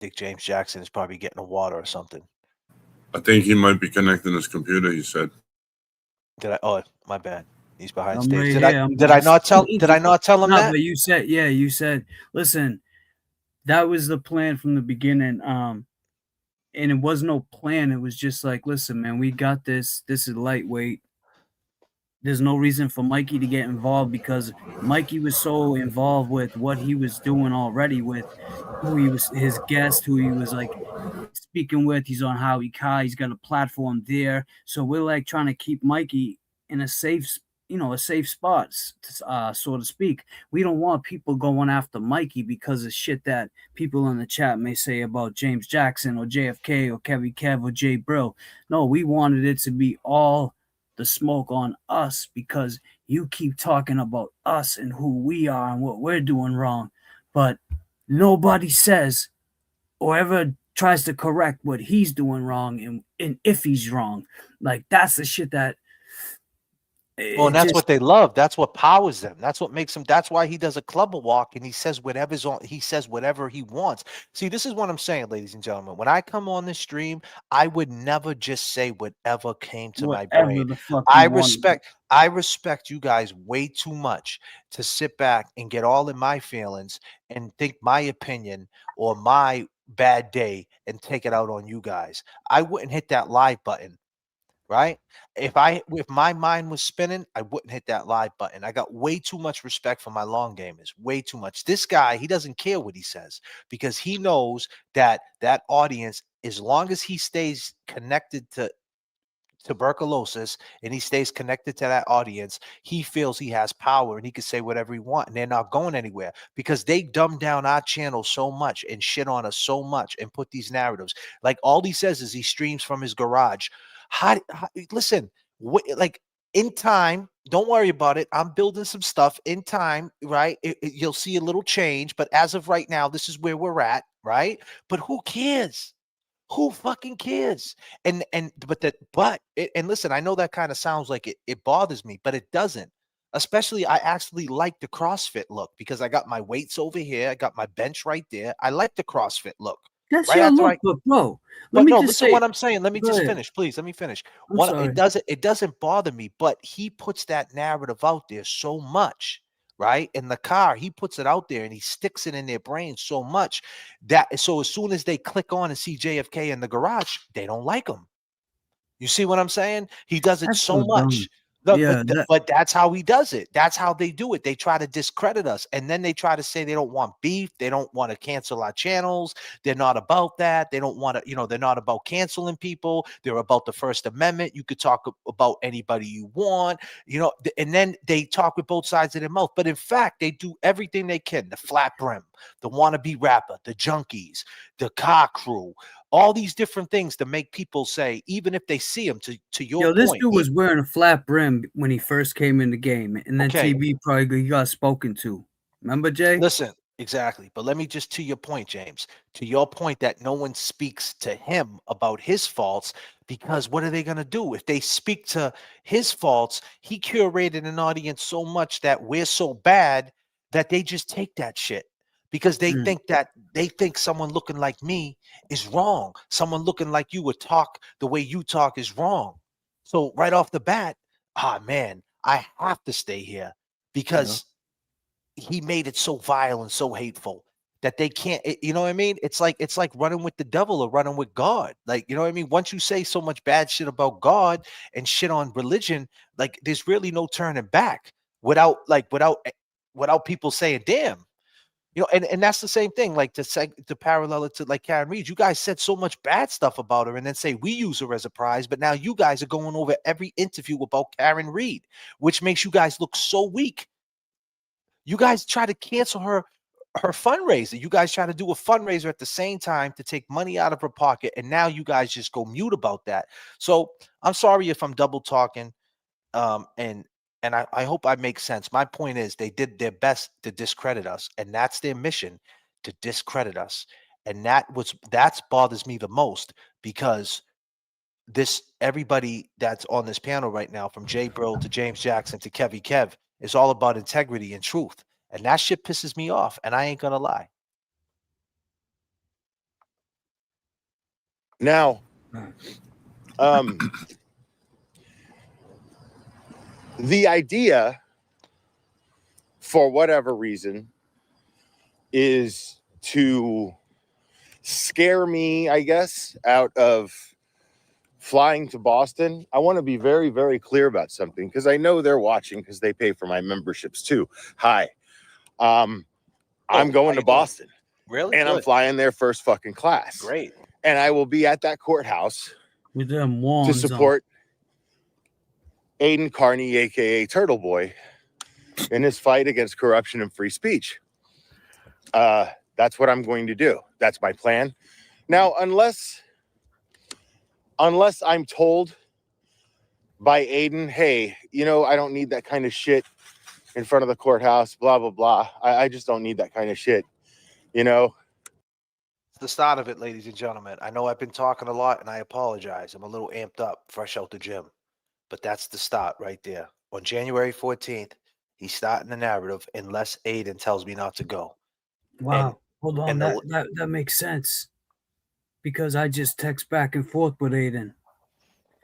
think James Jackson is probably getting a water or something. I think he might be connecting his computer. He said. Did I? Oh, my bad. He's behind I'm stage. right Did I? here. Did I not tell? Did I not tell him No, that? but you said, yeah, you said, listen, that was the plan from the beginning. And it was no plan. It was just like, listen, man, we got this. This is lightweight. There's no reason for Mikey to get involved because Mikey was so involved with what he was doing already with who he was, his guest, who he was like speaking with. He's on Howie Kai. He's got a platform there. So we're like trying to keep Mikey in a safe, a safe spot, so to speak. We don't want people going after Mikey because of shit that people in the chat may say about James Jackson or JFK or Kevin Kev or Jay Brill. No, we wanted it to be all the smoke on us because you keep talking about us and who we are and what we're doing wrong, but nobody says or ever tries to correct what he's doing wrong and if he's wrong. Like that's the shit that Well, and it that's just what they love. That's what powers them. That's what makes him. That's why he does a club walk and he says whatever's on. He says whatever he wants. See, this is what I'm saying, ladies and gentlemen. When I come on this stream, I would never just say whatever came to my whatever brain. the fuck I you want. respect. I respect you guys way too much to sit back and get all in my feelings and think my opinion or my bad day and take it out on you guys. I wouldn't hit that live button, right? If my mind was spinning, I wouldn't hit that live button. I got way too much respect for my long gamers, way too much. This guy, he doesn't care what he says because he knows that that audience, as long as he stays connected to tuberculosis and he stays connected to that audience, he feels he has power and he can say whatever he wants, and they're not going anywhere because they dumb down our channel so much and shit on us so much and put these narratives. Like all he says is he streams from his garage. Listen, like in time, don't worry about it. I'm building some stuff in time, right? You'll see a little change, but as of right now, this is where we're at, right? But who cares? Who fucking cares? And listen, I know that kind of sounds like it bothers me, but it doesn't. Especially, I actually like the CrossFit look because I got my weights over here, I got my bench right there. I like the CrossFit look. That's Right your after look, I but bro, let but me no, just listen say, what I'm saying. Let me go just ahead. finish, please. Let me finish. I'm One, it sorry. doesn't bother me, but he puts that narrative out there so much, right? In the car, he puts it out there and he sticks it in their brain so much that so as soon as they click on and see JFK in the garage, they don't like him. You see what I'm saying? He does it That's so so dumb. much. Look, Yeah, but that's how he does it. That's how they do it. They try to discredit us, and then they try to say they don't want beef. They don't want to cancel our channels. They're not about that. They don't want to, they're not about canceling people. They're about the First Amendment. You could talk about anybody you want, and then they talk with both sides of their mouth. But in fact, they do everything they can. The flat brim, the wannabe rapper, the junkies, the car crew, all these different things to make people say, even if they see him, to your yo, this point. dude was wearing a flat brim when he first came in the game, and then Okay, TV probably he got spoken to. Remember, Jay? listen, exactly. But let me just to your point, James, to your point that no one speaks to him about his faults, because what are they going to do? If they speak to his faults, he curated an audience so much that we're so bad that they just take that shit because Mm. they think someone looking like me is wrong. Someone looking like you would talk the way you talk is wrong. So right off the bat, man, I have to stay here Yeah. because he made it so vile and so hateful that they can't, you know what I mean? It's like running with the devil or running with God. Like, you know what I mean? Once you say so much bad shit about God and shit on religion, like there's really no turning back without people saying, damn. And that's the same thing, like to parallel it to like Karen Reed. You guys said so much bad stuff about her and then say we use her as a prize, but now you guys are going over every interview about Karen Reed, which makes you guys look so weak. You guys try to cancel her fundraiser. You guys try to do a fundraiser at the same time to take money out of her pocket, and now you guys just go mute about that. So I'm sorry if I'm double talking, and I hope I make sense. My point is they did their best to discredit us, and that's their mission, to discredit us. And that's bothers me the most because this everybody that's on this panel right now, from Jay Brill to James Jackson to Kevy Kev, is all about integrity and truth. And that shit pisses me off. And I ain't gonna lie. Now, the idea, for whatever reason, is to scare me, I guess, out of flying to Boston. I want to be very, very clear about something because I know they're watching because they pay for my memberships too. Hi. I'm going to Boston. Really? And I'm flying there first fucking class. Great. And I will be at that courthouse with them to wands support Aiden Carney, aka Turtle Boy, in his fight against corruption and free speech. That's what I'm going to do. That's my plan. Now, unless I'm told by Aiden, hey, you know, I don't need that kind of shit in front of the courthouse, blah, blah, blah. I just don't need that kind of shit, you know? The start of it, ladies and gentlemen. I know I've been talking a lot and I apologize. I'm a little amped up, fresh out the gym. But that's the start right there. On January 14th, he's starting the narrative unless Aiden tells me not to go. Wow. Hold on. and That makes sense. Because I just text back and forth with Aiden.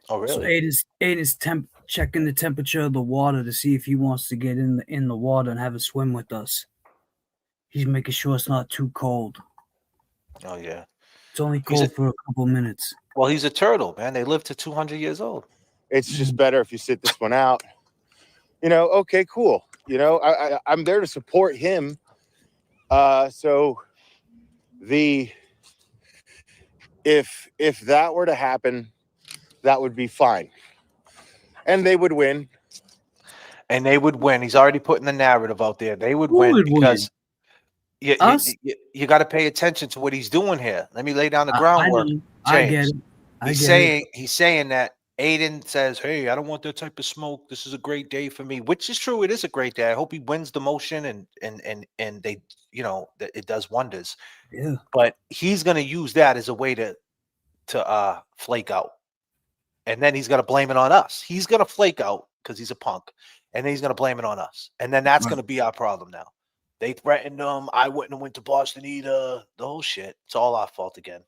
Oh, So really? Aiden's checking the temperature of the water to see if he wants to get in the water and have a swim with us. He's making sure it's not too cold. Oh, yeah. It's only cold for a couple minutes. Well, he's a turtle, man. They live to 200 years old. It's just better if you sit this one out. You know, okay, cool. You know, I'm there to support him. So if that were to happen, that would be fine. And they would win. And they would win. He's already putting the narrative out there. They would win because you got to pay attention to what he's doing here. Let me lay down the groundwork. I get it. He's saying that Aiden says, hey, I don't want that type of smoke. This is a great day for me, which is true. It is a great day. I hope he wins the motion and they, you know, that it does wonders. Yeah. But he's going to use that as a way to flake out. And then he's going to blame it on us. He's going to flake out because he's a punk. And then he's going to blame it on us. And then that's going to be our problem now. They threatened him. I wouldn't have went to Boston either. The whole shit. It's all our fault again.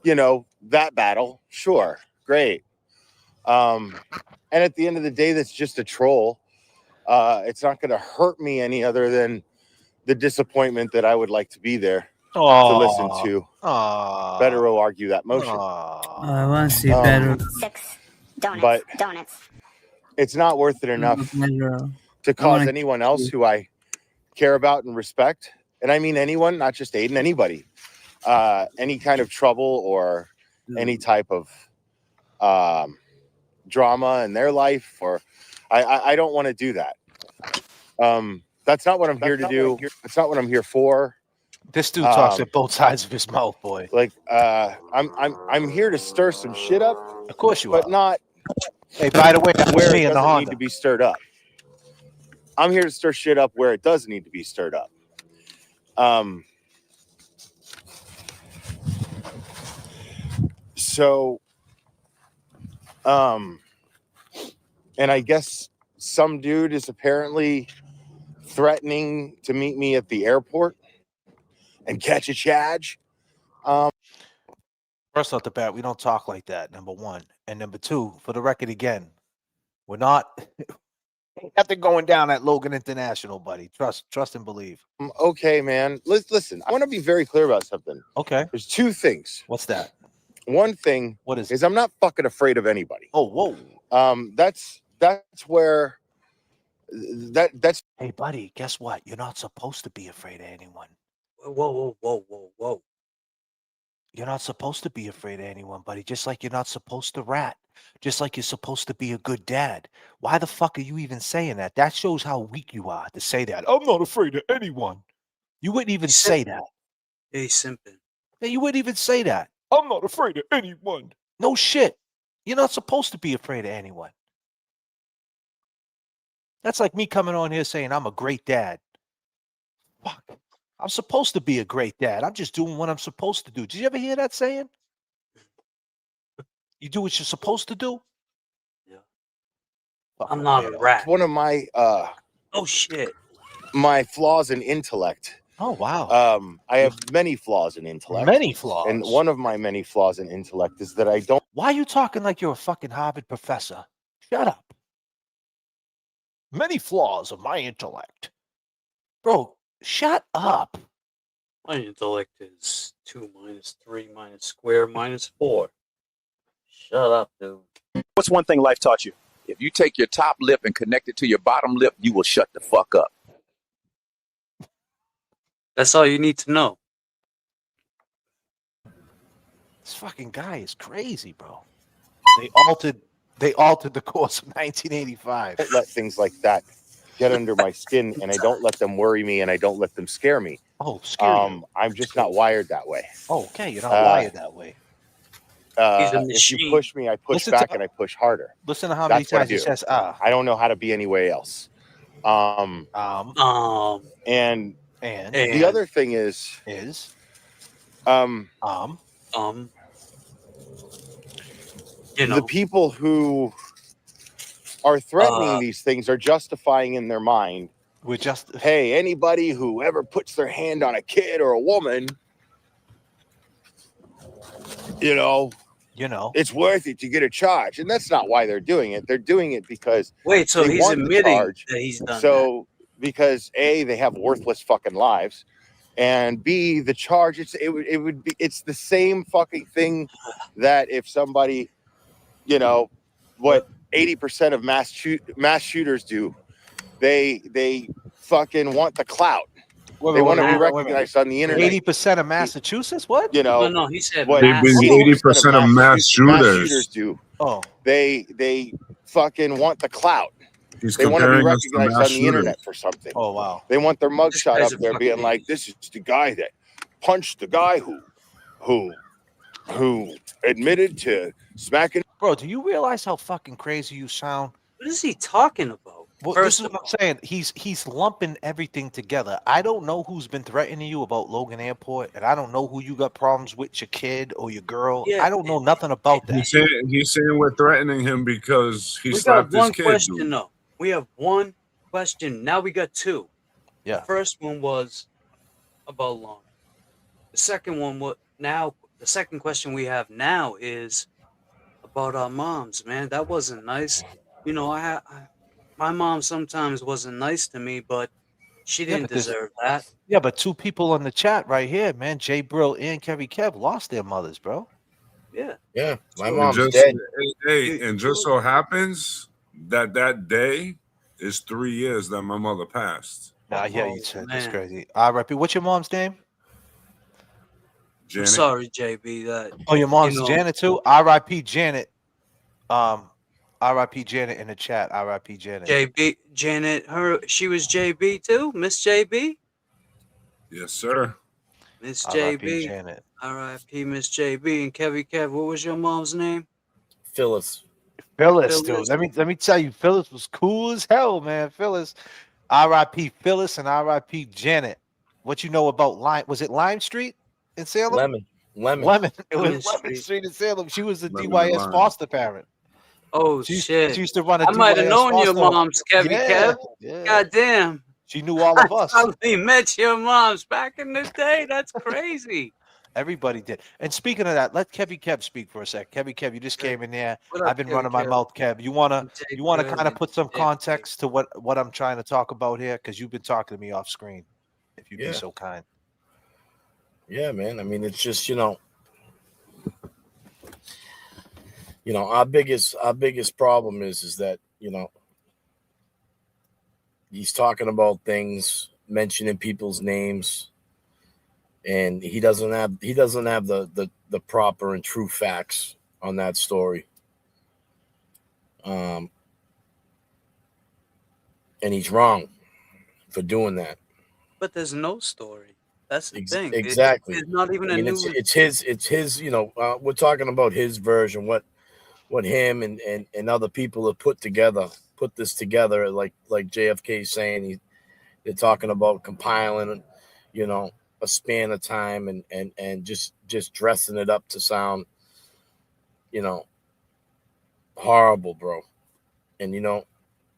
You know, that battle, sure, great. And at the end of the day, that's just a troll. It's not going to hurt me any other than the disappointment that I would like to be there to listen to. Better argue that motion. I want to see better. 6 donuts. It's not worth it enough to cause anyone else who I care about and respect, and I mean anyone, not just Aiden, anybody, any kind of trouble or any type of drama in their life, or I don't want to do that. That's not what I'm here to do. That's not what I'm here for. This dude talks at both sides of his mouth, boy. Like I'm here to stir some shit up. Of course you but are. Not. Hey, by the way, that's where me it in the doesn't Honda. need to be stirred up. I'm here to stir shit up where it does need to be stirred up. So, and I guess some dude is apparently threatening to meet me at the airport and catch a charge. First off the bat, we don't talk like that, number one. And number two, for the record again, we're not nothing going down at Logan International, buddy. Trust and believe. Okay, man. Listen, I want to be very clear about something. Okay. There's two things. What's that? One thing is I'm not fucking afraid of anybody. Oh, whoa. That's where that's Hey, buddy, guess what? You're not supposed to be afraid of anyone. Whoa. You're not supposed to be afraid of anyone, buddy. Just like you're not supposed to rat. Just like you're supposed to be a good dad. Why the fuck are you even saying that? That shows how weak you are to say that. I'm not afraid of anyone. You wouldn't even say that. Hey, simping. Yeah, you wouldn't even say that. I'm not afraid of anyone. No shit. You're not supposed to be afraid of anyone. That's like me coming on here saying I'm a great dad. Fuck. I'm supposed to be a great dad. I'm just doing what I'm supposed to do. Did you ever hear that saying? You do what you're supposed to do? Yeah. I'm not a rat. One of my oh shit. My flaws in intellect Oh, wow. I have many flaws in intellect. Many flaws. And one of my many flaws in intellect is that I don't. Why are you talking like you're a fucking Harvard professor? Shut up. Many flaws of my intellect. Bro, shut up. My intellect is 2 minus 3 minus square minus 4. Shut up, dude. What's one thing life taught you? If you take your top lip and connect it to your bottom lip, you will shut the fuck up. That's all you need to know. This fucking guy is crazy, bro. They altered the course of 1985. Let things like that get under my skin, and I don't let them worry me, and I don't let them scare me. Oh, scare you. I'm just not wired that way. Oh, okay, you're not wired that way. He's a If you machine. push me, I push back, and I push harder. Listen to how many That's what I times he do. says, I don't know how to be any way else. And the other thing is, you know, the people who are threatening these things are justifying in their mind. Hey, anybody who ever puts their hand on a kid or a woman, you know, it's worth it to get a charge. And that's not why they're doing it. They're doing it because so they he's want the admitting charge. that he's done So because A, they have worthless fucking lives, and B, the charge, it's the same fucking thing that if somebody, you know, what 80% of mass shooters do, they fucking want the clout. They want to be recognized on the internet. 80% of Massachusetts? What? You know, no, he said what 80% of mass shooters do. Oh, they fucking want the clout. They want to be recognized on the internet for something. Oh, wow. They want their mugshot up there being like, this is the guy that punched the guy who admitted to smacking. Bro, do you realize how fucking crazy you sound? What is he talking about? Well, this is what I'm saying. He's lumping everything together. I don't know who's been threatening you about Logan Airport, and I don't know who you got problems with, your kid or your girl. Yeah, I don't know nothing about that. He's saying we're threatening him because he We slapped got one his kid. question though. We have one question. Now we got two. Yeah. The first one was about Long. The second one the second question we have now is about our moms, man. That wasn't nice. You know, my mom sometimes wasn't nice to me, but she didn't deserve that. Yeah, but two people in the chat right here, man, Jay Brill and Kevy Kev lost their mothers, bro. Yeah. Yeah, my And mom's dead. and just so happens that day is 3 years that my mother passed. Nah, yeah, you said that's crazy. R.I.P. What's your mom's name? I'm sorry, JB. That. Oh, your mom's Janet too. R.I.P. Janet. R.I.P. Janet in the chat. R.I.P. Janet. JB, Janet. She was JB too, Miss JB. Yes, sir. Miss R.I.P. JB. Janet. R.I.P. Miss JB and Kevy Kev. What was your mom's name? Phyllis. Phyllis, dude. Let me tell you, Phyllis was cool as hell, man. Phyllis. R.I.P. Phyllis and R.I.P. Janet. What you know about Lime? Was it Lime Street in Salem? Lemon. It was Lemon Street in Salem. She was the DYS foster parent. Oh shit! She used to run a I might have DYS known your foster. mom's, Kevy Kev. Yeah. God damn. She knew all of us. I probably met your moms back in the day. That's crazy. Everybody did. And speaking of that, let Kevy Kev speak for a sec. Kevy Kev, you just came in there. What up, I've been Kevy running my Kev? mouth, Kev. You wanna kind of put some context to what I'm trying to talk about here? Because you've been talking to me off screen. If you'd be so kind. Yeah, man. I mean, it's just, our biggest problem is that, he's talking about things, mentioning people's names, and he doesn't have the proper and true facts on that story. And he's wrong for doing that. But there's no story. That's the thing. Exactly. It's not even a new. It's his. We're talking about his version. What him and other people have put this together. Like JFK is saying, they're talking about compiling, a span of time and just dressing it up to sound, horrible, bro. And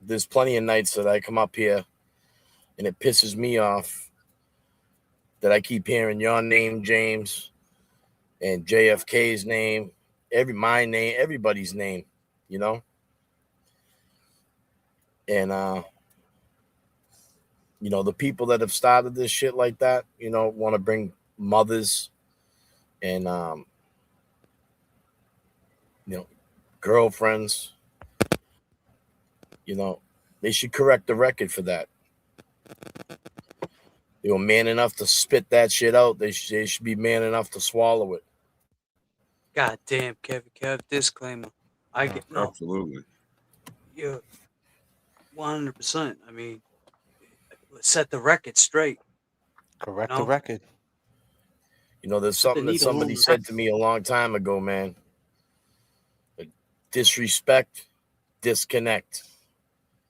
there's plenty of nights that I come up here and it pisses me off that I keep hearing your name, James, and JFK's name, my name, everybody's name, you know. And you know, the people that have started this shit like that, you know, want to bring mothers and you know, girlfriends. You know, they should correct the record for that. They were man enough to spit that shit out. They should be man enough to swallow it. God damn, Kev, disclaimer. I get no. Absolutely. You're 100%. I mean, set the record straight. Correct You the know? record. You know, there's Put the something that needle on somebody the said to me a long time ago, man. Disrespect, disconnect.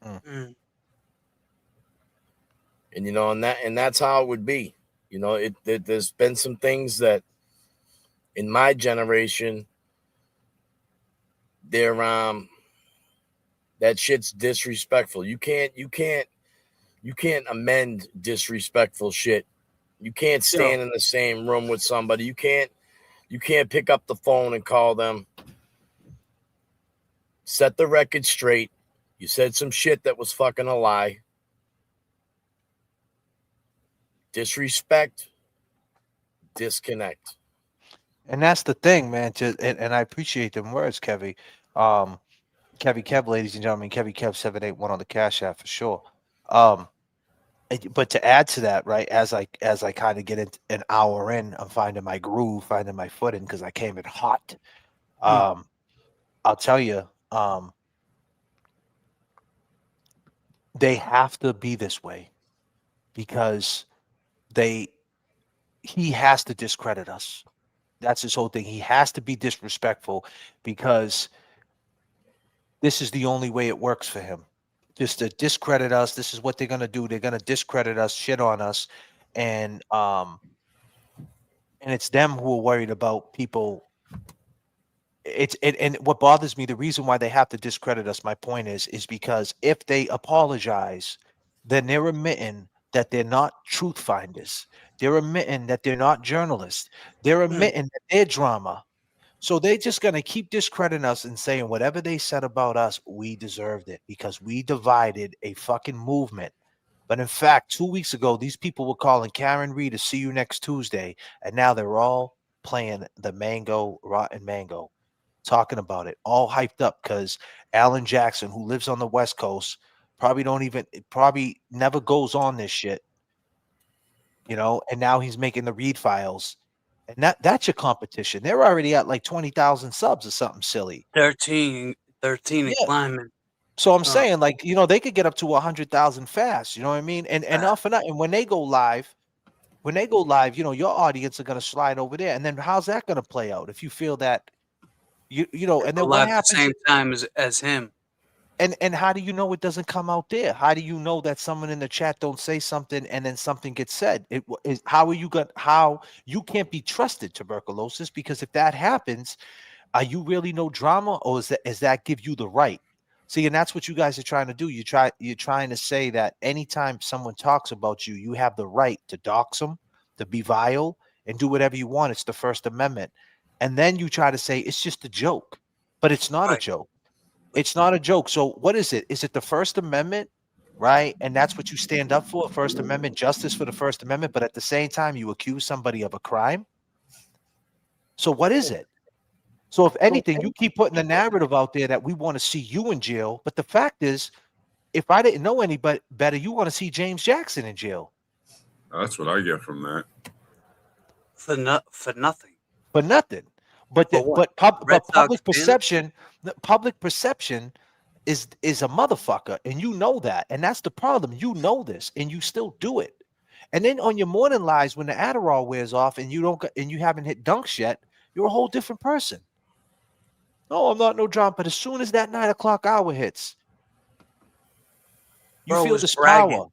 Mm. And you know, and that's how it would be. You know, there's been some things that in my generation, they're that shit's disrespectful. You can't amend disrespectful shit. You can't stand in the same room with somebody. You can't pick up the phone and call them. Set the record straight. You said some shit that was fucking a lie. Disrespect, disconnect. And that's the thing, man. And I appreciate them words, Kevy. Kevy Kev, ladies and gentlemen, Kevy Kev 781 on the Cash App for sure. But to add to that, right, as I kind of get an hour in, I'm finding my groove, finding my footing because I came in hot. I'll tell you, they have to be this way because he has to discredit us. That's his whole thing. He has to be disrespectful because this is the only way it works for him. Just to discredit us. This is what they're gonna do. They're gonna discredit us, shit on us, and it's them who are worried about people. And what bothers me, the reason why they have to discredit us, my point is because if they apologize, then they're admitting that they're not truth finders. They're admitting that they're not journalists. They're admitting that they're drama. So they're just going to keep discrediting us and saying whatever they said about us, we deserved it because we divided a fucking movement. But in fact, 2 weeks ago, these people were calling Karen Reed to see you next Tuesday. And now they're all playing the rotten mango, talking about it, all hyped up because Alan Jackson, who lives on the West Coast, probably never goes on this shit, you know, and now he's making the Reed files. And that's your competition. They're already at like 20,000 subs or something silly. 13 and climbing. So I'm saying, like, you know, they could get up to 100,000 fast. You know what I mean? And enough for that. And when they go live, you know, your audience are going to slide over there. And then how's that going to play out? If you feel that, you know, and then what happens? At the same time as him. And how do you know it doesn't come out there? How do you know that someone in the chat don't say something and then something gets said? How you can't be trusted, tuberculosis, because if that happens, are you really no drama, or is that give you the right? See, and that's what you guys are trying to do. You're trying to say that anytime someone talks about you, you have the right to dox them, to be vile, and do whatever you want. It's the First Amendment. And then you try to say it's just a joke, but it's not a joke. It's not a joke. So what is it? Is it the First Amendment, right? And that's what you stand up for, First Amendment, justice for the First Amendment, but at the same time, you accuse somebody of a crime? So what is it? So if anything, you keep putting the narrative out there that we want to see you in jail, but the fact is, if I didn't know anybody better, you want to see James Jackson in jail. That's what I get from that. For nothing. For nothing. But public perception is a motherfucker, and you know that, and that's the problem. You know this, and you still do it. And then on your morning lives, when the Adderall wears off, and you haven't hit dunks yet, you're a whole different person. Oh, I'm not no drama, but as soon as that 9 o'clock hour hits, you feel this power.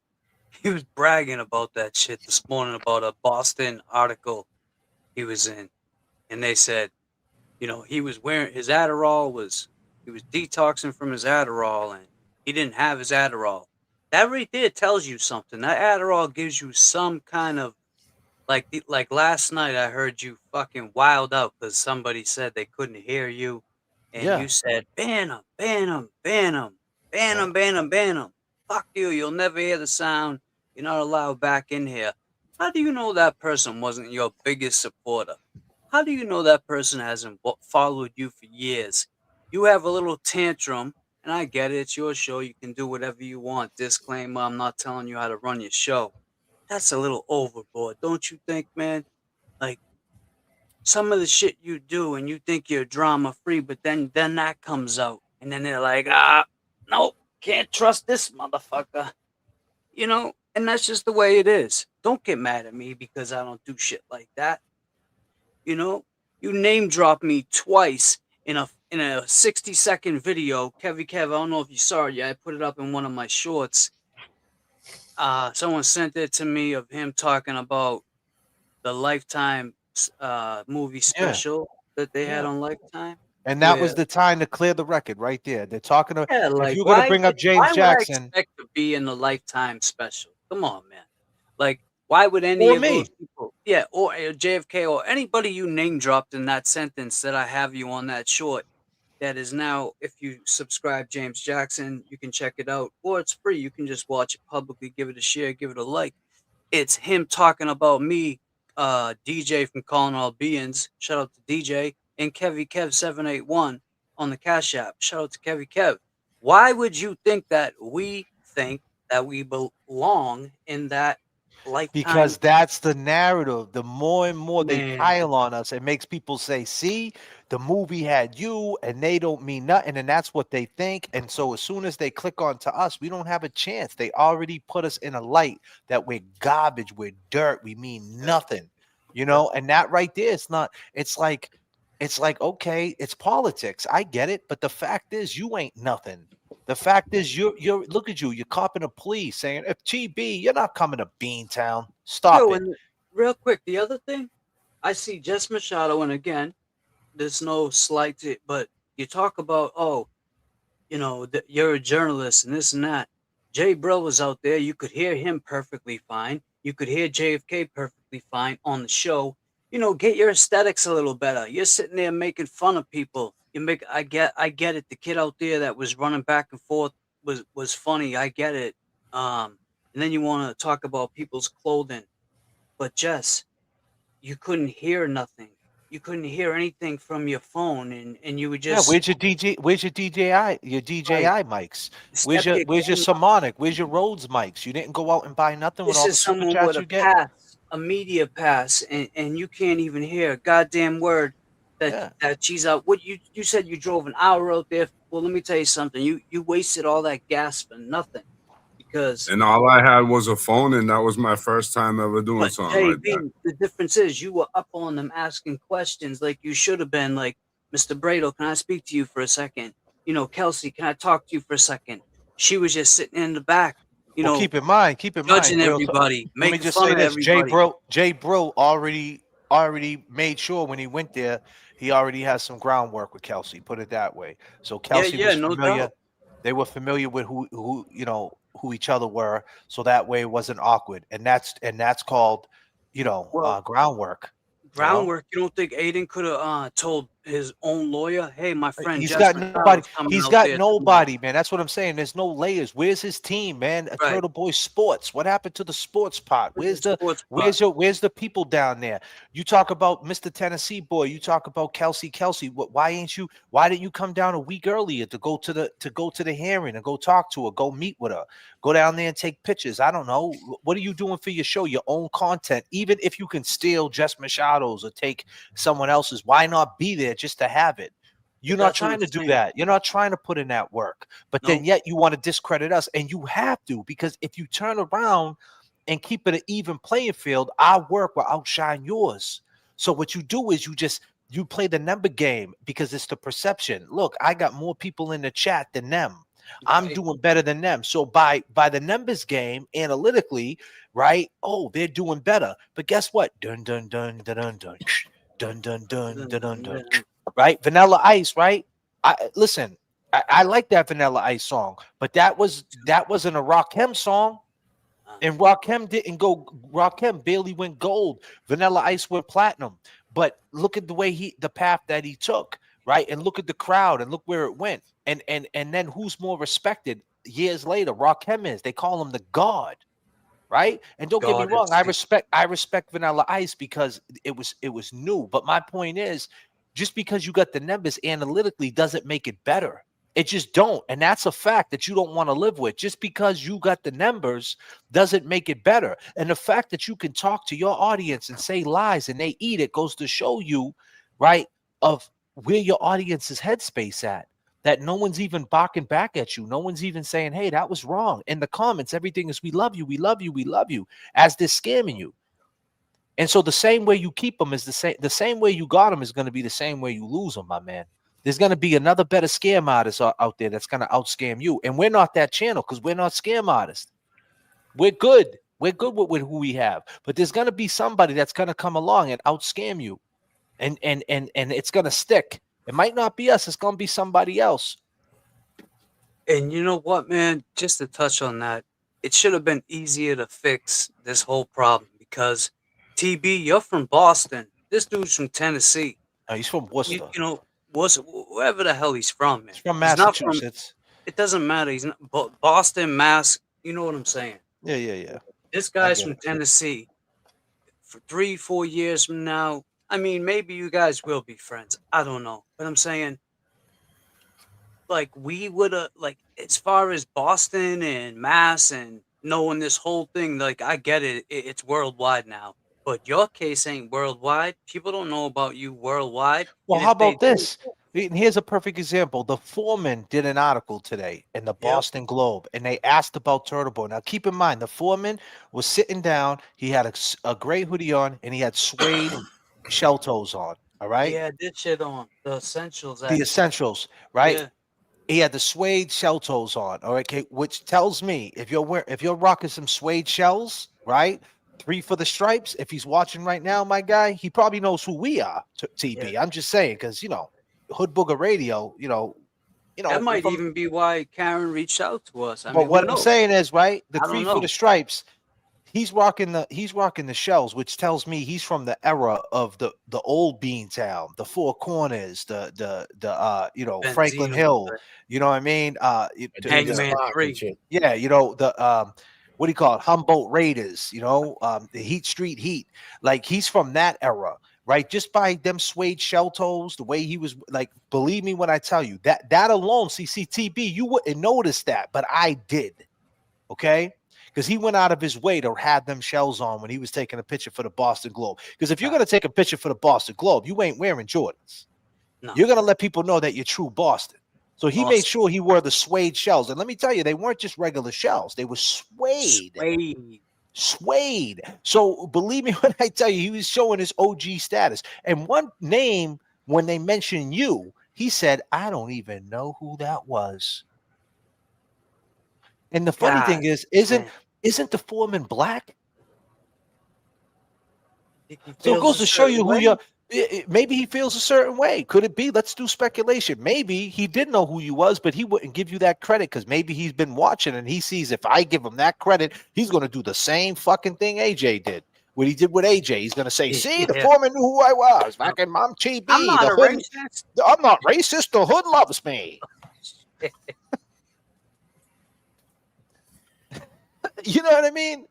He was bragging about that shit this morning about a Boston article he was in, and they said, you know, he was wearing his Adderall he was detoxing from his Adderall, and he didn't have his Adderall. That right there tells you something. That Adderall gives you some kind of Like last night, I heard you fucking wild out because somebody said they couldn't hear you, and Yeah. you said, "Ban him, ban him, ban him, ban Yeah. him, ban him, ban him. Fuck you! You'll never hear the sound. You're not allowed back in here." How do you know that person wasn't your biggest supporter? How do you know that person hasn't followed you for years? You have a little tantrum, and I get it. It's your show. You can do whatever you want. Disclaimer: I'm not telling you how to run your show. That's a little overboard, don't you think, man? Like some of the shit you do and you think you're drama free, but then that comes out and then they're like, nope, can't trust this motherfucker. And that's just the way it is. Don't get mad at me because I don't do shit like that. You know, you name drop me twice in a 60-second video. Kev, I don't know if you saw it yet. I put it up in one of my shorts. Someone sent it to me of him talking about the Lifetime movie Yeah. special that they had Yeah. on Lifetime. And that was the time to clear the record right there. They're talking to, Yeah, if like you're gonna bring up James why would I Jackson expect to be in the Lifetime special? Come on, man. Like, why would any or of me, those people, yeah, or JFK or anybody you name dropped in that sentence that I have you on that short, that is now, if you subscribe James Jackson, you can check it out, or it's free. You can just watch it publicly, give it a share, give it a like. It's him talking about me, DJ from Calling All Beings. Shout out to DJ and Kevy Kev 781 on the Cash App. Shout out to Kevy Kev. Why would you think that we think that we belong in that Lifetime? because that's the narrative. The more and more they Man, pile on us, it makes people say, see, the movie had you and they don't mean nothing. And that's what they think. And so as soon as they click on to us, we don't have a chance. They already put us in a light that we're garbage, we're dirt, we mean nothing, and that right there, it's like, okay, it's politics. I get it. But the fact is, you ain't nothing. The fact is, you're look at you, you're copping a plea saying, if TB, you're not coming to Beantown. Stop yo, it. and real quick, the other thing, I see Jess Machado, and again, there's no slight to it, but you talk about, you're a journalist and this and that. Jay Brill was out there. You could hear him perfectly fine. You could hear JFK perfectly fine on the show. Get your aesthetics a little better. You're sitting there making fun of people. I get it. The kid out there that was running back and forth was funny. I get it. And then you want to talk about people's clothing, but Jess, you couldn't hear nothing. You couldn't hear anything from your phone, and you would Yeah, just where's your DJI, your like DJI mics? Where's step your your where's your game. Symonic? Where's your Rhodes mics? You didn't go out and buy nothing with This all the is super someone chats with a you get? pass, a media pass, and you can't even hear a goddamn word Yeah. that she's out. What you said you drove an hour out there. Well, let me tell you something. You wasted all that gas for nothing because. And all I had was a phone, and that was my first time ever doing But something like that. JB, the difference is you were up on them asking questions like you should have been. Like, Mr. Brado, can I speak to you for a second? Kelsey, can I talk to you for a second? She was just sitting in the back, Well, keep in mind, judging real talk. everybody, Let me making just fun say of this: everybody. Jay Bro already made sure when he went there, he already has some groundwork with Kelsey. Put it that way. So Kelsey Yeah, was no familiar. doubt. They were familiar with who each other were, so that way it wasn't awkward. And that's called, Well, groundwork. groundwork. You don't think Aiden could have told his own lawyer, "Hey, my friend He's Jess got Machado nobody. is coming He's out got there tonight." nobody, man. That's what I'm saying. There's no layers. Where's his team, man? A Right. Turtle Boy Sports. What happened to the sports pot? Where's the sports Where's the people down there? You talk about Mr. Tennessee Boy. You talk about Kelsey. Why didn't you come down a week earlier to go to the hearing and go talk to her, go meet with her, go down there and take pictures? I don't know. What are you doing for your show? Your own content. Even if you can steal Jess Machado's or take someone else's, why not be there just to have it? You're not That's what I'm trying to do saying. that. You're not trying to put in that work. But then Nope. yet you want to discredit us. And you have to, because if you turn around and keep it an even playing field, our work will outshine yours. So what you do is you play the number game because it's the perception. Look, I got more people in the chat than them. I'm Right. doing better than them. So by the numbers game, analytically, right? Oh, they're doing better. But guess what? Dun dun dun dun dun dun dun dun dun dun dun dun. Right? Vanilla Ice, right? Listen, I like that Vanilla Ice song, but that wasn't a Rakim song. And Rakim didn't go. Rakim barely went gold. Vanilla Ice went platinum. But look at the way the path that he took, right? And look at the crowd, and look where it went. And then who's more respected years later? Rakim is. They call him the God, right? And don't get me wrong, I respect Vanilla Ice because it was new. But my point is, just because you got the numbers analytically doesn't make it better. It just don't. And that's a fact that you don't want to live with. Just because you got the numbers doesn't make it better. And the fact that you can talk to your audience and say lies and they eat it goes to show you, right, of where your audience's headspace at. That no one's even barking back at you. No one's even saying, hey, that was wrong. In the comments, everything is, we love you, we love you, we love you, as they're scamming you. And so the same way you keep them is the same way you got them is going to be the same way you lose them, my man. There's going to be another better scam artist out there that's going to out-scam you. And we're not that channel because we're not scam artists. We're good. We're good with who we have. But there's going to be somebody that's going to come along and out-scam you. And it's going to stick. It might not be us. It's going to be somebody else. And you know what, man? Just to touch on that, it should have been easier to fix this whole problem because, TB, you're from Boston. This dude's from Tennessee. No, he's from Worcester. You know, wherever the hell he's from, man. He's from Massachusetts. It doesn't matter. He's not Boston, Mass. You know what I'm saying? Yeah. This guy's from Tennessee. For 3-4 years from now, I mean, maybe you guys will be friends. I don't know. But I'm saying, like, we would have, like, as far as Boston and Mass and knowing this whole thing, like, I get it. It's worldwide now. But your case ain't worldwide. People don't know about you worldwide. Well, how about this? Here's a perfect example. The Foreman did an article today in the Boston Globe, and they asked about Turtle Boy. Now, keep in mind, the Foreman was sitting down. He had a gray hoodie on, and he had suede shell toes on. All right? Yeah, this shit on. The essentials. The essentials, right? Yeah. He had the suede shell toes on. All right, okay, which tells me if you're rocking some suede shells, right? 3 for the stripes. If he's watching right now, my guy, he probably knows who we are. TB. Yeah. I'm just saying because Hood Booger Radio. That might even be why Karen reached out to us. But what I'm saying is, right, the 3 for the stripes. He's rocking the shells, which tells me he's from the era of the old Beantown, the Four Corners, the Franklin Hill. You know what I mean? Hangman 3. Yeah, the what do you call it? Humboldt Raiders, the Heat Street Heat. Like, he's from that era, right? Just by them suede shell toes, the way he was, like, believe me when I tell you, that alone, CCTB, you wouldn't notice that, but I did, okay? Because he went out of his way to have them shells on when he was taking a picture for the Boston Globe. Because if you're going to take a picture for the Boston Globe, you ain't wearing Jordans. No. You're going to let people know that you're true Boston. So he made sure he wore the suede shells. And let me tell you, they weren't just regular shells. They were suede. Suede. So believe me when I tell you, he was showing his OG status. And one name, when they mentioned you, he said, I don't even know who that was. And the funny thing is, isn't the Foreman black? So it goes to show you who you're. Maybe he feels a certain way. Could it be? Let's do speculation. Maybe he did know who you was, but he wouldn't give you that credit because maybe he's been watching and he sees if I give him that credit, he's going to do the same fucking thing AJ did. What he did with AJ, he's going to say, see, the Foreman knew who I was. Fucking Mom TB. I'm not racist. I'm not racist. The hood loves me. You know what I mean?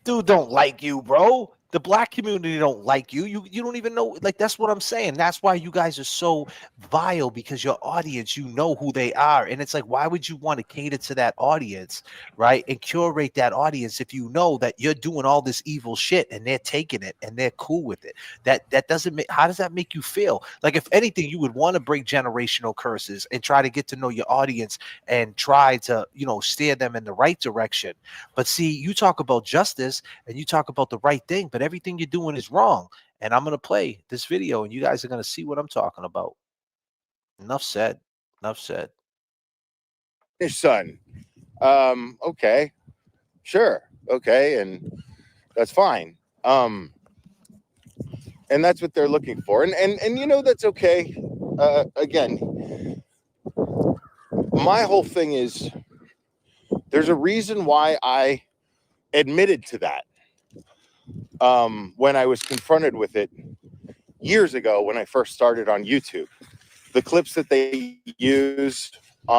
Dude don't like you, bro. The black community don't like you. You don't even know. Like, that's what I'm saying. That's why you guys are so vile, because your audience, you know who they are. And it's like, why would you want to cater to that audience, right? And curate that audience if you know that you're doing all this evil shit and they're taking it and they're cool with it? That doesn't make, how does that make you feel? Like, if anything, you would want to break generational curses and try to get to know your audience and try to, steer them in the right direction. But see, you talk about justice and you talk about the right thing, but everything you're doing is wrong. And I'm going to play this video and you guys are going to see what I'm talking about. Enough said. His son. Okay. Sure. Okay. And that's fine. And that's what they're looking for. And that's okay. Again, my whole thing is There's a reason why I admitted to that when I was confronted with it years ago when I first started on YouTube. The clips that they used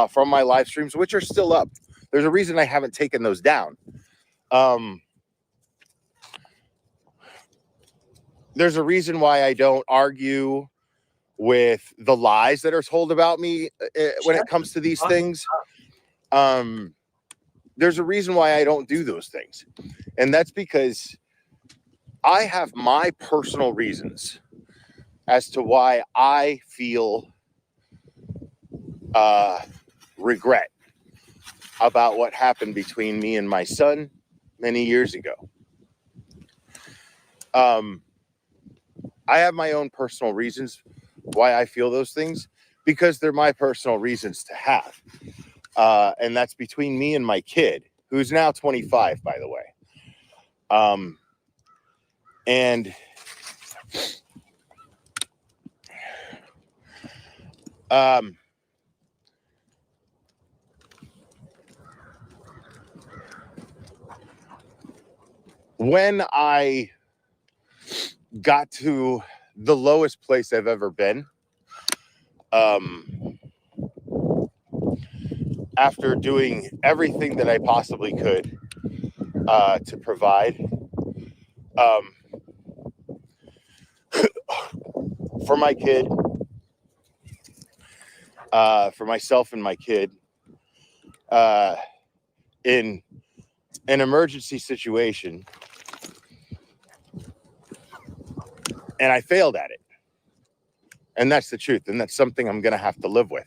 from my live streams, which are still up, there's a reason I haven't taken those down. There's a reason why I don't argue with the lies that are told about me when it comes to these things. There's a reason why I don't do those things. And that's because I have my personal reasons as to why I feel regret about what happened between me and my son many years ago. I have my own personal reasons why I feel those things, because they're my personal reasons to have. And that's between me and my kid, who's now 25, by the way. When I got to the lowest place I've ever been, after doing everything that I possibly could to provide for my kid, for myself and my kid, in an emergency situation, and I failed at it. And that's the truth. And that's something I'm going to have to live with.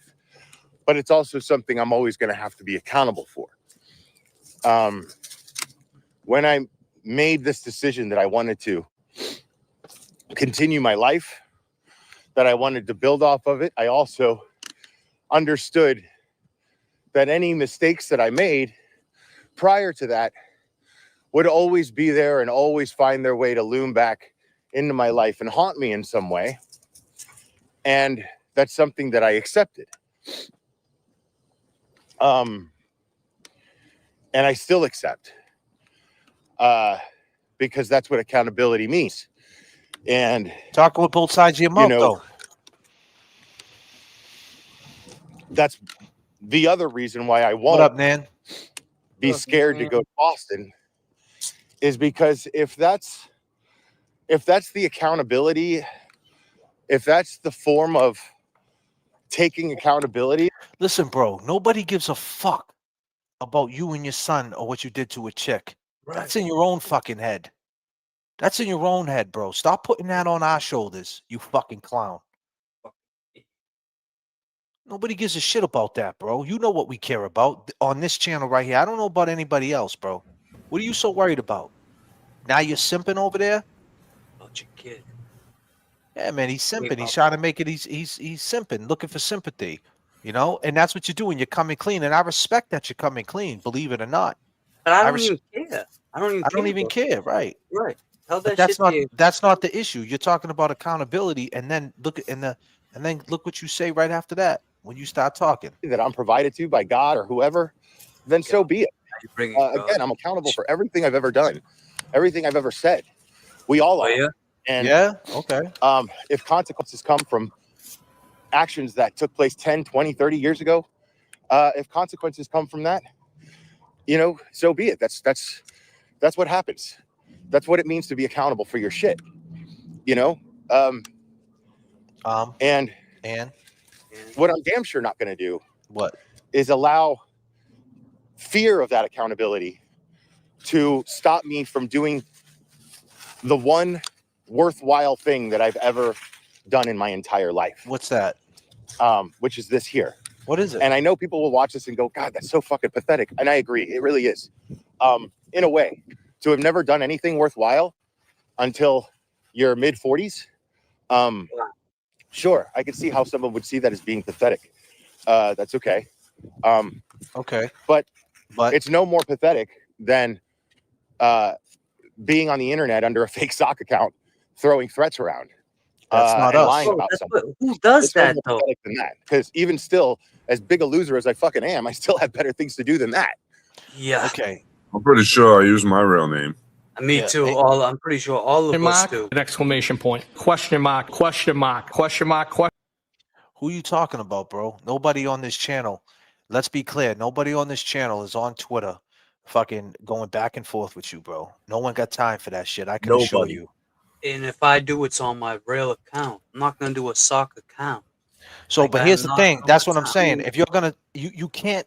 But it's also something I'm always going to have to be accountable for. When I made this decision that I wanted to continue my life, that I wanted to build off of it, I also understood that any mistakes that I made prior to that would always be there and always find their way to loom back into my life and haunt me in some way. And that's something that I accepted. And I still accept, because that's what accountability means. And talking with both sides of your mouth, though. That's the other reason why I What won't up, Nan? be scared to go to Boston, is because if that's the accountability, if that's the form of taking accountability. Listen, bro, nobody gives a fuck about you and your son or what you did to a chick. Right. That's in your own fucking head. That's in your own head, bro. Stop putting that on our shoulders, you fucking clown. Nobody gives a shit about that, bro. You know what we care about on this channel right here. I don't know about anybody else, bro. What are you so worried about? Now you're simping over there? About your kid. Yeah, man, he's simping. He's trying to make it. He's simping, looking for sympathy, you know. And that's what you're doing. You're coming clean, and I respect that you're coming clean. Believe it or not. But I don't even care. I don't even care. Right. Right. Tell that that's not the issue. You're talking about accountability, and then look what you say right after that when you start talking. That I'm provided to by God or whoever, then so be it. Again, I'm accountable for everything I've ever done, everything I've ever said. We all are. Yeah. And okay. If consequences come from actions that took place 10, 20, 30 years ago, if consequences come from that, you know, so be it. That's what happens. That's what it means to be accountable for your shit, you know? And what I'm damn sure not going to do is allow fear of that accountability to stop me from doing the one worthwhile thing that I've ever done in my entire life. What's that? Which is this here. What is it? And I know people will watch this and go, God, that's so fucking pathetic. And I agree. It really is. In a way, to have never done anything worthwhile until your mid 40s. Sure, I can see how someone would see that as being pathetic. That's okay. Okay. But it's no more pathetic than being on the internet under a fake sock account, throwing threats around. That's not us. Lying about something. Who does it's that, no more though? than that. Because even still, as big a loser as I fucking am, I still have better things to do than that. Yeah. Okay. I'm pretty sure I use my real name. Me too. I'm pretty sure all of us do. An exclamation point. Question mark. Question mark. Question mark. Question. Who you talking about, bro? Nobody on this channel. Let's be clear. Nobody on this channel is on Twitter fucking going back and forth with you, bro. No one got time for that shit. I can assure Nobody. you. And if I do, it's on my real account. I'm not gonna do a sock account. So, Like, but I here's am the not thing. going That's what I'm to- saying. If you're gonna, you can't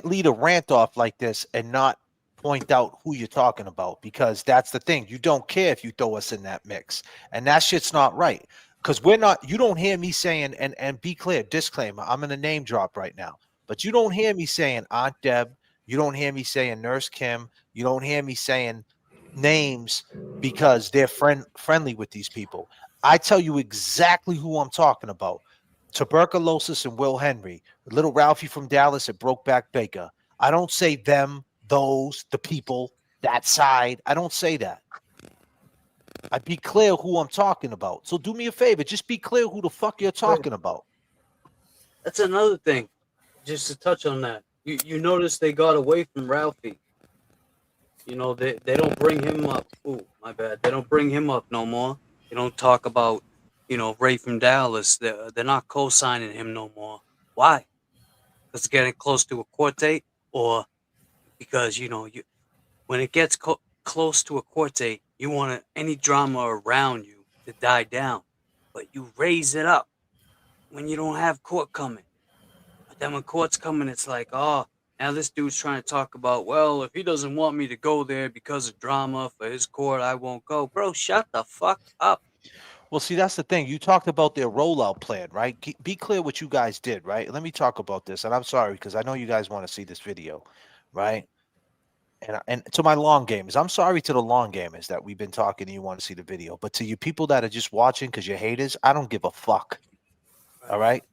lead a rant off like this and not point out who you're talking about, because that's the thing. You don't care if you throw us in that mix, and that shit's not right. Because we're not. You don't hear me saying, and be clear, disclaimer. I'm in a name drop right now, but you don't hear me saying Aunt Deb. You don't hear me saying Nurse Kim. You don't hear me saying names because they're friendly with these people. I tell you exactly who I'm talking about. Tuberculosis and Will Henry, little Ralphie from Dallas at Brokeback Baker. I don't say them, those, the people, that side. I don't say that. I be clear who I'm talking about. So do me a favor, just be clear who the fuck you're talking about. That's another thing. Just to touch on that, you notice they got away from Ralphie. You know, they don't bring him up. Oh, my bad. They don't bring him up no more. They don't talk about, Ray from Dallas. They're not co-signing him no more. Why? Because it's getting close to a court date, or because when it gets close to a court date, you want any drama around you to die down, but you raise it up when you don't have court coming. But then when court's coming, it's like, oh, now this dude's trying to talk about, well, if he doesn't want me to go there because of drama for his court, I won't go. Bro, shut the fuck up. Well, see, that's the thing. You talked about their rollout plan, right? Be clear what you guys did, right? Let me talk about this. And I'm sorry, because I know you guys want to see this video, right? And to my long gamers, I'm sorry to the long gamers that we've been talking and you want to see the video. But to you people that are just watching because you're haters, I don't give a fuck. All right?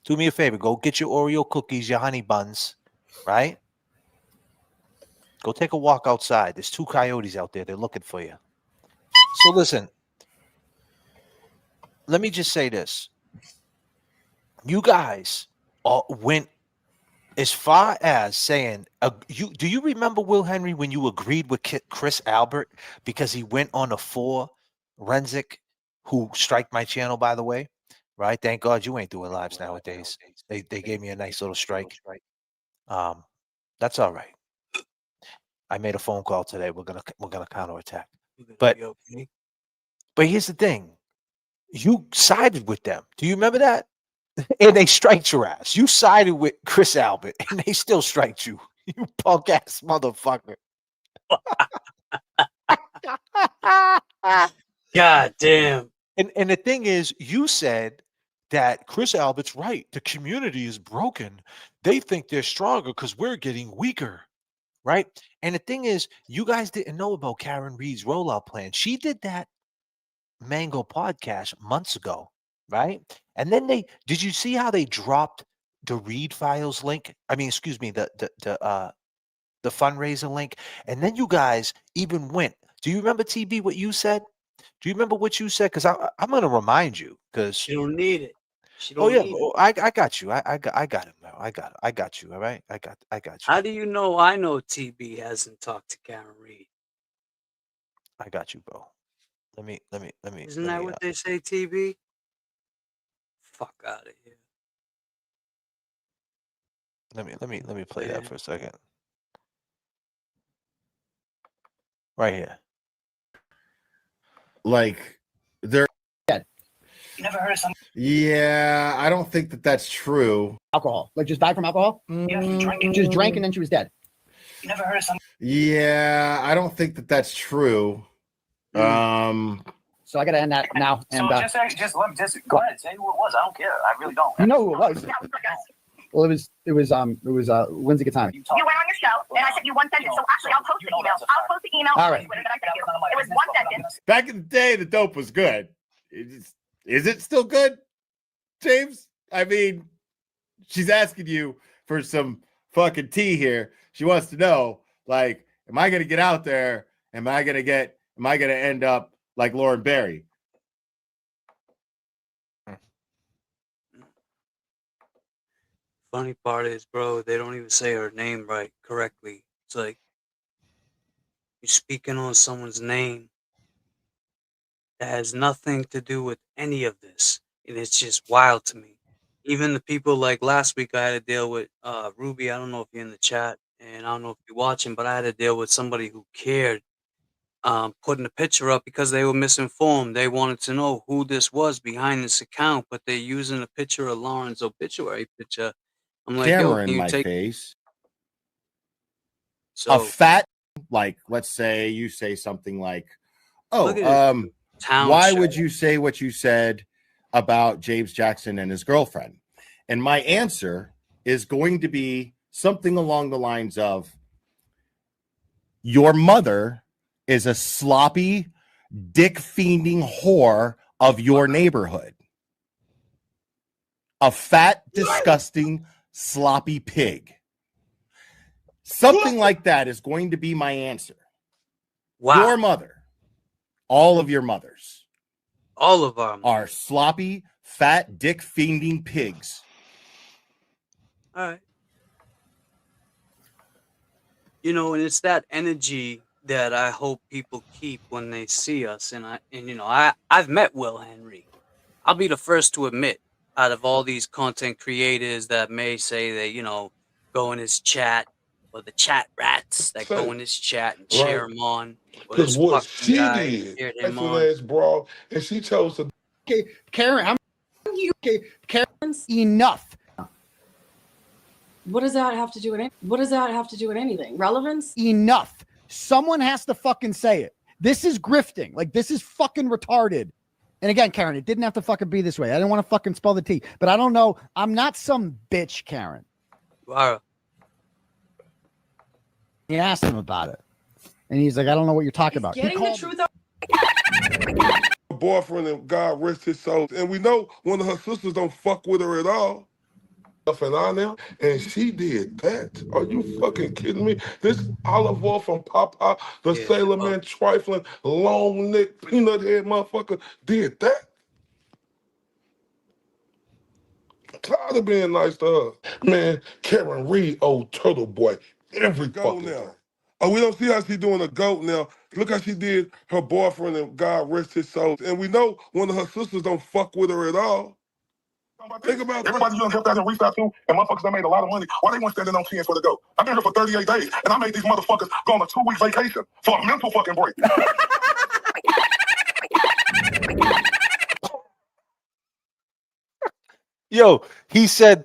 Do me a favor. Go get your Oreo cookies, your honey buns, right? Go take a walk outside. There's 2 coyotes out there. They're looking for you. So listen, let me just say this. You guys went as far as saying, do you remember, Will Henry, when you agreed with Chris Albert because he went on a forensic, who striked my channel, by the way, right? Thank God you ain't doing lives nowadays. They gave me a nice little strike. That's all right. I made a phone call today. We're gonna counterattack. But here's the thing. You sided with them. Do you remember that? And they striked your ass. You sided with Chris Albert, and they still striked you. You punk ass motherfucker. God damn. And the thing is, you said that Chris Albert's right. The community is broken. They think they're stronger because we're getting weaker. Right. And the thing is, you guys didn't know about Karen Reed's rollout plan. She did that Mango podcast months ago. Right. And then did you see how they dropped the Reed Files link? I mean, excuse me, the fundraiser link. And then you guys even went. Do you remember, TB, what you said? Do you remember what you said? Because I'm going to remind you. Because you don't need it. Oh yeah, I got you. I got it, man. I got you. All right, I got you. How do you know I know TB hasn't talked to Karen Reed? I got you, bro. Let me. Isn't that what they say, TB? Fuck out of here. Let me play that for a second. Right here. Like they're dead. You never heard of some? Yeah, I don't think that that's true. Alcohol, like just died from alcohol. Yeah, just drank and then she was dead. You never heard of some? Yeah, I don't think that that's true. So I got to end that now. And So just go ahead, say who it was. I don't care. I really don't. you know who it was? Well, it was Lindsay Katani. You went on your show, and I sent you one sentence. So actually, I'll post the email. I'll post the email All on right. Twitter that I sent you. It was one sentence. Back in the day, the dope was good. Is it still good, James? I mean, she's asking you for some fucking tea here. She wants to know, like, am I going to get out there? Am I going to end up like Lauren Berry? funny part is, bro, they don't even say her name right correctly. It's like you're speaking on someone's name that has nothing to do with any of this, and it's just wild to me. Even the people like last week, I had to deal with Ruby. I don't know if you're in the chat, and I don't know if you're watching, but I had to deal with somebody who cared, putting a picture up because they were misinformed. They wanted to know who this was behind this account, but they're using a picture of Lauren's obituary picture. I'm like, yo, Camera can in you my take face. so A fat, like, let's say you say something like, look at "Oh, this town why show. would you say what you said about James Jackson and his girlfriend?" And my answer is going to be something along the lines of, "Your mother is a sloppy, dick fiending whore of your neighborhood. A fat, disgusting, sloppy pig." Something like that is going to be my answer. Wow. Your mother, all of your mothers, all of our are sloppy, fat, dick fiending pigs. All right. You know, and it's that energy that I hope people keep when they see us. And I've met Will Henry. I'll be the first to admit, out of all these content creators that may say they, go in his chat, or the chat rats that go in his chat and cheer him on, or Because this what fucking she guy did, cheered him excellent on. ass bra, and she chose to. Okay, Karen, Karen, enough. What does that have to do with anything? Relevance? Enough. Someone has to fucking say it. This is grifting. Like, this is fucking retarded. And again, Karen, it didn't have to fucking be this way. I didn't want to fucking spell the T, but I don't know. I'm not some bitch, Karen. Wow. He asked him about it. And he's like, I don't know what you're talking about. Getting the truth out. Her boyfriend, and God rest his soul. And we know one of her sisters don't fuck with her at all. And I now, and she did that. Are you fucking kidding me? This olive oil from Popeye, the Sailor Man trifling, long neck, peanut head motherfucker, did that. I'm tired of being nice to her. Man, Karen Reed, old turtle boy, every fucking time. Oh, we don't see how she doing a goat now. Look how she did her boyfriend, and God rest his soul. And we know one of her sisters don't fuck with her at all. Think about everybody you done helped out and reached out to, and motherfuckers that made a lot of money. Why they weren't standing on 10 for the go? I've been here for 38 days, and I made these motherfuckers go on a 2-week vacation for a mental fucking break. Yo, he said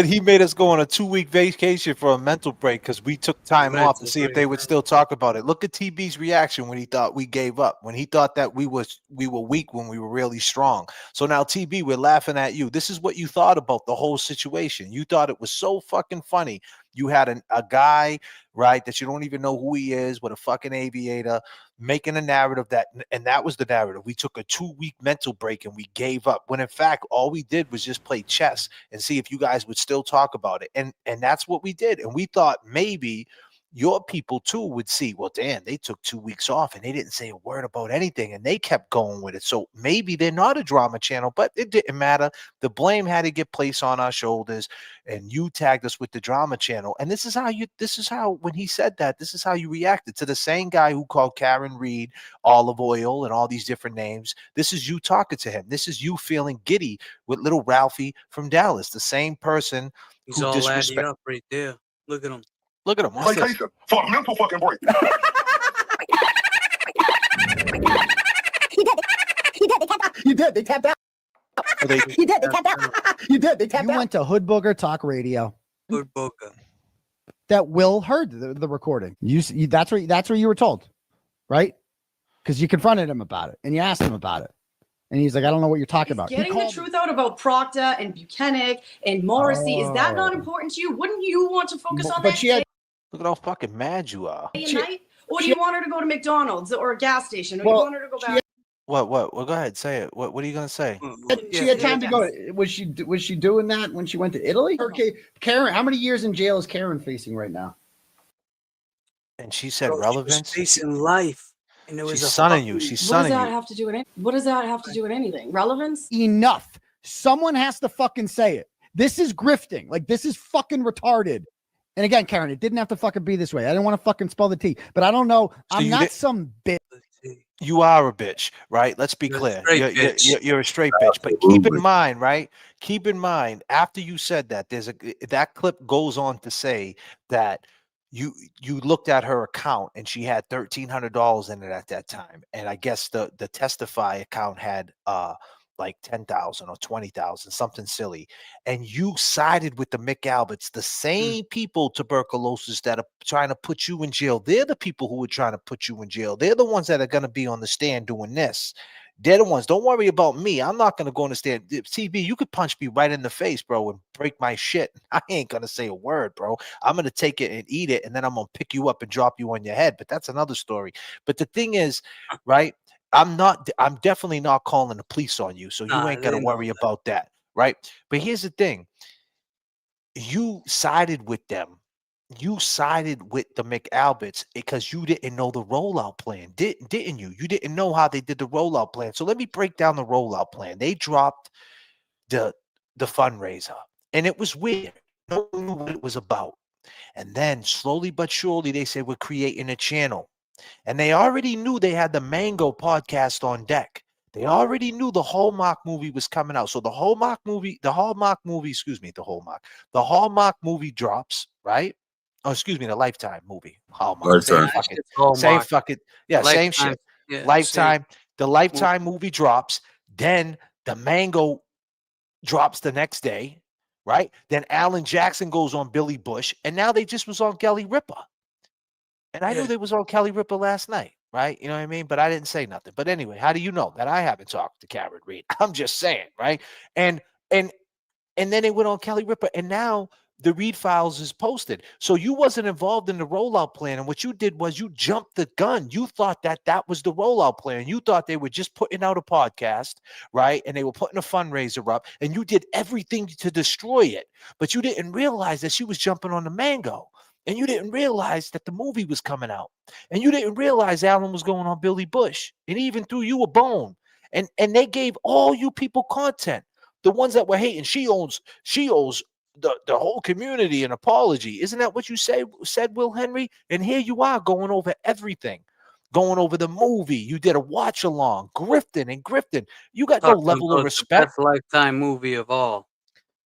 he made us go on a 2-week vacation for a mental break because we took time off to see if they would still talk about it. Look at TB's reaction when he thought we gave up, when he thought that we were weak when we were really strong. So now, TB, we're laughing at you. This is what you thought about the whole situation. You thought it was so fucking funny. You had a guy, right, that you don't even know who he is, with a fucking aviator, making a narrative and that was the narrative. We took a 2-week mental break and we gave up, when in fact all we did was just play chess and see if you guys would still talk about it. And that's what we did. And we thought maybe your people too would see, well, damn, they took 2 weeks off and they didn't say a word about anything and they kept going with it. So maybe they're not a drama channel, but it didn't matter. The blame had to get placed on our shoulders, and you tagged us with the drama channel. And this is how when he said that, this is how you reacted to the same guy who called Karen Reed olive oil and all these different names. This is you talking to him. This is you feeling giddy with little Ralphie from Dallas, the same person He's who all ladded disrespect. up right there. Look at him. Look at him. What's this? Vacation for a mental fucking break. You did. They tapped out. You did. They tapped out. You did. They tapped out. You went to Hood Booger Talk Radio. Hood Booger. That Will heard the recording. That's where you were told, right? Because you confronted him about it and you asked him about it. And he's like, I don't know what you're talking about. Getting the truth out about Proctor and Buchanan and Morrissey, is that not important to you? Wouldn't you want to focus on that Look at how fucking mad you are. day and night? Or do you want her to go to McDonald's or a gas station? Or do you want her to go back? What? Well, go ahead. Say it. What are you going to say? She had time to go. Was she doing that when she went to Italy? Okay, Karen, how many years in jail is Karen facing right now? And she said relevance. Facing life. And She's sunning you. She's sunning you. What does that have to do with anything? Relevance? Enough. Someone has to fucking say it. This is grifting. Like, this is fucking retarded. And again, Karen, it didn't have to fucking be this way. I didn't want to fucking spell the tea, but I don't know. So I'm you not did- some bitch. You are a bitch, right? Let's be You're a clear. straight bitch. You're a straight bitch. But keep in mind, right? Keep in mind, after you said that, that clip goes on to say that you looked at her account and she had $1,300 in it at that time, and I guess the Testify account had like 10,000 or 20,000, something silly, and you sided with the McAlberts, the same people, tuberculosis, that are trying to put you in jail. They're the people who are trying to put you in jail. They're the ones that are going to be on the stand doing this. They're the ones. Don't worry about me. I'm not going to go on the stand. CB, you could punch me right in the face, bro, and break my shit. I ain't going to say a word, bro. I'm going to take it and eat it, and then I'm going to pick you up and drop you on your head. But that's another story. But the thing is, right? I'm definitely not calling the police on you, so you Nah, ain't got to they know worry about that, right? But here's the thing. You sided with them. You sided with the McAlberts because you didn't know the rollout plan, didn't you? You didn't know how they did the rollout plan. So let me break down the rollout plan. They dropped the fundraiser, and it was weird. No one knew what it was about. And then slowly but surely, they said, we're creating a channel. And they already knew they had the Mango podcast on deck. They already knew the Hallmark movie was coming out. So the Hallmark movie drops, right? Oh, excuse me, the Lifetime movie. Hallmark. Same Lifetime. fucking, same Hallmark. fucking, yeah, same Lifetime. shit. Yeah, same. Lifetime. The Lifetime movie drops. Then the Mango drops the next day, right? Then Alan Jackson goes on Billy Bush, and now they just was on Kelly Ripa. And I knew they was on Kelly Ripa last night, right? You know what I mean? But I didn't say nothing. But anyway, how do you know that I haven't talked to Karen Reed? I'm just saying, right? And and then it went on Kelly Ripa, and now the Reed Files is posted. So you wasn't involved in the rollout plan, and what you did was you jumped the gun. You thought that was the rollout plan. You thought they were just putting out a podcast, right? And they were putting a fundraiser up, and you did everything to destroy it. But you didn't realize that she was jumping on the Mango. And you didn't realize that the movie was coming out. And you didn't realize Alan was going on Billy Bush. And he even threw you a bone. And they gave all you people content. The ones that were hating, she owes the whole community an apology. Isn't that what you said, Will Henry? And here you are going over everything. Going over the movie. You did a watch along, grifting and grifting. You got no level of respect. Best Lifetime movie of all.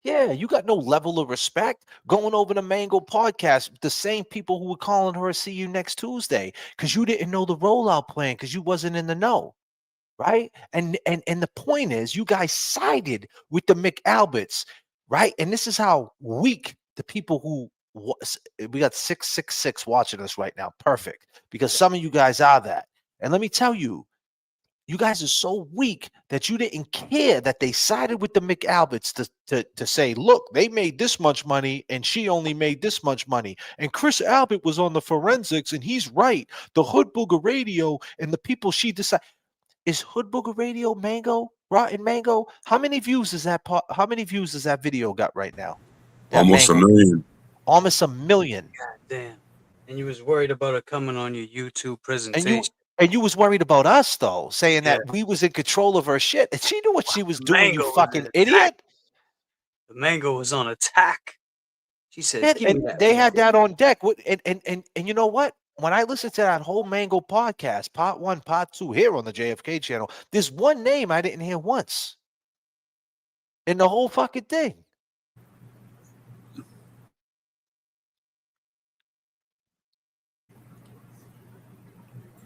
Yeah, you got no level of respect going over the Mango podcast. The same people who were calling her "See you next Tuesday" because you didn't know the rollout plan because you wasn't in the know, right? And the point is, you guys sided with the McAlberts, right? And this is how weak the people who we got 666 watching us right now. Perfect, because some of you guys are that. And let me tell you. You guys are so weak that you didn't care that they sided with the McAlberts to say, look, they made this much money and she only made this much money. And Chris Albert was on the forensics and he's right. The Hood Booger Radio and the people she decided. Is Hood Booger Radio Mango, Rotten Mango? How many views is that how many views does that video got right now? Almost a million. Almost a million. God damn. And you was worried about it coming on your YouTube presentation. And you was worried about us, though, saying that we was in control of her shit. And she knew what she was doing, you fucking idiot. The Mango was on attack. She said, Yeah, give me and that. they had that on deck. And you know what? When I listened to that whole Mango podcast, part 1, part 2, here on the JFK channel, there's one name I didn't hear once in the whole fucking thing.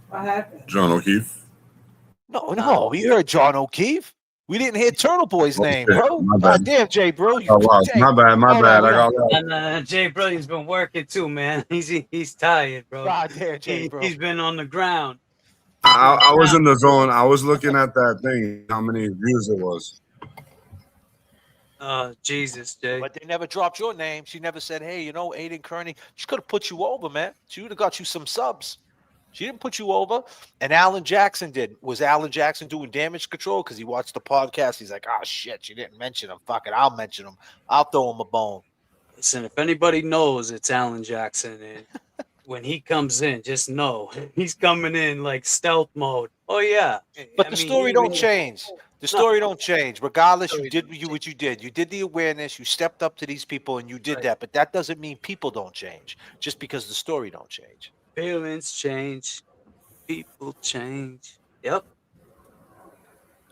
What happened? John O'Keefe. No, we heard John O'Keefe. We didn't hear Turtle Boy's name, shit. bro. My God bad. damn, Jay, bro. Oh, wow. My bad. I got And Jay Brilliant's been working too, man. He's tired, bro. God damn, Jay, bro. He's been on the ground. I was in the zone. I was looking at that thing, how many views it was. Jesus, Jay. But they never dropped your name. She never said, hey, you know, Aiden Kearney. She could have put you over, man. She would have got you some subs. She didn't put you over. And Alan Jackson did. Was Alan Jackson doing damage control? Because he watched the podcast. He's like, oh, shit, she didn't mention him. Fuck it, I'll mention him. I'll throw him a bone. Listen, if anybody knows, it's Alan Jackson. And when he comes in, just know he's coming in like stealth mode. Oh, yeah. But the story don't change. The story don't change. Regardless, you did what you did. You did the awareness. You stepped up to these people and you did that. But that doesn't mean people don't change just because the story don't change. Feelings change. People change. Yep.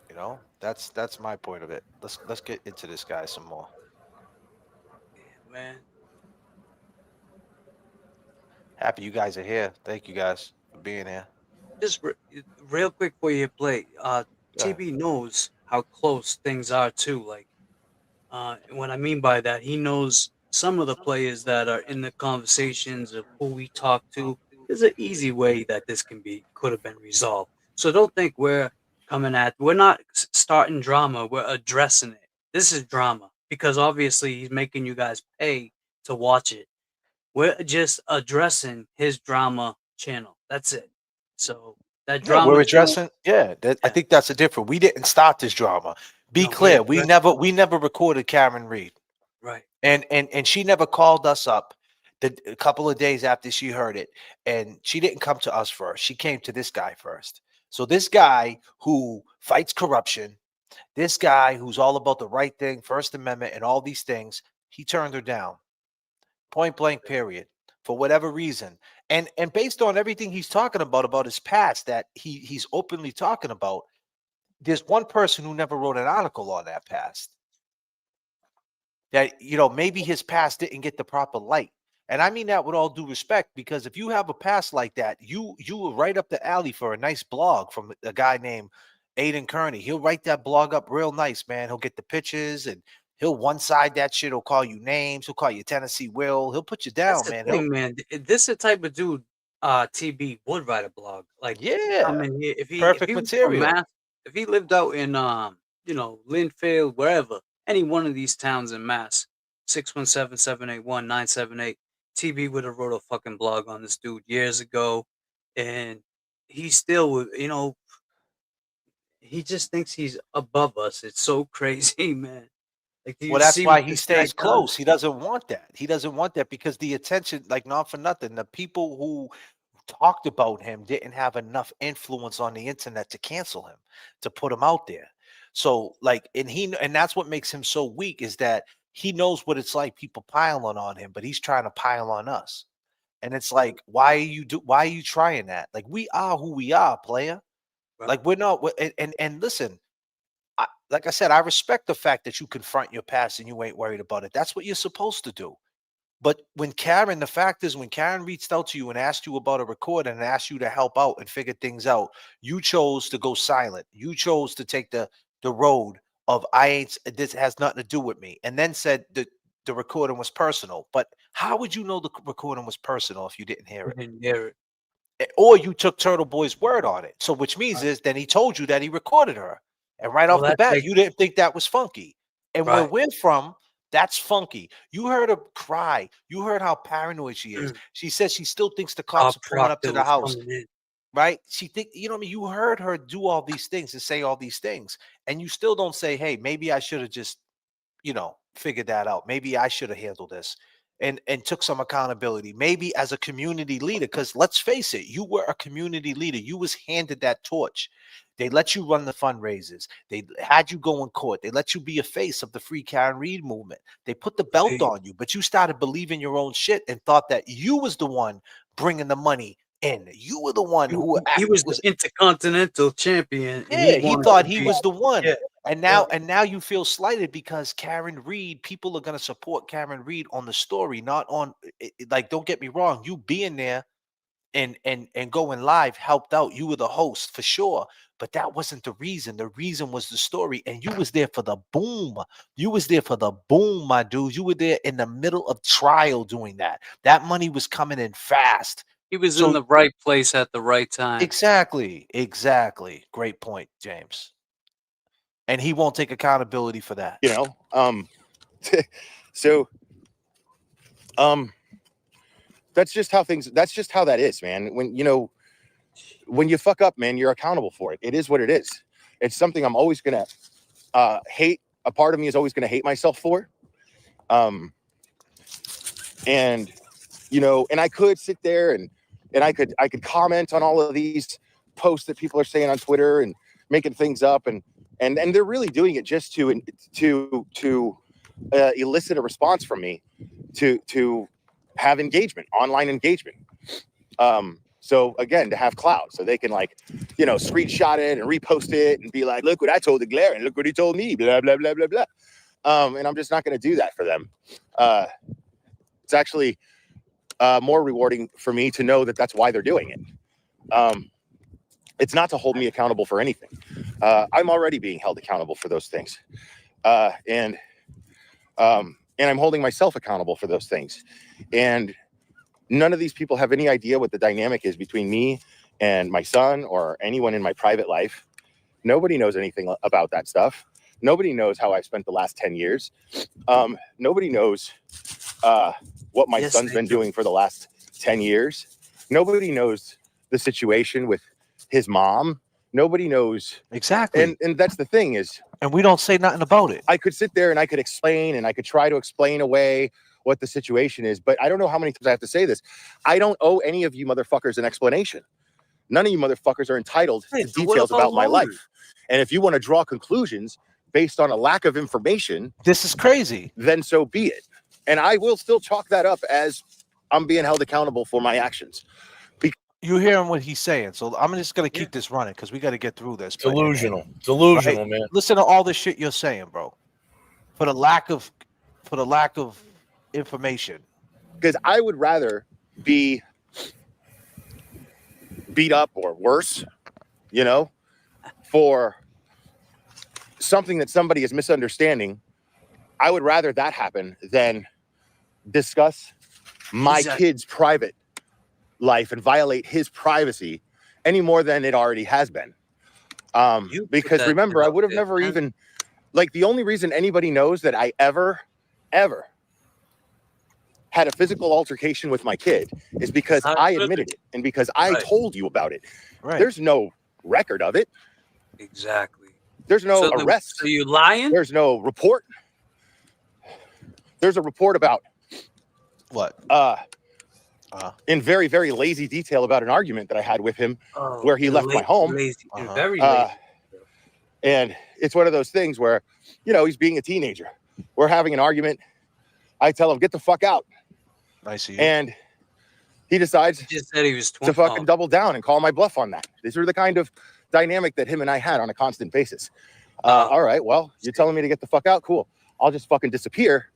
You know, that's my point of it. Let's get into this guy some more. Man. Happy you guys are here. Thank you guys for being here. Just real quick before you play, TB knows how close things are too. Like, what I mean by that, he knows some of the players that are in the conversations of who we talk to. There's an easy way that this could have been resolved. So don't think we're we're not starting drama. We're addressing it. This is drama because obviously he's making you guys pay to watch it. We're just addressing his drama channel. That's it. So that drama. We're addressing. I think that's a different. We didn't start this drama. Be clear. We never recorded Karen Reed. Right. And she never called us up a couple of days after she heard it. And she didn't come to us first. She came to this guy first. So this guy who fights corruption, this guy who's all about the right thing, First Amendment, and all these things, he turned her down. Point blank, period. For whatever reason. And based on everything he's talking about his past that he's openly talking about, there's one person who never wrote an article on that past. That, maybe his past didn't get the proper light. And I mean that with all due respect, because if you have a past like that, you were right up the alley for a nice blog from a guy named Aiden Kearney. He'll write that blog up real nice, man. He'll get the pictures and he'll one-side that shit. He'll call you names. He'll call you Tennessee Will. He'll put you down, man. Man, this is the type of dude TB would write a blog. Like, yeah, I mean, if he material. If he lived out in Linfield, wherever, any one of these towns in Mass, 617-781-978, TB would have wrote a fucking blog on this dude years ago, and he still would, he just thinks he's above us. It's so crazy, man. Like, well, that's why he stays close. He doesn't want that. He doesn't want that because the attention, like, not for nothing, the people who talked about him didn't have enough influence on the internet to cancel him, to put him out there. So, like, and that's what makes him so weak, is that he knows what it's like, people piling on him, but he's trying to pile on us. And it's like, why are you trying that? Like, we are who we are, player. Right. Like, we're not. And listen, like I said, I respect the fact that you confront your past and you ain't worried about it. That's what you're supposed to do. But the fact is, when Karen reached out to you and asked you about a record and asked you to help out and figure things out, you chose to go silent. You chose to take the road of this has nothing to do with me, and then said that the recording was personal. But how would you know the recording was personal if you didn't hear it? Didn't hear it. Or you took Turtle Boy's word on it. So which means is then he told you that he recorded her. And right off the bat, you didn't think that was funky. And where we're from, that's funky. You heard her cry. You heard how paranoid she is. She says she still thinks the cops are pulling up to the house. Right? She think, you heard her do all these things and say all these things. And you still don't say, hey, maybe I should have just, figured that out. Maybe I should have handled this and took some accountability. Maybe as a community leader, because let's face it, you were a community leader. You was handed that torch. They let you run the fundraisers. They had you go in court. They let you be a face of the Free Karen Reed movement. They put the belt on you, but you started believing your own shit and thought that you was the one bringing the money in. You were the one who he was the intercontinental champion. Yeah, he thought he was the one. Yeah. And now you feel slighted because Karen Reed, people are going to support Karen Reed on the story, not on, like, don't get me wrong, you being there and going live helped out. You were the host for sure, but that wasn't the reason. The reason was the story, and you was there for the boom. You was there for the boom, my dude. You were there in the middle of trial doing that. That money was coming in fast. He was in the right place at the right time. Exactly. Great point, James. And he won't take accountability for that. So that's just how that is, man. When you fuck up, man, you're accountable for it. It is what it is. It's something I'm always gonna hate. A part of me is always gonna hate myself for. And I could sit there and I could comment on all of these posts that people are saying on Twitter and making things up and and they're really doing it just to elicit a response from me, to have engagement, online engagement. So again, to have clout, so they can like, screenshot it and repost it and be like, look what I told the Glare and look what he told me, blah, blah, blah, blah, blah. And I'm just not going to do that for them. It's actually more rewarding for me to know that that's why they're doing it. It's not to hold me accountable for anything. I'm already being held accountable for those things. And I'm holding myself accountable for those things. And none of these people have any idea what the dynamic is between me and my son or anyone in my private life. Nobody knows anything about that stuff. Nobody knows how I've spent the last 10 years. Nobody knows what my son's been doing for the last 10 years. Nobody knows the situation with his mom. Nobody knows. Exactly. And that's the thing is. And we don't say nothing about it. I could sit there and I could explain and I could try to explain away what the situation is, but I don't know how many times I have to say this. I don't owe any of you motherfuckers an explanation. None of you motherfuckers are entitled to details about my life. And if you want to draw conclusions based on a lack of information, this is crazy, then so be it. And I will still chalk that up as I'm being held accountable for my actions. You hearing what he's saying, so I'm just gonna keep this running because we got to get through this. Delusional, Right? man. Listen to all this shit you're saying, bro. For the lack of information. Because I would rather be beat up or worse, for something that somebody is misunderstanding. I would rather that happen than discuss my kid's private life and violate his privacy any more than it already has been. Because remember, I would have never even, the only reason anybody knows that I ever had a physical altercation with my kid is because I admitted it and because I told you about it. Right. There's no record of it. Exactly. There's no arrest. So you lying? There's no report. There's a report about what? In very, very lazy detail about an argument that I had with him where he left my home. Very lazy. And it's one of those things where, he's being a teenager. We're having an argument. I tell him, get the fuck out. I see. And he decides just said he was to fucking double down and call my bluff on that. These are the kind of dynamic that him and I had on a constant basis. All right, well, you're telling me to get the fuck out? Cool. I'll just fucking disappear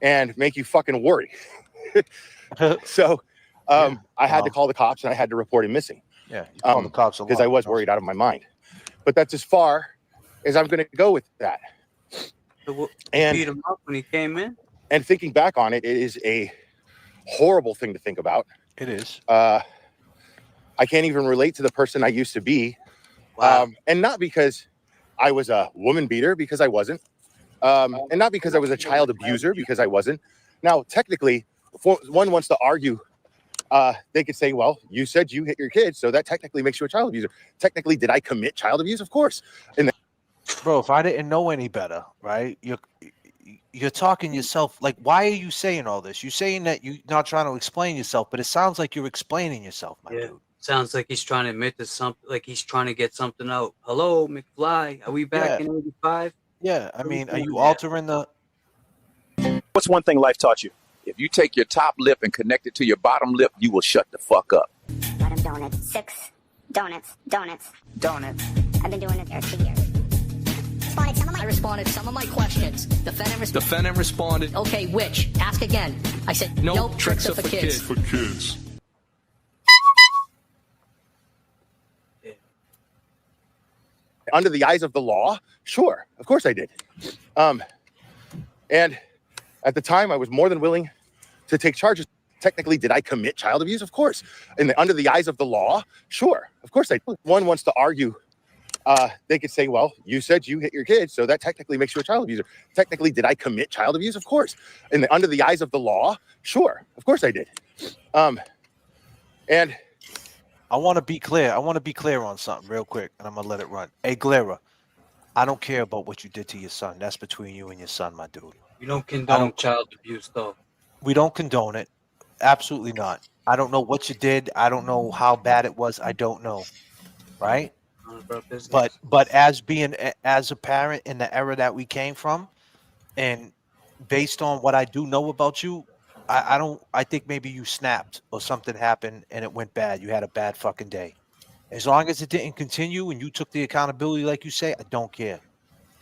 and make you fucking worry. So I had to call the cops and I had to report him missing. Yeah, you called the cops because I was worried out of my mind. But that's as far as I'm going to go with that. And beat him up when he came in. And thinking back on it, it is a horrible thing to think about. It is. I can't even relate to the person I used to be. Wow. And not because I was a woman beater, because I wasn't. And not because I was a child abuser, because I wasn't. Now, technically, if one wants to argue, they could say, well, you said you hit your kids, so that technically makes you a child abuser. Technically, did I commit child abuse? Of course. Bro, if I didn't know any better, right? You're talking yourself, why are you saying all this? You're saying that you're not trying to explain yourself, but it sounds like you're explaining yourself, my dude. Sounds like he's trying to admit to something, like he's trying to get something out. Hello, McFly, are we back in 85? Yeah, I mean, are you altering the... What's one thing life taught you? If you take your top lip and connect it to your bottom lip, you will shut the fuck up. Let him donuts. 6 donuts. Donuts. I've been doing it there 2 years. I responded some of my questions. Defendant responded. Okay, which? Ask again. I said, nope, tricks are for kids. Under the eyes of the law? Sure, of course I did. And at the time, I was more than willing to take charges. Technically, did I commit child abuse? Of course. And under the eyes of the law? Sure, of course I did. One wants to argue. They could say, well, you said you hit your kids, so that technically makes you a child abuser. Technically, did I commit child abuse? Of course. And under the eyes of the law? Sure, of course I did. And I want to be clear. I want to be clear on something real quick, and I'm going to let it run. Hey, Glera, I don't care about what you did to your son. That's between you and your son, my dude. You don't condone child abuse, though. We don't condone it. Absolutely not. I don't know what you did. I don't know how bad it was. I don't know. Right? About business. But as being as a parent in the era that we came from, and based on what I do know about you, I don't. I think maybe you snapped or something happened and it went bad. You had a bad fucking day. As long as it didn't continue and you took the accountability, like you say, I don't care.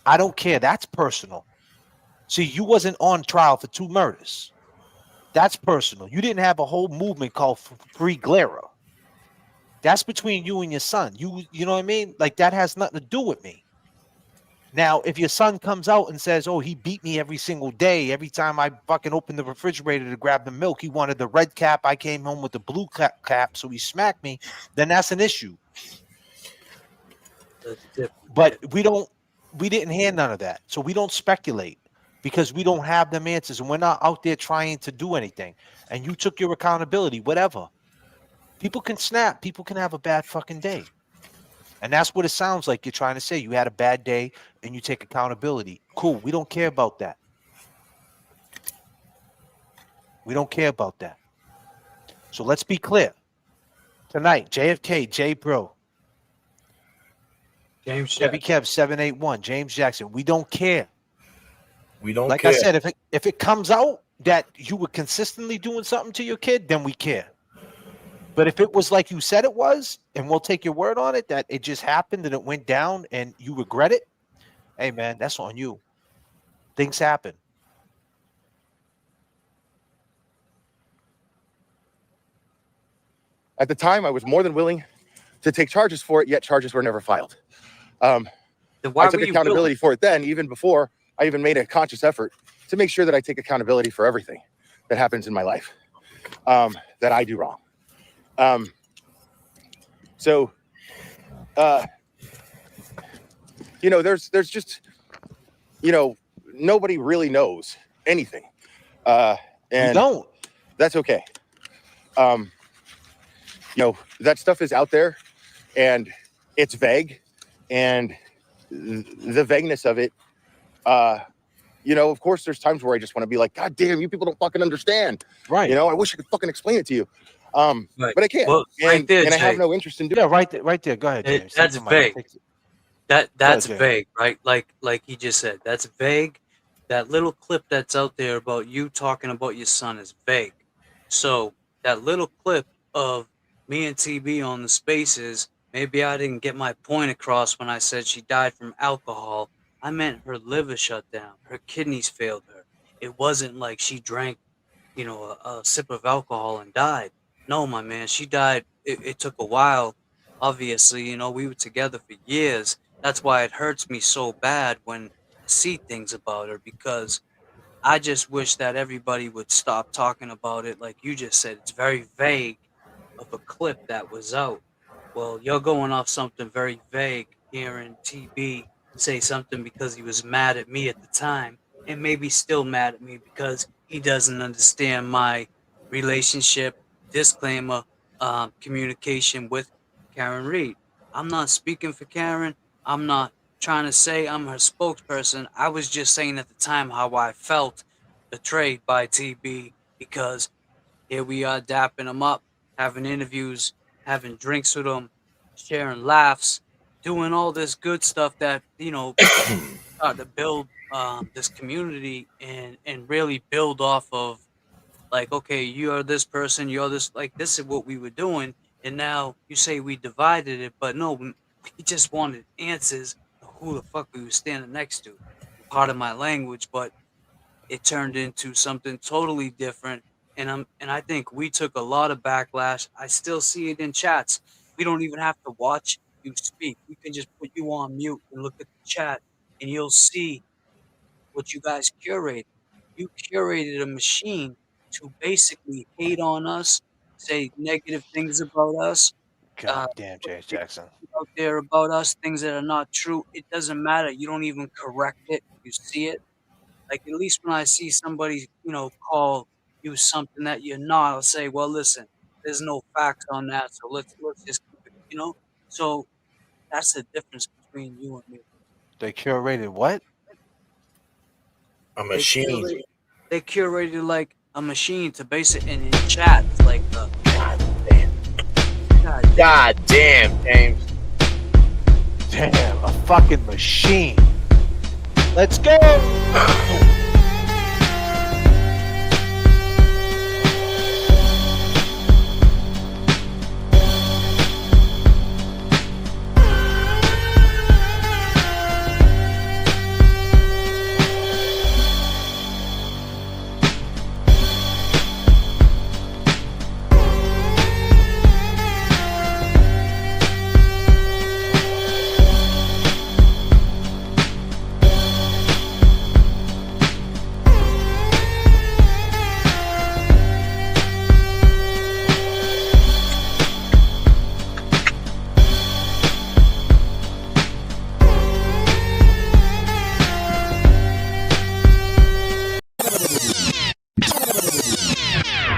I don't care. That's personal. See, you wasn't on trial for 2 murders. That's personal. You didn't have a whole movement called Free Glera. That's between you and your son. You know what I mean? Like, that has nothing to do with me. Now, if your son comes out and says, oh, he beat me every single day, every time I fucking opened the refrigerator to grab the milk, he wanted the red cap, I came home with the blue cap, so he smacked me, then that's an issue. But we didn't hear none of that. So we don't speculate because we don't have them answers and we're not out there trying to do anything. And you took your accountability, whatever. People can snap. People can have a bad fucking day. And that's what it sounds like you're trying to say. You had a bad day and you take accountability. Cool. We don't care about that. We don't care about that. So let's be clear. Tonight, JFK, J Bro. James Chevy Kev 781, James Jackson. We don't care. We don't like care. I said, if it comes out that you were consistently doing something to your kid, then we care. But if it was like you said it was, and we'll take your word on it, that it just happened and it went down and you regret it, hey, man, that's on you. Things happen. At the time, I was more than willing to take charges for it, yet charges were never filed. I took accountability for it then, even before I even made a conscious effort to make sure that I take accountability for everything that happens in my life that I do wrong. There's just, nobody really knows anything. And you don't. That's okay. That stuff is out there and it's vague, and the vagueness of it, of course there's times where I just want to be like, God damn, you people don't fucking understand. Right. I wish I could fucking explain it to you. Right. But I can't. Well, and I have no interest in doing it. Right there. Go ahead, James. That's vague. That's vague, right? Like he just said, that's vague. That little clip that's out there about you talking about your son is vague. So that little clip of me and TB on the Spaces, maybe I didn't get my point across when I said she died from alcohol. I meant her liver shut down. Her kidneys failed her. It wasn't like she drank, a sip of alcohol and died. No, my man, she died. It took a while. Obviously, we were together for years. That's why it hurts me so bad when I see things about her, because I just wish that everybody would stop talking about it. Like you just said, it's very vague of a clip that was out. Well, you're going off something very vague, hearing TB say something because he was mad at me at the time, and maybe still mad at me because he doesn't understand my relationship, disclaimer, communication with Karen Reed. I'm not speaking for Karen. I'm not trying to say I'm her spokesperson. I was just saying at the time how I felt betrayed by TB, because here we are dapping him up, having interviews, having drinks with him, sharing laughs, doing all this good stuff that, start to build this community and really build off of, like, okay, you're this person, you're this, like, this is what we were doing. And now you say we divided it, but no, we just wanted answers of who the fuck we were standing next to. Part of my language, but it turned into something totally different. And I think we took a lot of backlash. I still see it in chats. We don't even have to watch you speak. We can just put you on mute and look at the chat, and you'll see what you guys curated. You curated a machine to basically hate on us, say negative things about us. God damn, James Jackson. Out there about us, things that are not true. It doesn't matter. You don't even correct it. You see it. Like, at least when I see somebody, call you something that you're not, I'll say, well, listen, there's no facts on that, so let's just keep it, So that's the difference between you and me. They curated what? A machine. They curated like a machine to base it in chat. Like, God damn, James. Damn, a fucking machine. Let's go.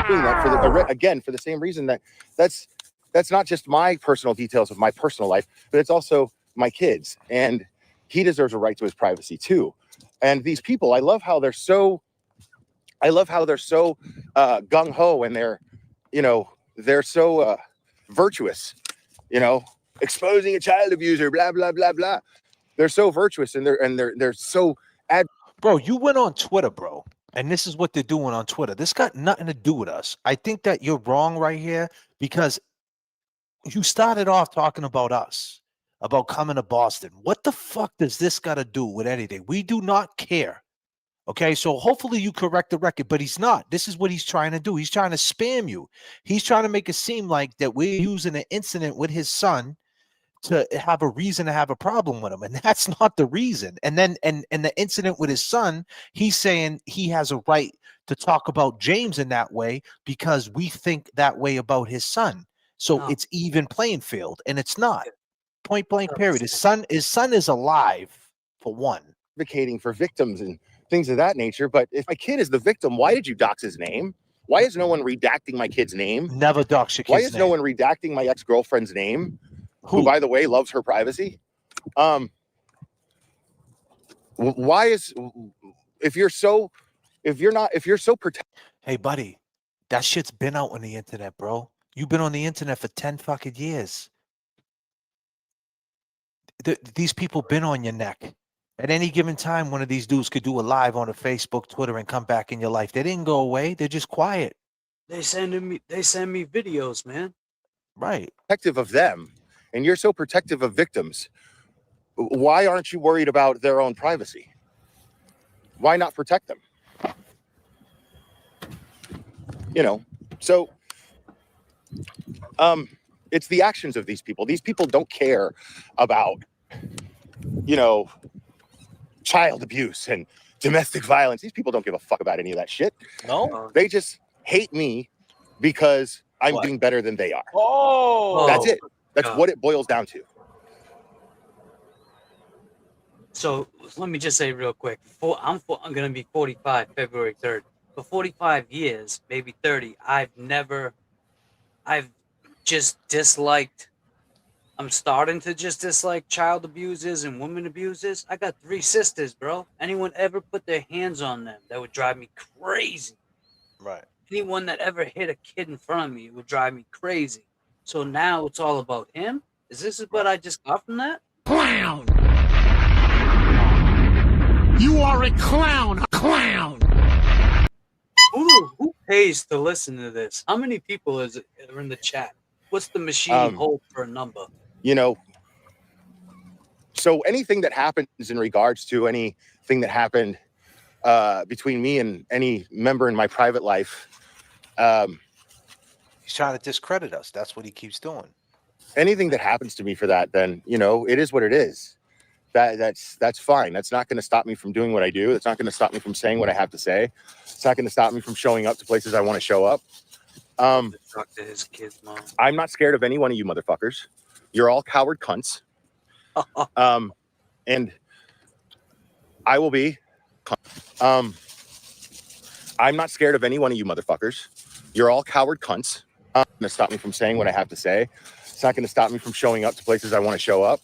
Doing that for the again for the same reason that's not just my personal details of my personal life, but it's also my kids, and he deserves a right to his privacy too. And these people, I love how they're so gung ho, and they're so virtuous, exposing a child abuser, blah blah blah blah. They're so virtuous, and they're so Bro, you went on Twitter, bro, and this is what they're doing on Twitter. This got nothing to do with us. I think that you're wrong right here because you started off talking about us, about coming to Boston. What the fuck does this got to do with anything? We do not care. Okay, so hopefully you correct the record, but he's not. This is what he's trying to do. He's trying to spam you. He's trying to make it seem like that we're using an incident with his son to have a reason to have a problem with him, and that's not the reason. And then and the incident with his son, he's saying he has a right to talk about James in that way because we think that way about his son. So it's even playing field, and it's not. Point blank period. His son is alive, for one. advocating for victims and things of that nature. But if my kid is the victim, why did you dox his name? Why is no one redacting my kid's name? Never dox your kid's Why is name. no one redacting my ex-girlfriend's name? Who, by the way, loves her privacy. Why is if you're so protective? Hey, buddy, that shit's been out on the internet, bro. You've been on the internet for 10 fucking years. These people been on your neck. At any given time, one of these dudes could do a live on a Facebook, Twitter, and come back in your life. They didn't go away. They're just quiet. They send me videos, man. Right. Protective of them, and you're so protective of victims. Why aren't you worried about their own privacy? Why not protect them? So it's the actions of these people. These people don't care about, child abuse and domestic violence. These people don't give a fuck about any of that shit. No? They just hate me because I'm doing better than they are. Oh! That's it. That's what it boils down to. So let me just say real quick. I'm going to be 45 February 3rd. For 45 years, maybe 30, I've just disliked. I'm starting to just dislike child abusers and women abusers. I got 3 sisters, bro. Anyone ever put their hands on them, that would drive me crazy. Right. Anyone that ever hit a kid in front of me, it would drive me crazy. So now it's all about him? Is this what I just got from that? Clown! You are a clown! A clown! Who pays to listen to this? How many people are in the chat? What's the machine hold for a number? So anything that happens in regards to anything that happened between me and any member in my private life, he's trying to discredit us. That's what he keeps doing. Anything that happens to me for that, then it is what it is. That's fine. That's not going to stop me from doing what I do. It's not going to stop me from saying what I have to say. It's not going to stop me from showing up to places I want to show up. Talk to his kids, mom. I'm not scared of any one of you motherfuckers. You're all coward cunts. And I will be. I'm not scared of any one of you motherfuckers. You're all coward cunts. It's going to stop me from saying what I have to say. It's not going to stop me from showing up to places I want to show up.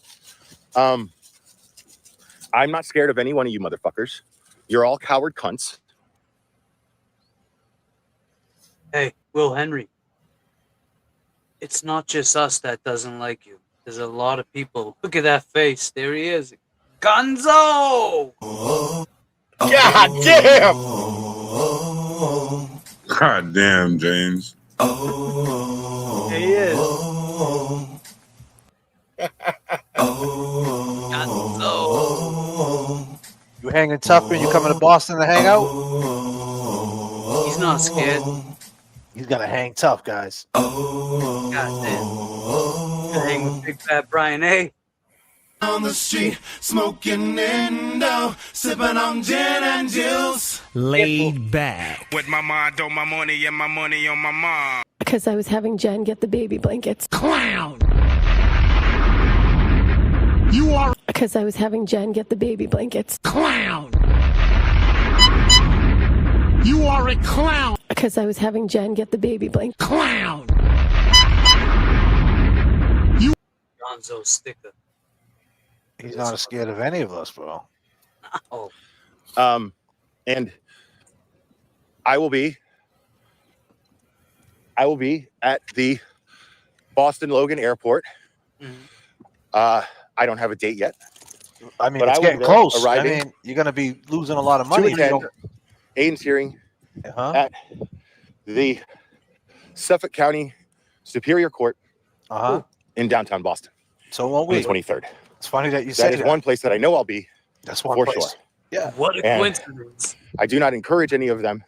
I'm not scared of any one of you motherfuckers. You're all coward cunts. Hey, Will Henry. It's not just us that doesn't like you. There's a lot of people. Look at that face. There he is. Gonzo! God damn! God damn, James. There he is. Gonzo! You hanging tough when you coming to Boston to hang out? He's not scared. He's gonna hang tough, guys. God damn. Gonna hang with Big Fat Brian A. On the street, smoking Indo, sipping on gin and juice. Laid back. With my mind on my money and my money on my mom. Because I was having Jen get the baby blankets. Clown. You are. Because I was having Jen get the baby blankets. Clown. You are a clown. Because I was having Jen get the baby blankets. Clown. Gonzo sticker. He's not scared of any of us, bro. Oh. And I will be at the Boston Logan Airport. I don't have a date yet. I mean, but it's I will getting be close. arriving. I mean, you're gonna be losing a lot of money. if you don't- Aiden's hearing at the Suffolk County Superior Court in downtown Boston. So won't on we? the 23rd. It's funny that you That say is that. one place that I know I'll be. That's one for place. sure. Yeah. What a And coincidence. I do not encourage any of them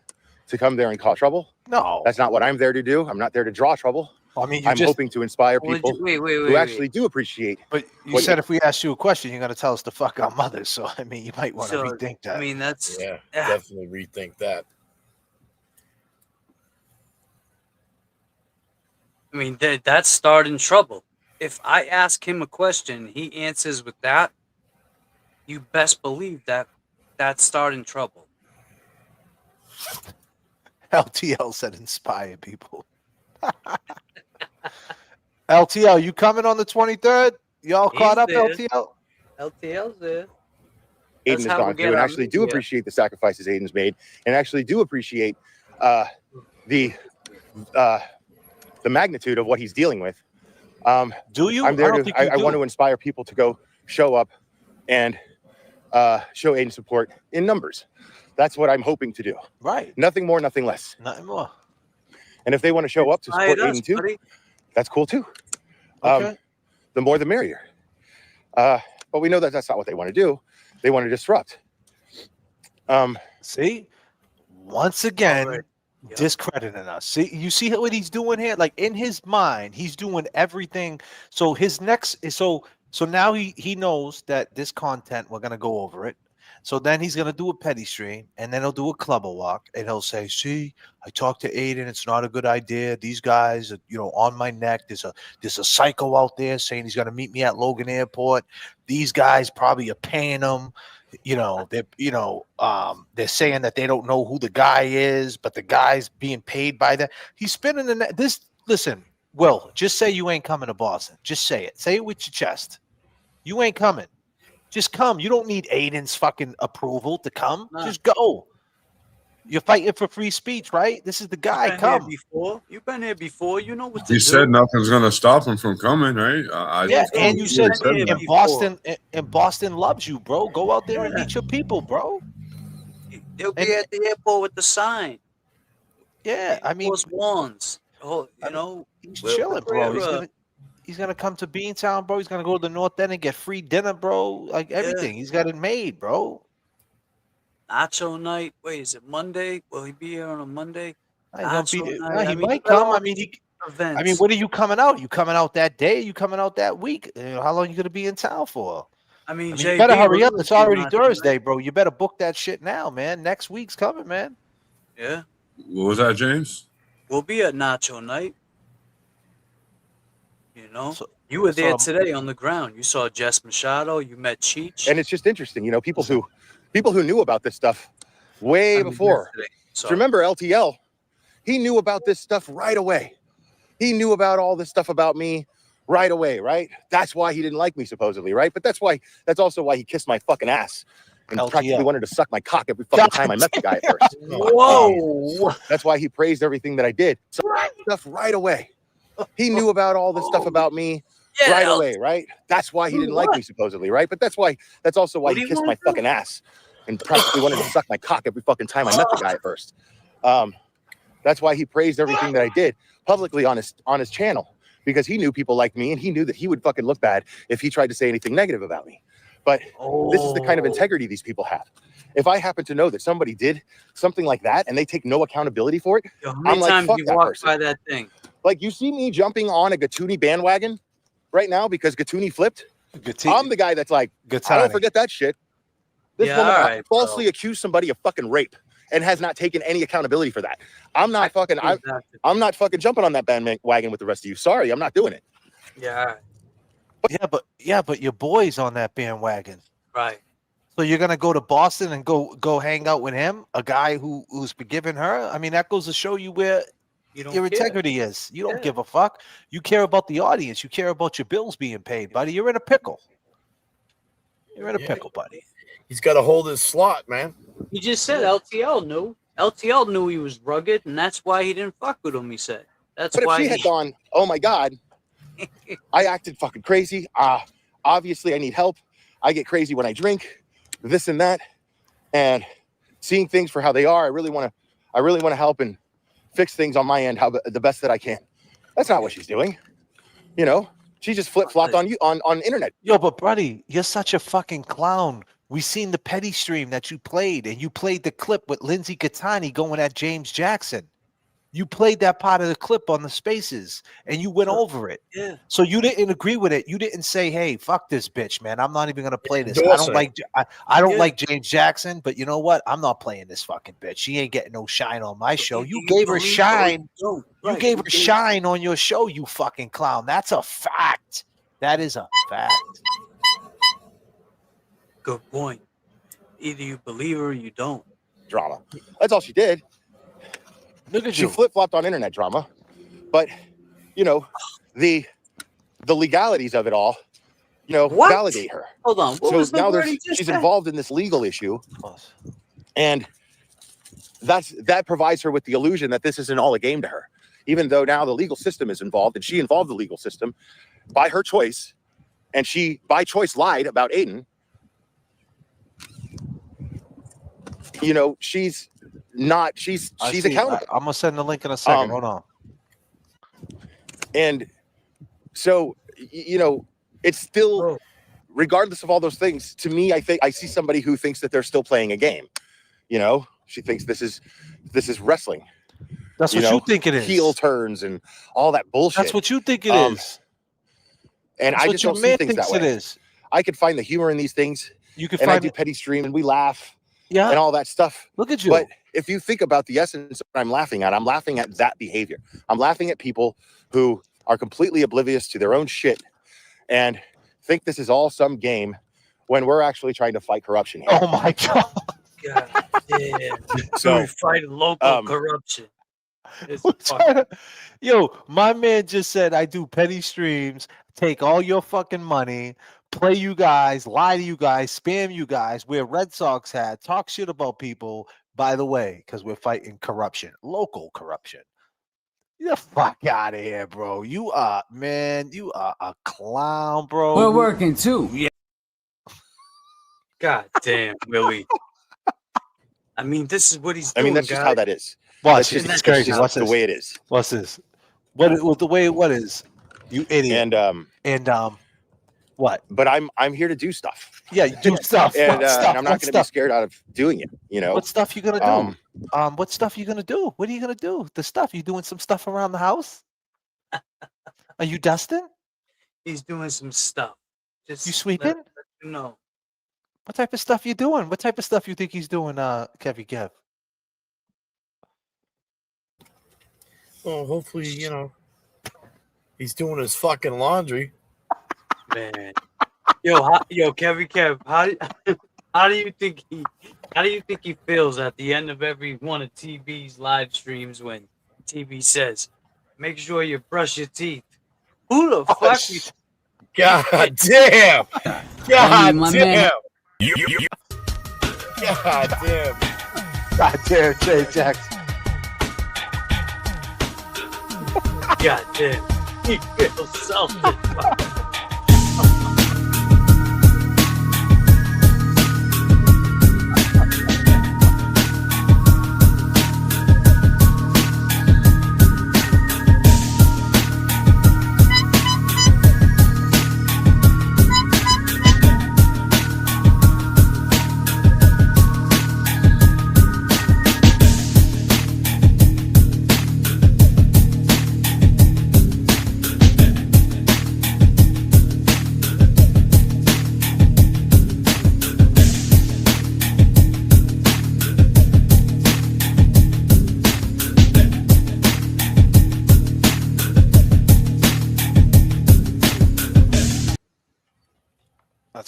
to come there and cause trouble. No, that's not what I'm there to do. I'm not there to draw trouble. I mean, I'm hoping to inspire Well, people wait, who actually do appreciate. But you what said if we asked you a question, you're gonna tell us to fuck our mothers. So I mean, you might want to So, rethink that. I mean, that's definitely rethink that. I mean, that's starting trouble. If I ask him a question, he answers with that. You best believe that that's starting trouble. LTL said inspire people. LTL, you coming on the 23rd? Y'all caught up, there. LTL? LTL's there. Aiden has gone through, and actually do appreciate the sacrifices Aiden's made, and actually do appreciate the magnitude of what he's dealing with. Do you? I'm there I don't to. think you I do. want to inspire people to go show up and show Aiden support in numbers. That's what I'm hoping to do. Right. Nothing more, nothing less. Nothing more. And if they want to show up to support Inspired us, Aiden too, buddy. that's cool too. Okay. The more, the merrier. But we know that that's not what they want to do. They want to disrupt. See, once again, discrediting us. See, you see what he's doing here? Like in his mind, he's doing everything. So his next is so now he knows that this content, we're gonna go over it. So then he's gonna do a petty stream, and then he'll do a clubber walk, and he'll say, "See, I talked to Aiden. It's not a good idea. These guys, are, on my neck. There's a psycho out there saying he's gonna meet me at Logan Airport. These guys probably are paying him. They're saying that they don't know who the guy is, but the guy's being paid by them. He's spinning the net. Listen, Will, just say you ain't coming to Boston. Just say it. Say it with your chest. You ain't coming. Just come. You don't need Aiden's fucking approval to come. Just go. You're fighting for free speech, right? This is the guy. Come. You've been here before. You know what to He do. said nothing's gonna stop him from coming, right? And you said that. in Boston loves you, bro. Go out there and meet your people, bro. He'll be at the airport with the sign. Yeah, I mean, wands. Oh, he's chilling, bro. He's gonna come to Beantown, bro. He's gonna go to the North End and get free dinner, bro. Like everything, he's got it made, bro. Nacho night. Wait, is it Monday? Will he be here on a Monday? He might night. come. I mean, Events. when are you coming out? You coming out that day? You coming out that week? How long you gonna be in town for? I mean, you better hurry up. It's already Thursday, bro. You better book that shit now, man. Next week's coming, man. Yeah. What was that, James? We'll be at Nacho night. You were there today on the ground. You saw Jess Machado. You met Cheech. And it's just interesting, people who knew about this stuff way before. So remember LTL? He knew about this stuff right away. He knew about all this stuff about me right away, right? That's why he didn't like me, supposedly, right? But that's also why he kissed my fucking ass and practically wanted to suck my cock every fucking time I met the guy at first. Whoa! That's why he praised everything that I did. So stuff right away. He knew about all this stuff about me right away, right? That's why he didn't like me, supposedly, right? But that's also why he kissed my fucking ass and practically wanted to suck my cock every fucking time I met the guy at first. That's why he praised everything that I did publicly on his channel, because he knew people liked me and he knew that he would fucking look bad if he tried to say anything negative about me. But this is the kind of integrity these people have. If I happen to know that somebody did something like that and they take no accountability for it, Yo, how many I'm like, times fuck you that walked person. by that thing? Like, you see me jumping on a Gatuni bandwagon right now because Gatuni flipped. I'm the guy that's like, I don't forget that shit. This woman falsely accused somebody of fucking rape and has not taken any accountability for that. I'm not fucking jumping on that bandwagon with the rest of you. Sorry, I'm not doing it. Yeah. But your boy's on that bandwagon. Right. So you're gonna go to Boston and go hang out with him, a guy who's forgiven her. I mean, that goes to show you where your integrity is. You don't give a fuck. You care about the audience. You care about your bills being paid, buddy. You're in a pickle. You're in a pickle, buddy. He's got to hold his slot, man. He just said LTL knew. LTL knew he was rugged, and that's why he didn't fuck with him. He said. That's but why if she had gone, oh my God, I acted fucking crazy. Obviously I need help. I get crazy when I drink. This and that, and seeing things for how they are. I really want to help and fix things on my end, the best that I can. That's not what she's doing. You know, she just flip-flopped on you on internet. Yo, but buddy, you're such a fucking clown. We seen the petty stream that you played, and you played the clip with Lindsay Catani going at James Jackson. You played that part of the clip on the spaces and you went over it. Yeah. So you didn't agree with it. You didn't say, hey, fuck this bitch, man. I'm not even going to play this. I don't like James Jackson, but you know what? I'm not playing this fucking bitch. She ain't getting no shine on my show. You gave her shine. You gave her shine on your show, you fucking clown. That's a fact. That is a fact. Good point. Either you believe her or you don't. Drama. That's all she did. Look at she flip-flopped on internet drama, but you know, the legalities of it all, you know, validate her. Hold on. What was the now word he just she's said? involved in this legal issue, and that provides her with the illusion that this isn't all a game to her, even though now the legal system is involved and she involved the legal system by her choice, and she by choice lied about Aiden. You know, she's accountable. I'm gonna send the link in a second. Hold on. And so, you know, it's still, regardless of all those things, to me, I think I see somebody who thinks that they're still playing a game. You know, she thinks this is wrestling. That's what you think it is. Heel turns and all that bullshit. That's what you think it is. And That's I what just your don't see man things that thinks way. it is. I could find the humor in these things. You can and I find do petty stream and we laugh. Yeah. And all that stuff. Look at you. But if you think about the essence of what I'm laughing at that behavior. I'm laughing at people who are completely oblivious to their own shit and think this is all some game when we're actually trying to fight corruption here. Oh my God. God damn. So, we fight local corruption. Yo, my man just said I do petty streams, take all your fucking money, play you guys, lie to you guys, spam you guys, wear Red Sox hat, talk shit about people, by the way, because we're fighting corruption, local corruption. Get the fuck out of here, bro. You are a clown, bro. We're working too. Yeah. God damn, Willie. I mean, this is what he's doing. I mean, that's just how that is. Watch That's this. just, It's crazy. that's Watch the this. way it is. What's this? What is? You idiot. And what? But I'm here to do stuff. Yeah, you do stuff. And, What stuff? and I'm not What going to be stuff? scared out of doing it. You know What stuff you gonna do? What stuff you gonna do? What are you gonna do? The stuff you doing some stuff around the house? Are you dusting? He's doing some stuff. Just You sweeping? let you know. What type of stuff you doing? What type of stuff you think he's doing, Kevy Kev? Well, hopefully, you know, he's doing his fucking laundry. Man. Yo, Kevy Kev, how do you think he feels at the end of every one of TB's live streams when TB says, "Make sure you brush your teeth"? Who the fuck? God damn! God my damn! man. God damn! God damn, Jay Jackson. God damn. He feels selfish.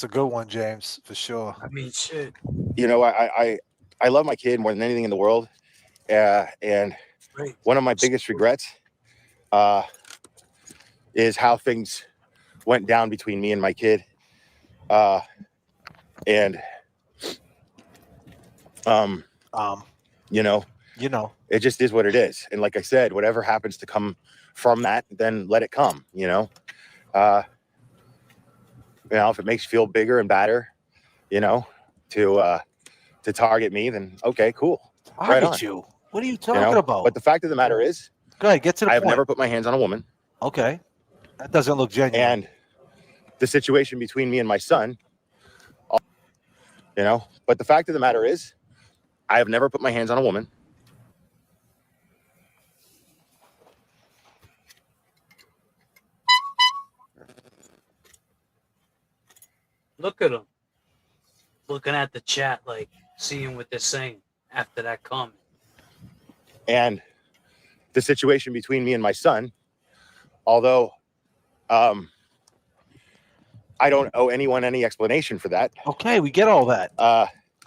That's a good one, James, for sure. I mean, shit. You know, I love my kid more than anything in the world. And one of my biggest regrets is how things went down between me and my kid. You know, it just is what it is. And like I said, whatever happens to come from that, then let it come, you know, if it makes you feel bigger and badder, you know, to target me, then okay, cool. Right on. You? What are you talking about? But the fact of the matter is, go ahead, get to the I have point. never put my hands on a woman. Okay. That doesn't look genuine. And the situation between me and my son, you know, but the fact of the matter is, I have never put my hands on a woman. Look at him. Looking at the chat, like seeing what they're saying after that comment. And the situation between me and my son, although I don't owe anyone any explanation for that. Okay, we get all that.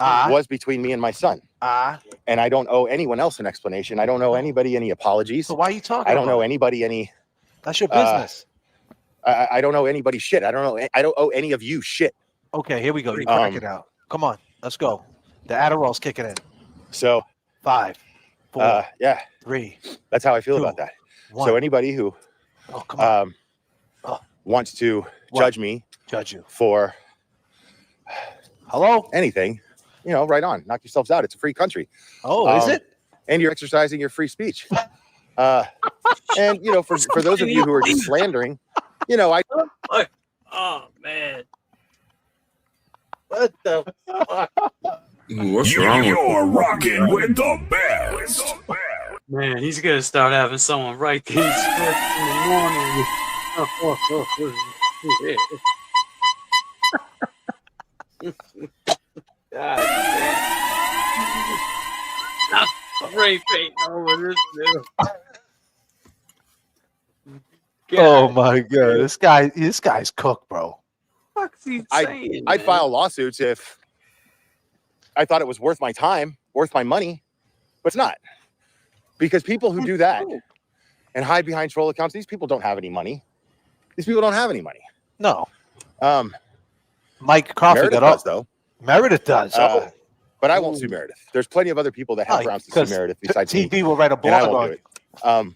Was between me and my son. And I don't owe anyone else an explanation. I don't owe anybody any apologies. So why are you talking? I don't owe anybody any. That's your business. I don't owe anybody shit. I don't owe any of you shit. Okay, here we go. You crack it out. Come on, let's go. The Adderall's kicking in. So 5, 4, yeah, 3. That's how I feel about that. 1. So anybody who wants to judge me, judge you for hello anything, you know, right on. Knock yourselves out. It's a free country. Oh, is it? And you're exercising your free speech. And you know, for those of you who are just slandering, you know, Oh man. What the fuck? What's wrong with You're rocking with the best. Man, he's gonna start having someone write these scripts in the morning. God damn. Not spray painting over this dude. Oh my god, this guy's cooked, bro. What's he saying? I'd file lawsuits if I thought it was worth my time, worth my money, but it's not. Because people who do that and hide behind troll accounts, these people don't have any money. These people don't have any money. No. Mike Crawford Meredith got does, up. though. Meredith does. But I won't sue Meredith. There's plenty of other people that have grounds to sue Meredith besides me. TV will write a and I blog won't on do it.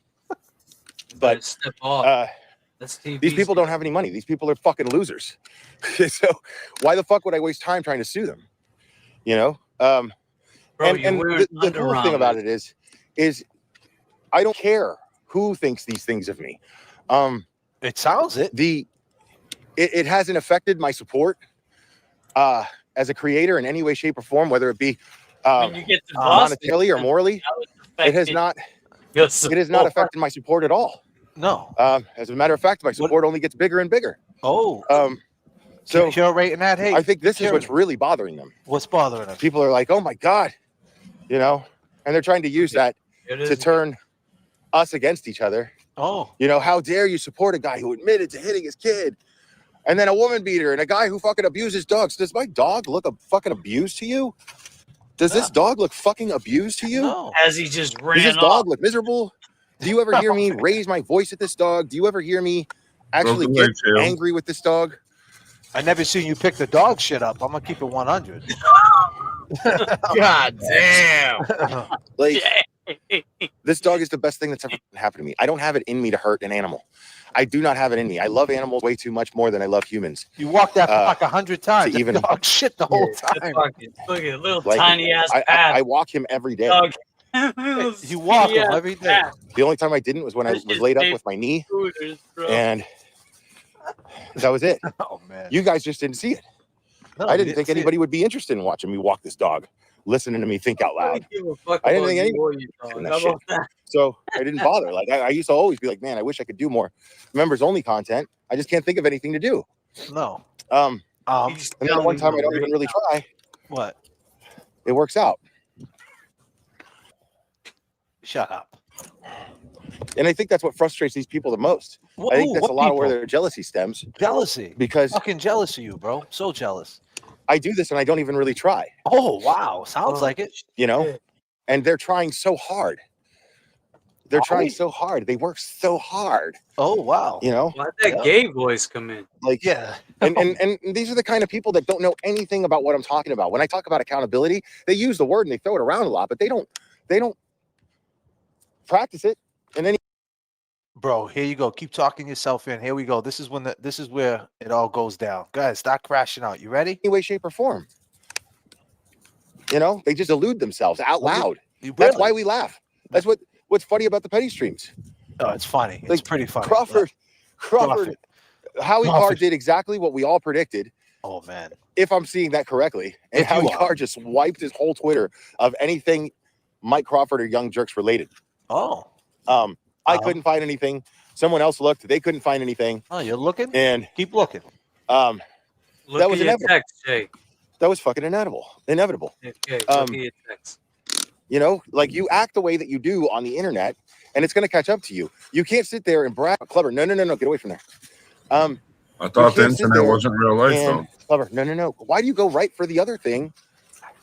But step off. these people don't have any money. These people are fucking losers. So why the fuck would I waste time trying to sue them? You know? Bro, and the cool thing about it is I don't care who thinks these things of me. It sounds it. It hasn't affected my support as a creator in any way, shape, or form, whether it be monetarily or morally. It has not. It has not affected my support at all. No. As a matter of fact, my support only gets bigger and bigger. Oh. So curating that hate. I think this is what's really bothering them. What's bothering them? People are like, "Oh my god," you know, and they're trying to use that to turn us against each other. Oh. You know, how dare you support a guy who admitted to hitting his kid, and then a woman beater, and a guy who fucking abuses dogs. Does my dog look fucking abused to you? Does this dog look fucking abused to you? No. As he just ran Does this off. dog look miserable? Do you ever hear me raise my voice at this dog? Do you ever hear me actually get angry with this dog? I never seen you pick the dog shit up. I'm gonna keep it 100. God damn. Like, this dog is the best thing that's ever happened to me. I don't have it in me to hurt an animal. I do not have it in me. I love animals way too much more than I love humans. You walked that like 100 times. Even dog shit the whole time. Look at little like, tiny ass I path. walk him every day. Dog. You walk him every day. The only time I didn't was when I was laid up with my knee, and that was it. Oh man, you guys just didn't see it. No, I didn't think anybody would be interested in watching me walk this dog, listening to me think out loud. I didn't think anybody would that shit. So I didn't bother. Like I used to always be like, man, I wish I could do more members only content. I just can't think of anything to do. No. And then one time I don't even really try. What? It works out. Shut up. And I think that's what frustrates these people the most. I think that's what a lot of where people? their jealousy stems. Jealousy. Because Fucking jealous of you, bro. So jealous. I do this and I don't even really try. Oh, wow. Sounds like it. You know? And they're trying so hard. They're Are trying we? so hard. They work so hard. Oh, wow. You know? Why'd that gay voice come in? Like, yeah. And these are the kind of people that don't know anything about what I'm talking about. When I talk about accountability, they use the word and they throw it around a lot, but they don't practice it. And then Bro, here you go. Keep talking yourself in. Here we go. This is where it all goes down. Go ahead, start crashing out. You ready? any way, shape, or form. You know, they just elude themselves out loud. You That's really? why we laugh. That's what's funny about the petty streams. Oh, it's funny. It's Like, pretty funny. Crawford, Howie Carr Crawford. did exactly what we all predicted. Oh man. If I'm seeing that correctly. And If you Howie are. Carr just wiped his whole Twitter of anything Mike Crawford or Young Jerks related. Oh. I couldn't find anything. Someone else looked. They couldn't find anything. Oh, you're looking? And keep looking. Look that was at your inevitable. text, Jay. That was fucking inevitable. Okay, look at your text. You know, like you act the way that you do on the internet, and it's going to catch up to you. You can't sit there and brag. Clever. No. Get away from there. I you thought the can't sit internet there wasn't real life, and- though. Clever. No. Why do you go right for the other thing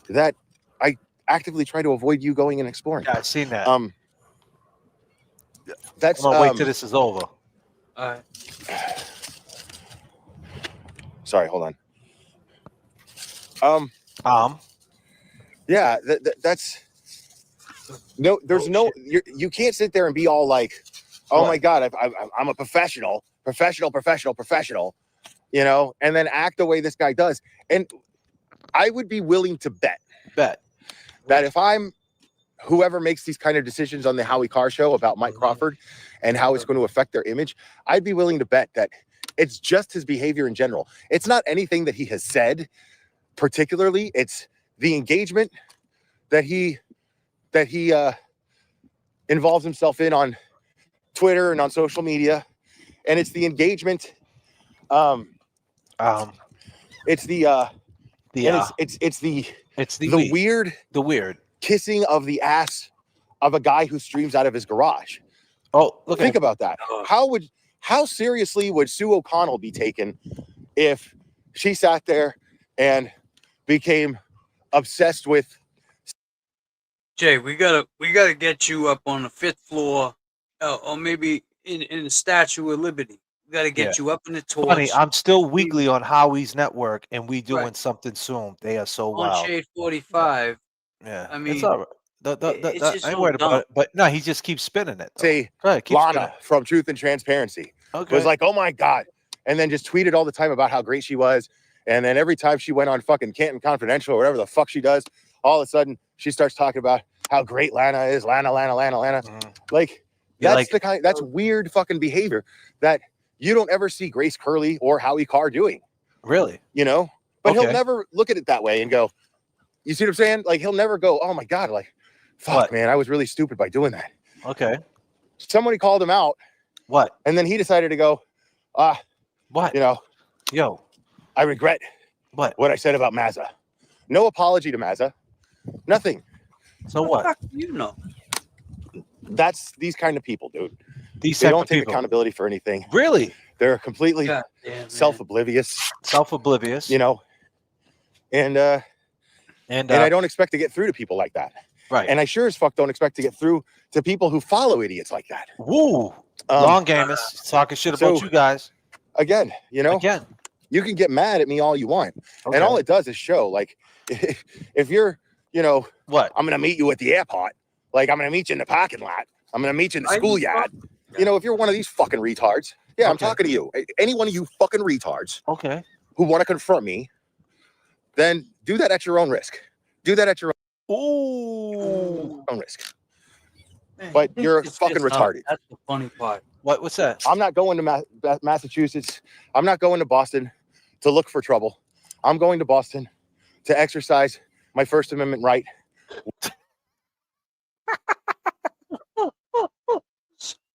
that I actively try to avoid you going and exploring? Yeah, I've seen that. That's I'm gonna wait till this is over. All right. Sorry, hold on. Yeah, that's no. There's no. You can't sit there and be all like, "Oh my god, I'm a professional, you know," and then act the way this guy does. And I would be willing to bet that if I'm whoever makes these kind of decisions on the Howie Carr show about Mike Crawford and how it's going to affect their image, I'd be willing to bet that it's just his behavior in general. It's not anything that he has said particularly. It's the engagement that he involves himself in on Twitter and on social media, and it's the engagement. It's the weird kissing of the ass of a guy who streams out of his garage. Oh, look! Think about that. How seriously would Sue O'Connell be taken if she sat there and became obsessed with? Jay, we gotta get you up on the 5th floor, or maybe in the Statue of Liberty. We gotta get you up in the torch. Funny, I'm still weekly on Howie's network, and we doing something soon. They are so on wild. Shade 45. Yeah, I mean, it's all right. it's I just ain't so worried dumb. about it. But no, he just keeps spinning it. Say Go ahead, keep Lana spinning. from Truth and Transparency Okay. was like, "Oh my god," and then just tweeted all the time about how great she was. And then every time she went on fucking Canton Confidential or whatever the fuck she does, all of a sudden she starts talking about how great Lana is. Lana. Like that's weird fucking behavior that you don't ever see Grace Curley or Howie Carr doing. Really? You know? But he'll Okay. never look at it that way and go, you see what I'm saying? Like he'll never go, "Oh my god, like fuck man, I was really stupid by doing that." Okay. Somebody called him out. What? And then he decided to go, what? You know, yo, I regret what I said about Mazza. No apology to Mazza. Nothing. So what? Fuck you know. That's these kind of people, dude. They type don't of take people. accountability for anything. Really? They're completely God damn, man. self-oblivious. Self-oblivious. You know, and I don't expect to get through to people like that. Right. And I sure as fuck don't expect to get through to people who follow idiots like that. Woo. Long game is talking shit about you guys. Again, you know, you can get mad at me all you want. Okay. And all it does is show, like, if you're, you know, what? I'm going to meet you at the airport. Like, I'm going to meet you in the parking lot. I'm going to meet you in the schoolyard. You know, if you're one of these fucking retards, yeah, I'm talking to you. Any one of you fucking retards who want to confront me, then do that at your own risk. Do that at your own risk. Man, But this you're is fucking just retarded. That's the funny part. What's that? I'm not going to Massachusetts. I'm not going to Boston to look for trouble. I'm going to Boston to exercise my First Amendment right.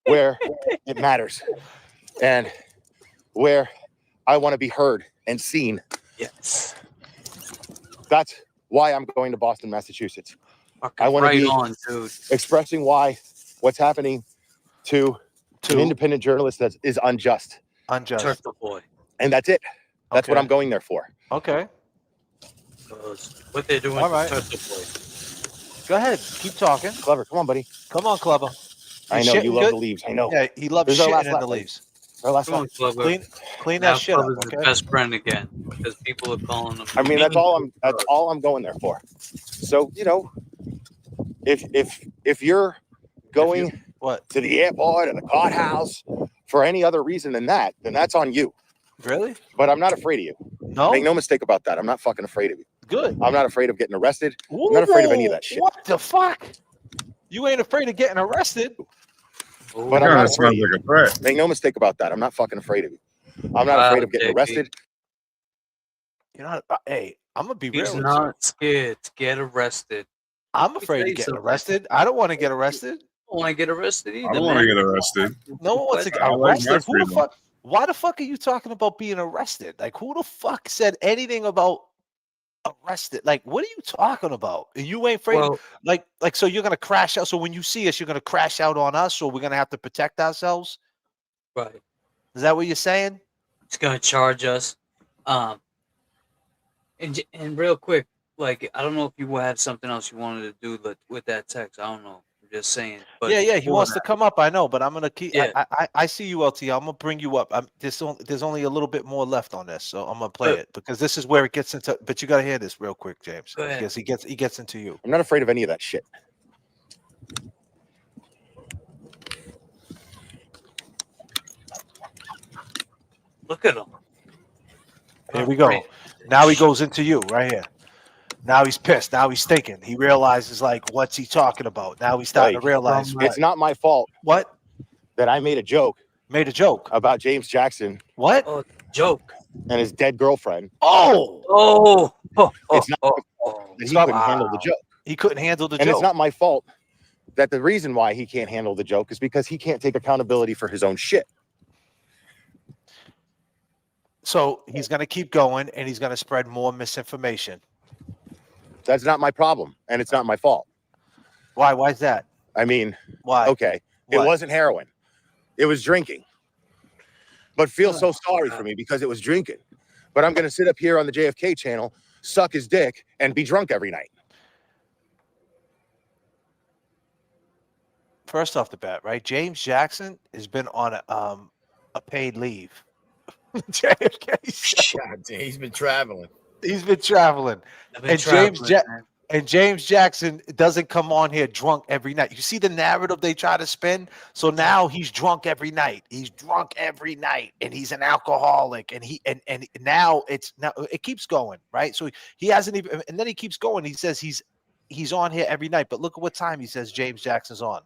Where it matters and where I want to be heard and seen. Yes. That's why I'm going to Boston, Massachusetts. Fucking I want to right be on, dude. expressing why what's happening to an independent journalist that is unjust. Unjust. Turtle boy. And that's it. That's what Okay. I'm going there for. Okay. Because what they're doing All to right. Turtle boy. Go ahead. Keep talking. Clever. Come on, buddy. Come on, Clever. I know you love the leaves. I know. Yeah, he loves This is our shitting last in lap, the buddy. leaves. Our last Come on, lap. Clever. Clean Now that shit up, Clever's okay? his best friend again because people are calling him. I mean, that's all I'm going there for. So, you know, if you're going to the airport or the courthouse for any other reason than that, then that's on you. Really? But I'm not afraid of you. No? Make no mistake about that. I'm not fucking afraid of you. Good. I'm not afraid of getting arrested. I'm not afraid of any of that shit. What the fuck? You ain't afraid of getting arrested? But I'm not afraid. Like a threat. Make no mistake about that. I'm not fucking afraid of you. I'm not afraid of getting arrested. You know, hey, I'm gonna be real. He's with not scared to get arrested. I'm afraid of getting arrested. I don't want to get arrested. I don't want to get arrested either. I don't want to get arrested. No one wants to get I like my arrested. Who the freedom. fuck? Why the fuck are you talking about being arrested? Like, who the fuck said anything about arrested? Like, what are you talking about? And you ain't afraid? Well- like, so you're gonna crash out? So when you see us, you're gonna crash out on us, or we're gonna have to protect ourselves? Right. Is that what you're saying? He's gonna charge us. And real quick, like I don't know if you had something else you wanted to do with that text. I don't know. I'm just saying. But Yeah. He before wants to that- come up. I know, but I'm gonna keep. Yeah. I see you, LT. I'm gonna bring you up. There's only a little bit more left on this, so I'm gonna play it because this is where it gets into. But you gotta hear this real quick, James, Go ahead. because he gets into you. I'm not afraid of any of that shit. Look at him. Here we go. Now he goes into you right here. Now he's pissed. Now he's thinking. He realizes like, what's he talking about? Now he's starting to realize it's not my fault. What? That I made a joke. Made a joke about James Jackson. What? Oh, joke. And his dead girlfriend. Oh. It's not that he couldn't handle the joke. He couldn't handle the And joke. it's not my fault that the reason why he can't handle the joke is because he can't take accountability for his own shit. So he's going to keep going and he's going to spread more misinformation. That's not my problem, and it's not my fault. Why? Why is that? I mean, why? Okay, it wasn't heroin. It was drinking. But feel so sorry for me because it was drinking. But I'm going to sit up here on the JFK channel, suck his dick, and be drunk every night. First off the bat, right? James Jackson has been on a paid leave. JFK. God damn, he's been traveling. He's been traveling. And James Jackson doesn't come on here drunk every night. You see the narrative they try to spin? So now he's drunk every night. He's drunk every night and he's an alcoholic and now it keeps going, right? So he hasn't even, and then he keeps going. He says he's on here every night, but look at what time he says James Jackson's on.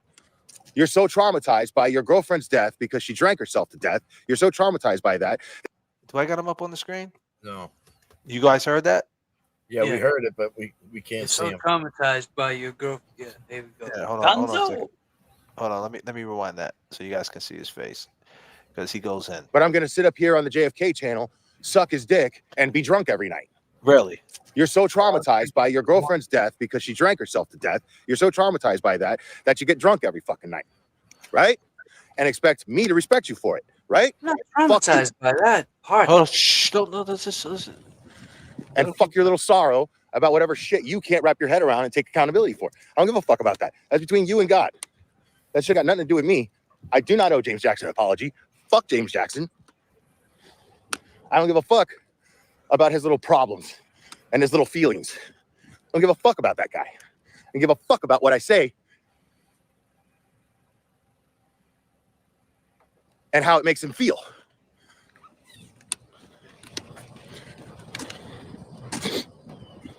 You're so traumatized by your girlfriend's death because she drank herself to death. You're so traumatized by that. Do I got him up on the screen? No. You guys heard that? Yeah, we heard it, but we can't You're see so him. traumatized by your girl. Yeah, there we go. Yeah, hold on a Gonzo! second. Hold on, let me rewind that so you guys can see his face because he goes in. But I'm going to sit up here on the JFK channel, suck his dick, and be drunk every night. Really? You're so traumatized by your girlfriend's death because she drank herself to death. You're so traumatized by that you get drunk every fucking night, right? And expect me to respect you for it, right? I'm not traumatized by that part. Oh, shh! Don't listen. And fuck your little sorrow about whatever shit you can't wrap your head around and take accountability for. I don't give a fuck about that. That's between you and God. That shit got nothing to do with me. I do not owe James Jackson an apology. Fuck James Jackson. I don't give a fuck about his little problems and his little feelings. I don't give a fuck about that guy. I give a fuck about what I say and how it makes him feel.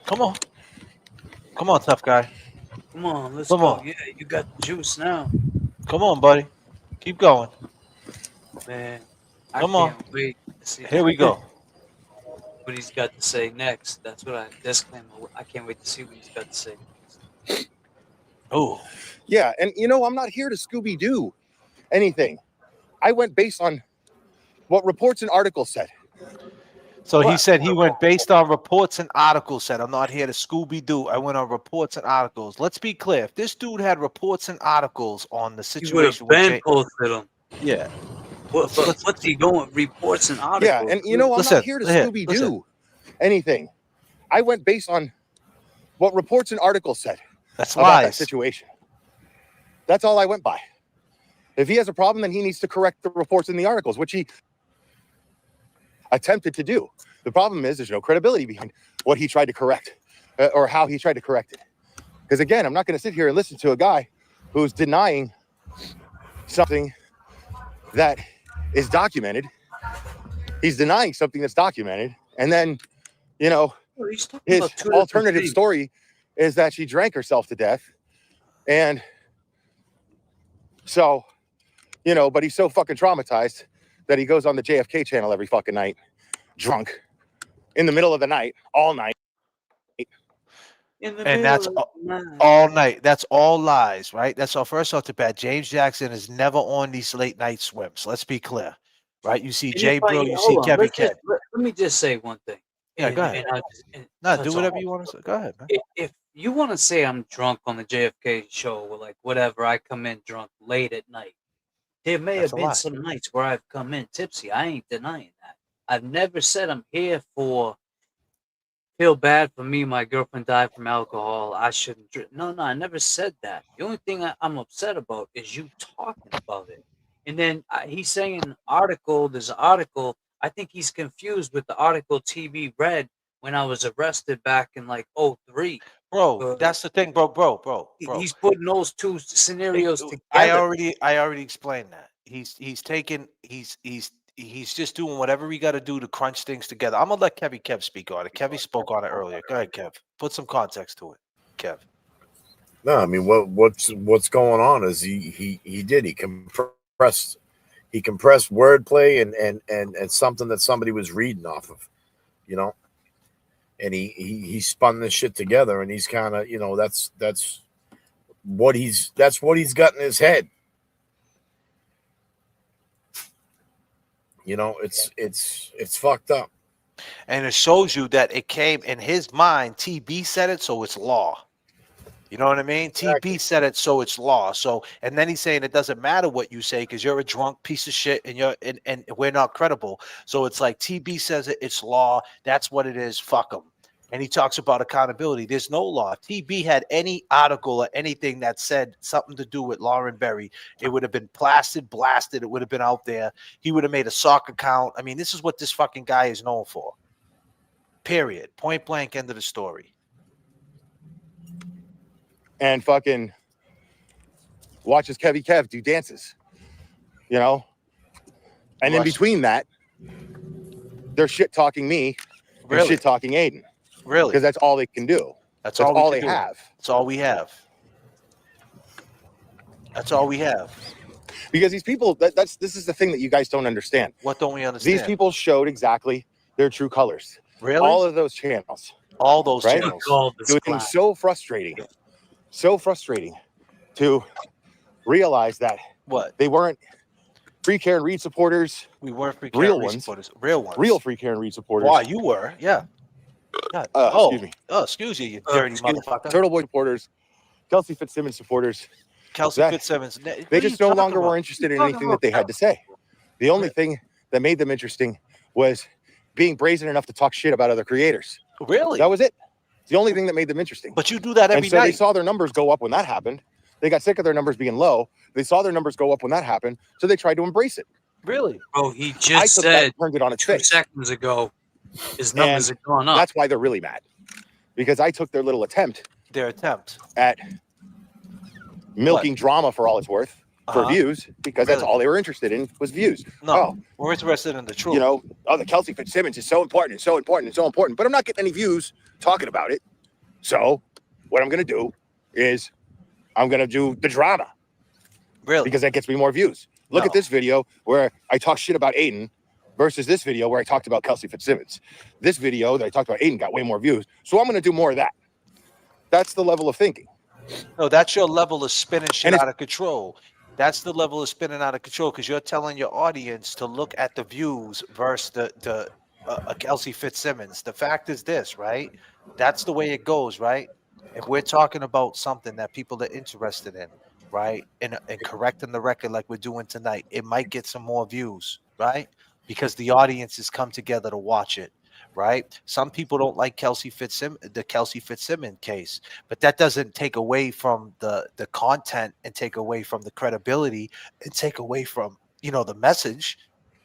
Come on, tough guy. Come on, let's Come go. on. Yeah, you got the juice now. Come on, buddy. Keep going. Man, Come I on. can't wait to see Here we go. what he's got to say next. That's what I can't wait to see what he's got to say next. Oh. Yeah, and I'm not here to Scooby-Doo anything. I went based on what reports and articles said. So he What? said he went based on reports and articles. Said, I'm not here to Scooby-Doo. I went on reports and articles. Let's be clear. If this dude had reports and articles on the He would have situation with been Jay, posted them. yeah. But what's he going? Reports and articles. Yeah, and I'm Listen, not here to here, Scooby listen. Doo anything. I went based on what reports and articles said That's about that lies. situation. That's all I went by. If he has a problem, then he needs to correct the reports and the articles, which he attempted to do. The problem is there's no credibility behind what he tried to correct or how he tried to correct it. Because again, I'm not going to sit here and listen to a guy who's denying something that is documented. He's denying something that's documented. And then, you know, his alternative story is that she drank herself to death. And so, you know, but he's so fucking traumatized that he goes on the JFK channel every fucking night, drunk, in the middle of the night, all night. And that's all night. That's all lies, right? That's all. First off the bat, James Jackson is never on these late night swims. Let's be clear, right? You see Jay Bro, you see Kevin Ked. Let me just say one thing. Yeah, go ahead. No, do whatever you want to say. Go ahead, man. If you want to say I'm drunk on the JFK show, or like whatever, I come in drunk late at night. There may have been some nights where I've come in tipsy. I ain't denying that. I've never said I'm here for feel bad for me. My girlfriend died from alcohol. I shouldn't drink. No, I never said that. The only thing I'm upset about is you talking about it. And then he's saying article. There's an article. I think he's confused with the article TV read when I was arrested back in like 2003. Bro, that's the thing, bro. He's putting those two scenarios together. I already explained that. He's just doing whatever he got to do to crunch things together. I'm gonna let Kev speak on it. Kevin spoke on it earlier. Go ahead, Kev. Put some context to it, Kev. No, I mean what's going on is he compressed wordplay and something that somebody was reading off of, you know. And he spun this shit together, and he's kind of, you know, that's what he's got in his head. You know, it's fucked up. And it shows you that it came in his mind. TB said it, so it's law. You know what I mean? Exactly. TB said it, so it's law. So, and then he's saying it doesn't matter what you say because you're a drunk piece of shit and we're not credible. So it's like TB says it, it's law. That's what it is. Fuck him. And he talks about accountability. There's no law. If TB had any article or anything that said something to do with Lauren Berry, it would have been blasted. It would have been out there. He would have made a sock account. I mean, this is what this fucking guy is known for. Period. Point blank, end of the story. And fucking watches Kev do dances, you know? And in between that, they're shit talking me, really? Shit talking Aiden. Really? Because that's all they can do. That's all they have. That's all we have. That's all we have. Because these people, this is the thing that you guys don't understand. What don't we understand? These people showed exactly their true colors. Really? All of those channels. All those right? channels. It was so frustrating to realize that they weren't Free Karen Reed supporters. We weren't Free Karen Reed supporters. Real ones. Real Free Karen Reed supporters. Why, you were, yeah. Excuse me. Oh, excuse you, you dirty motherfucker. Turtle Boy supporters, Kelsey Fitzsimmons supporters. Fitzsimmons. They just no longer were interested in anything that they had to say. The only thing that made them interesting was being brazen enough to talk shit about other creators. Really? That was it. It's the only thing that made them interesting. But you do that every night. They saw their numbers go up when that happened. They got sick of their numbers being low. They saw their numbers go up when that happened, so they tried to embrace it. Really? Bro, he just said turned it on its 2 face. seconds ago his numbers are going up. That's why they're really mad. Because I took their little attempt. At milking drama for all it's worth for views, because that's all they were interested in was views. No, we're interested in the truth. You know, the Kelsey Fitzsimmons is so important and so important and so important, but I'm not getting any views talking about it. So what I'm going to do is I'm going to do the drama. Really? Because that gets me more views. Look at this video where I talk shit about Aiden versus this video where I talked about Kelsey Fitzsimmons. This video that I talked about Aiden got way more views. So I'm going to do more of that. That's the level of thinking. No, that's your level of spinning shit out of control. That's the level of spinning out of control because you're telling your audience to look at the views versus a Kelsey Fitzsimmons. The fact is this, right? That's the way it goes, right? If we're talking about something that people are interested in, right, and correcting the record like we're doing tonight, it might get some more views, right? Because the audience has come together to watch it, right? Some people don't like the Kelsey Fitzsimmons case, but that doesn't take away from the content and take away from the credibility and take away from the message,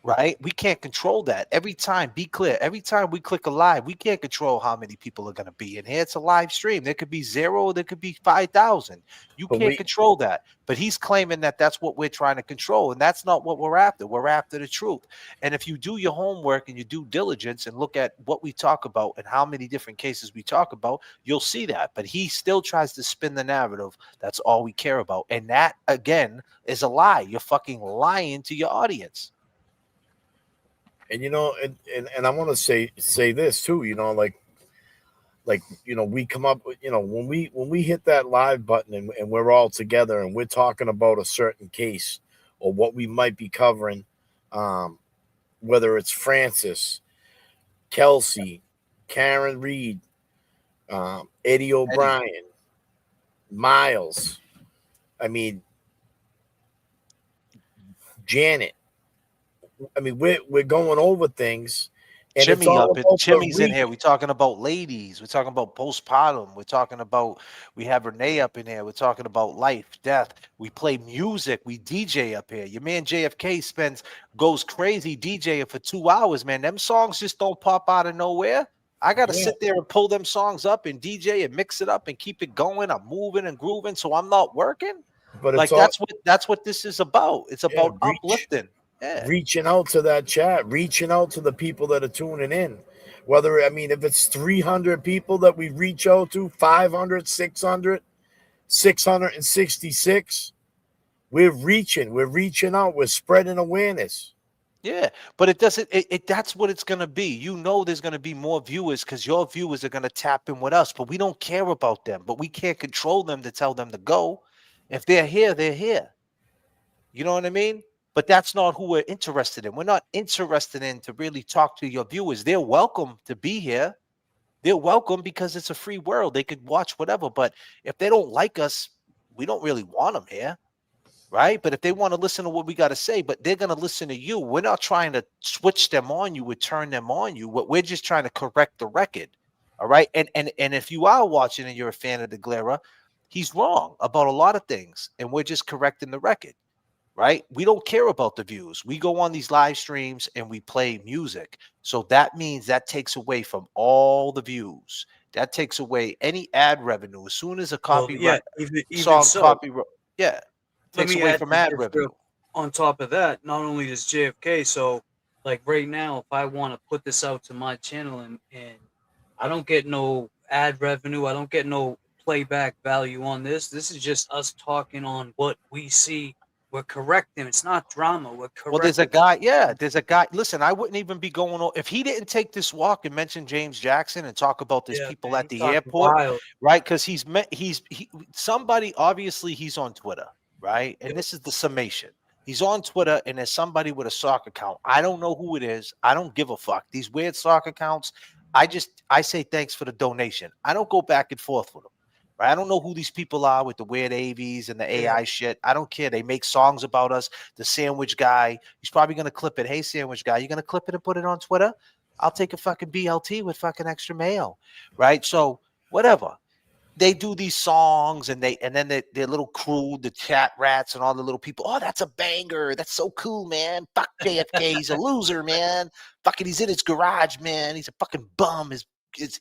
right? We can't control that. Every time, be clear, every time we click a live, we can't control how many people are going to be in here. It's a live stream. There could be 0, there could be 5,000. You But can't control that. But he's claiming that that's what we're trying to control, and that's not what we're after. We're after the truth. And if you do your homework and you do diligence and look at what we talk about and how many different cases we talk about, you'll see that. But he still tries to spin the narrative. That's all we care about. And that, again, is a lie. You're fucking lying to your audience. And and I want to say this too, like we come up with, when we hit that live button and we're all together and we're talking about a certain case or what we might be covering, whether it's Francis, Kelsey, Karen Reed, Eddie O'Brien, Miles, I mean, Janet. I mean, we're going over things, and Jimmy it's all about Jimmy's the in here. We're talking about ladies. We're talking about postpartum. We're talking about, we have Renee up in here. We're talking about life, death. We play music. We DJ up here. Your man JFK goes crazy DJing for 2 hours, man. Them songs just don't pop out of nowhere. I got to sit there and pull them songs up and DJ and mix it up and keep it going. I'm moving and grooving, so I'm not working. But like that's what this is about. It's about uplifting. Yeah. Reaching out to that chat, reaching out to the people that are tuning in. If it's 300 people that we reach out to, 500, 600, 666, we're reaching out, we're spreading awareness. Yeah, but it doesn't. That's what it's gonna be. There's gonna be more viewers because your viewers are gonna tap in with us. But we don't care about them. But we can't control them to tell them to go. If they're here, they're here. You know what I mean? But that's not who we're interested in. We're not interested in to really talk to your viewers. They're welcome to be here. They're welcome because it's a free world. They could watch whatever. But if they don't like us, we don't really want them here. Right? But if they want to listen to what we got to say, but they're going to listen to you. We're not trying to switch them on you or turn them on you. We're just trying to correct the record. All right. And if you are watching and you're a fan of the Glera, he's wrong about a lot of things. And we're just correcting the record. Right? We don't care about the views. We go on these live streams and we play music. So that means that takes away from all the views. That takes away any ad revenue. As soon as a copyright song copyright, takes away from ad revenue. On top of that, not only does JFK, so like right now, if I want to put this out to my channel and I don't get no ad revenue, I don't get no playback value on this. This is just us talking on what we see. We're correcting. It's not drama. We're correcting. Well, there's a guy. Yeah, there's a guy. Listen, I wouldn't even be going on if he didn't take this walk and mention James Jackson and talk about these people at the airport, right? Because somebody. Obviously, he's on Twitter, right? And this is the summation. He's on Twitter, and there's somebody with a sock account. I don't know who it is. I don't give a fuck. These weird sock accounts. I say thanks for the donation. I don't go back and forth with them. I don't know who these people are with the weird AVs and the AI shit. I don't care. They make songs about us. The sandwich guy, he's probably going to clip it. Hey, sandwich guy, you going to clip it and put it on Twitter? I'll take a fucking BLT with fucking extra mayo. Right? So whatever. They do these songs and then their little crew, the chat rats and all the little people. Oh, that's a banger. That's so cool, man. Fuck JFK. He's a loser, man. Fucking, he's in his garage, man. He's a fucking bum.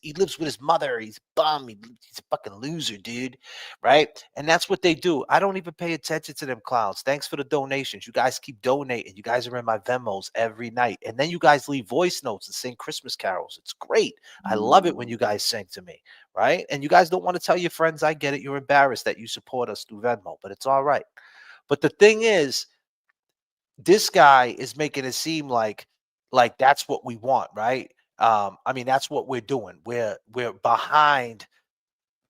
He lives with his mother. He's a bum. He's a fucking loser, dude. Right? And that's what they do. I don't even pay attention to them clowns. Thanks for the donations. You guys keep donating. You guys are in my Venmos every night. And then you guys leave voice notes and sing Christmas carols. It's great. I love it when you guys sing to me. Right? And you guys don't want to tell your friends. I get it. You're embarrassed that you support us through Venmo, but it's all right. But the thing is, this guy is making it seem like that's what we want, right? That's what we're doing. We're behind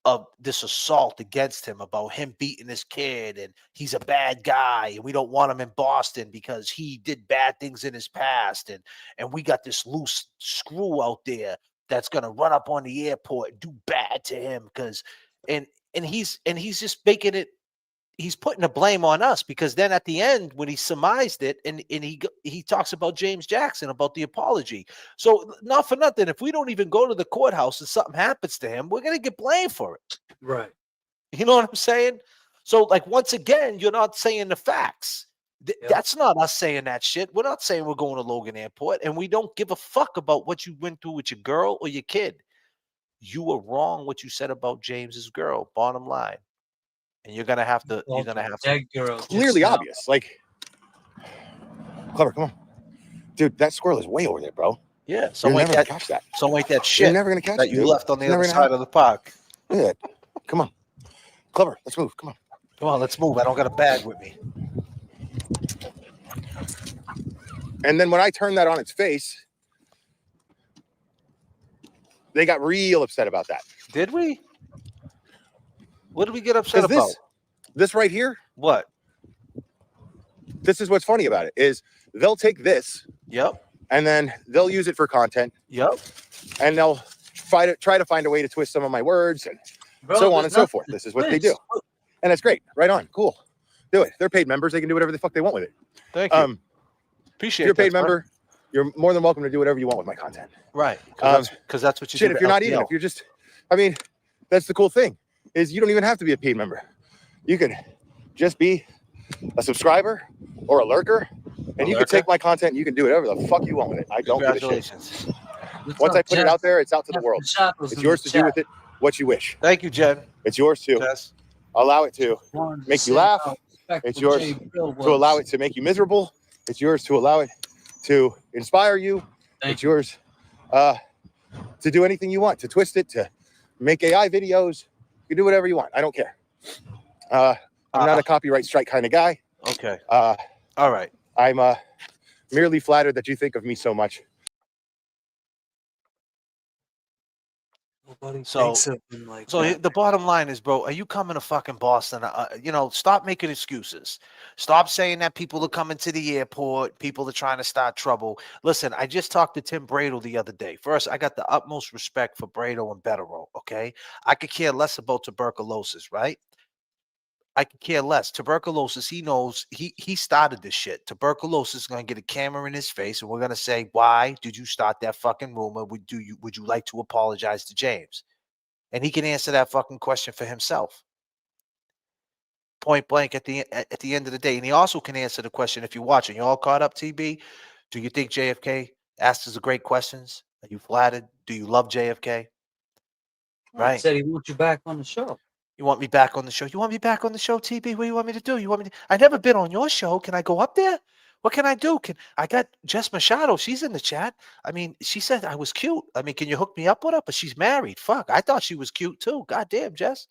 of this assault against him about him beating his kid and he's a bad guy and we don't want him in Boston because he did bad things in his past and we got this loose screw out there that's gonna run up on the airport and do bad to him because and he's just making it. He's putting the blame on us because then at the end when he surmised it and he talks about James Jackson about the apology. So not for nothing, if we don't even go to the courthouse and something happens to him, we're gonna get blamed for it. Right. You know what I'm saying? So like once again, you're not saying the facts. That's not us saying that shit. We're not saying we're going to Logan Airport, and we don't give a fuck about what you went through with your girl or your kid. You were wrong what you said about James's girl. Bottom line. And you're gonna have to. You're gonna have to. That girl Clearly obvious. Like, Clever, come on, dude. That squirrel is way over there, bro. Yeah, You're some like never gonna that. catch that. Some like that shit. You're never gonna catch that it, you dude. left on the It's other never gonna side of the park. Look at that. Come on, Clever. Let's move. Come on. Come on, let's move. I don't got a bag with me. And then when I turned that on its face, they got real upset about that. Did we? What did we get upset about? This right here. What? This is what's funny about it is they'll take this. Yep. And then they'll use it for content. Yep. And they'll try to find a way to twist some of my words and so on and so forth. This is what they do. And that's great. Right on. Cool. Do it. They're paid members. They can do whatever the fuck they want with it. Thank you. Appreciate it. If you're a paid member, you're more than welcome to do whatever you want with my content. Right. Because that's what you shit, do. if you're not even, if you're just, I mean, that's the cool thing is you don't even have to be a paid member. You could just be a subscriber or a lurker, and you can take my content and you can do whatever the fuck you want with it. I don't give a shit. Once I put it out there, it's out to the world. It's yours to do with it what you wish. Thank you, Jen. It's yours to allow it to make you laugh. It's yours to allow it to make you miserable. It's yours to allow it to inspire you. It's yours to do anything you want, to twist it, to make AI videos. You can do whatever you want. I don't care. I'm not a copyright strike kind of guy. Okay. All right. I'm merely flattered that you think of me so much. So, thinks of him like so that. the bottom line is, bro, are you coming to fucking Boston? Stop making excuses. Stop saying that people are coming to the airport. People are trying to start trouble. Listen, I just talked to Tim Bradle the other day. First, I got the utmost respect for Bradle and Betterow, okay? I could care less about tuberculosis, right? I could care less. Tuberculosis, he knows he started this shit. Tuberculosis is going to get a camera in his face, and we're going to say, why did you start that fucking rumor? Would you like to apologize to James? And he can answer that fucking question for himself. Point blank at the end of the day. And he also can answer the question if you're watching. You all caught up, TB? Do you think JFK asked us great questions? Are you flattered? Do you love JFK? Right. He said he wants you back on the show. You want me back on the show? You want me back on the show, TB? What do you want me to do? You want me to? I never been on your show. Can I go up there? What can I do? I got Jess Machado? She's in the chat. I mean, she said I was cute. I mean, can you hook me up with her? But she's married. Fuck. I thought she was cute too. God damn, Jess.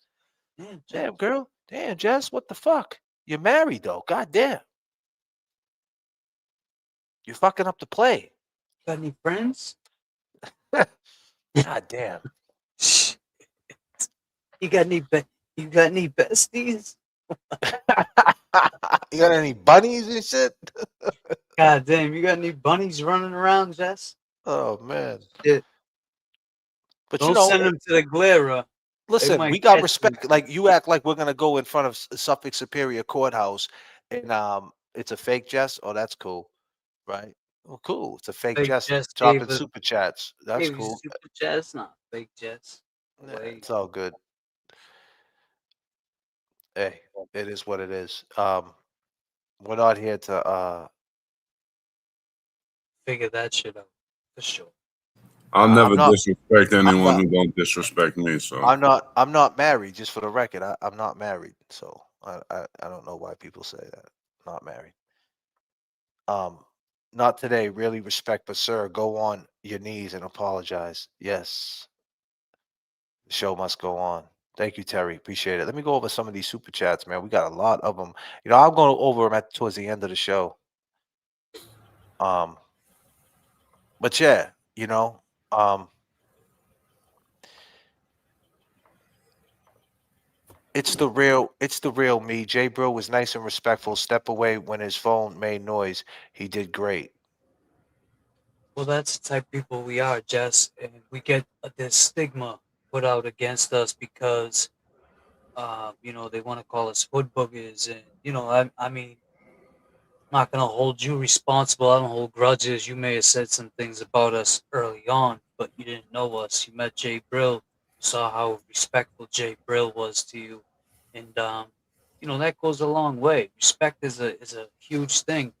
Damn, girl. Damn, Jess. What the fuck? You're married though. God damn. You're fucking up the play. Got any friends? God damn. You got any besties? You got any bunnies and shit? God damn, you got any bunnies running around, Jess? Oh man. Yeah. But don't send them to the glare. Listen, we got respect. Like you act like we're gonna go in front of Suffolk Superior Courthouse and it's a fake Jess. Oh, that's cool. Right? Oh, cool. It's a fake Jess dropping super chats. That's cool. Super chats, not fake Jess. Yeah, it's all good. Hey, it is what it is. We're not here to figure that shit out for sure. I'll never disrespect anyone who don't disrespect me. So I'm not married, just for the record. I'm not married. So I don't know why people say that. Not married. Not today, really respect, but sir, go on your knees and apologize. Yes. The show must go on. Thank you, Terry. Appreciate it. Let me go over some of these super chats, man. We got a lot of them. I'm going over them towards the end of the show. But yeah, It's the real me. Jay Brill was nice and respectful. Step away when his phone made noise. He did great. Well, that's the type of people we are, Jess, and we get this stigma put out against us because, they want to call us hood boogers, and I mean, I'm not gonna hold you responsible. I don't hold grudges. You may have said some things about us early on, but you didn't know us. You met Jay Brill, you saw how respectful Jay Brill was to you, and that goes a long way. Respect is a huge thing.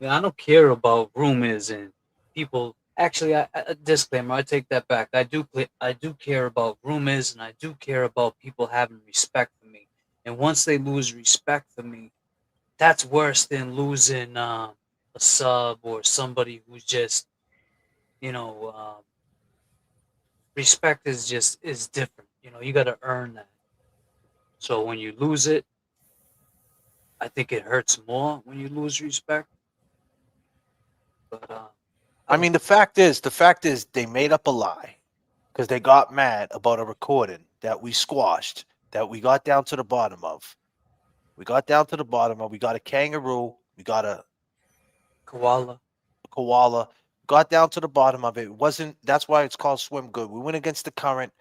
I don't care about rumors and people. Actually, a disclaimer. I take that back. I do care about rumors, and I do care about people having respect for me. And once they lose respect for me, that's worse than losing a sub or somebody who's just, respect is different. You got to earn that. So when you lose it, I think it hurts more when you lose respect. But I mean, the fact is, they made up a lie because they got mad about a recording that we squashed, that we got down to the bottom of. We got down to the bottom of. We got a kangaroo. We got a koala. Got down to the bottom of it. It wasn't. That's why it's called swim good. We went against the current.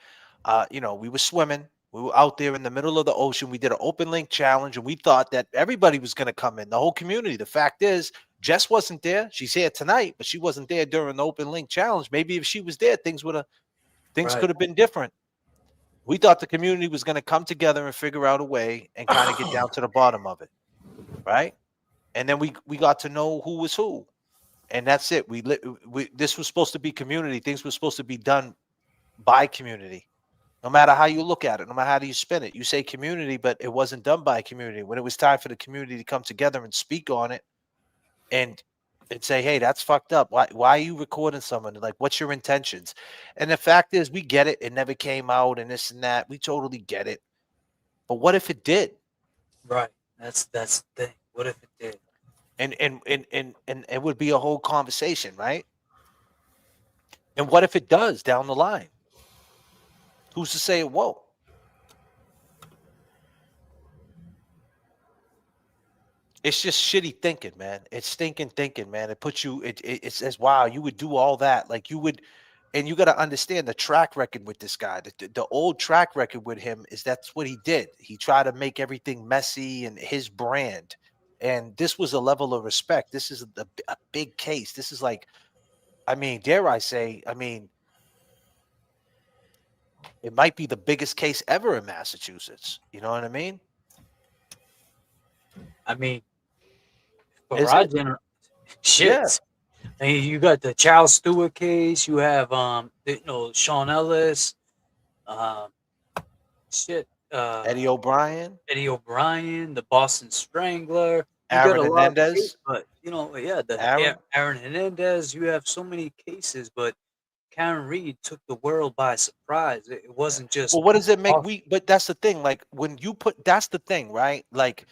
We were swimming. We were out there in the middle of the ocean. We did an open link challenge, and we thought that everybody was going to come in, the whole community. The fact is, Jess wasn't there. She's here tonight, but she wasn't there during the open link challenge. Maybe if she was there, things Right. could have been different. We thought the community was going to come together and figure out a way and kind of get down to the bottom of it, right? And then we got to know who was who, and that's it. This was supposed to be community. Things were supposed to be done by community. No matter how you look at it, no matter how you spin it, you say community, but it wasn't done by community. When it was time for the community to come together and speak on it, and say, "Hey, that's fucked up. Why are you recording someone? Like, what's your intentions?" And the fact is, we get it. It never came out, and this and that. We totally get it. But what if it did? Right. That's the thing. What if it did? And it would be a whole conversation, right? And what if it does down the line? Who's to say it won't? It's just shitty thinking, man. It's stinking thinking, man. It puts you. It says, "Wow, you would do all that." Like you would, and you got to understand the track record with this guy. The old track record with him is that's what he did. He tried to make everything messy and his brand. And this was a level of respect. This is a big case. This is like, I mean, dare I say, it might be the biggest case ever in Massachusetts. You know what I mean? I mean, for Is our it? generation, shit. Yeah. I mean, you got the Charles Stewart case. You have Sean Ellis. Eddie O'Brien. The Boston Strangler. You Aaron got a lot of Hernandez. cases, but Aaron Hernandez. You have so many cases, but Karen Reed took the world by surprise. It wasn't just. Well, what does it make? But that's the thing. Like when you that's the thing, right? Like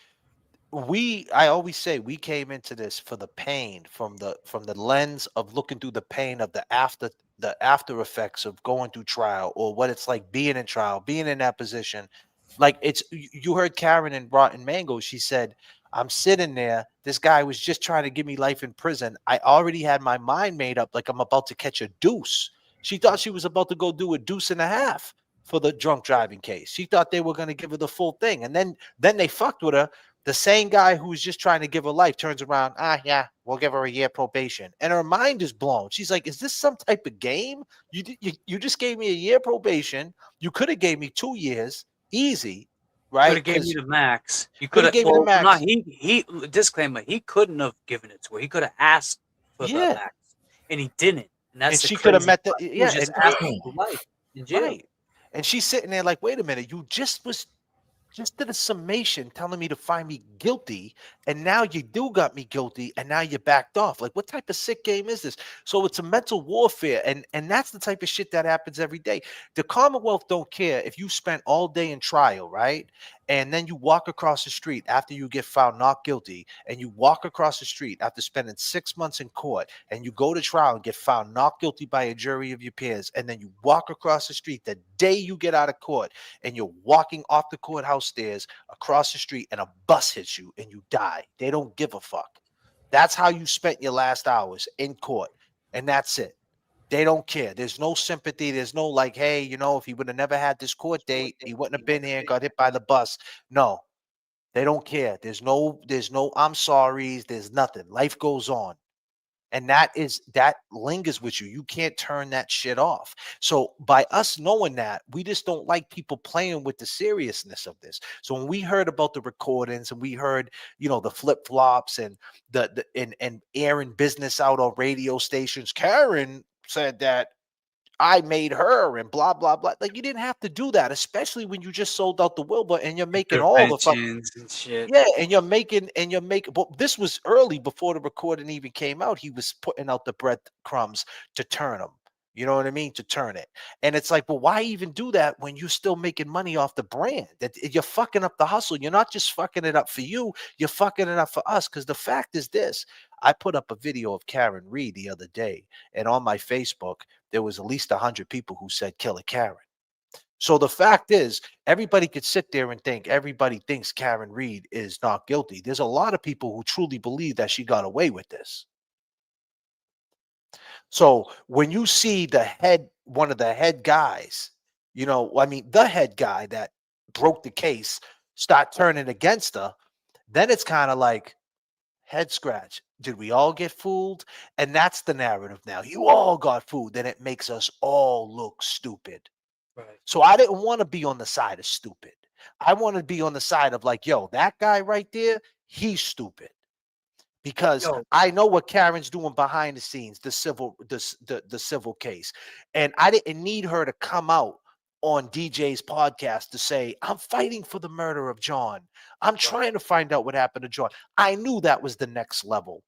I always say we came into this for the pain from the lens of looking through the pain of the after effects of going through trial, or what it's like being in trial, being in that position. Like you heard Karen in Rotten Mango. She said, "I'm sitting there. This guy was just trying to give me life in prison. I already had my mind made up like I'm about to catch a deuce." She thought she was about to go do a deuce and a half for the drunk driving case. She thought they were going to give her the full thing, and then they fucked with her. The same guy who was just trying to give her life turns around. Yeah, we'll give her a year probation, and her mind is blown. She's like, "Is this some type of game? You just gave me a year probation. You could have gave me 2 years, easy, right? Could have gave me the max. You Could could have have gave me the max. Not he. Disclaimer: he couldn't have given it to her. He could have asked for the max, and he didn't. And that's she could have met the He was just asking for life in jail. Right. And she's sitting there like, "Wait a minute, you just did a summation telling me to find me guilty, and now you do got me guilty, and now you backed off. Like, what type of sick game is this?" So it's a mental warfare, and that's the type of shit that happens every day. The Commonwealth don't care if you spent all day in trial, right? and then you walk across the street after you get found not guilty, and you walk across the street after spending 6 months in court, and you go to trial and get found not guilty by a jury of your peers, and then you walk across the street the day you get out of court, and you're walking off the courthouse stairs across the street, and a bus hits you and you die. They don't give a fuck. That's how you spent your last hours in court, and that's it. They don't care. There's no sympathy. There's no like, hey, you know, if he would have never had this court date, he wouldn't have been here and got hit by the bus. No, they don't care. There's no I'm sorry. There's nothing. Life goes on. And that lingers with you. You can't turn that shit off. So by us knowing that, we just don't like people playing with the seriousness of this. So when we heard about the recordings and we heard, you know, the flip-flops and and airing business out on radio stations, Karen said that I made her and blah blah blah. Like, you didn't have to do that, especially when you just sold out the Wilbur and you're making all the fuck. Interventions and shit. Yeah, and you're making but this was early before the recording even came out. He was putting out the breadcrumbs to turn them. You know what I mean? To turn it. And it's like, well, why even do that when you're still making money off the brand? That you're fucking up the hustle. You're not just fucking it up for you, you're fucking it up for us. Because the fact is this: I put up a video of Karen Reed the other day, and on my Facebook, there was at least 100 people who said Killer Karen. So the fact is, everybody could sit there and think everybody thinks Karen Reed is not guilty. There's a lot of people who truly believe that she got away with this. So when you see one of the head guys, you know, I mean, the head guy that broke the case start turning against her, then it's kind of like head scratch. Did we all get fooled? And that's the narrative now. You all got fooled. Then it makes us all look stupid. Right. So I didn't want to be on the side of stupid. I want to be on the side of like, yo, that guy right there, he's stupid. Because I know what Karen's doing behind the scenes, the civil case. And I didn't need her to come out on DJ's podcast to say, I'm fighting for the murder of John. I'm trying to find out what happened to John. I knew that was the next level.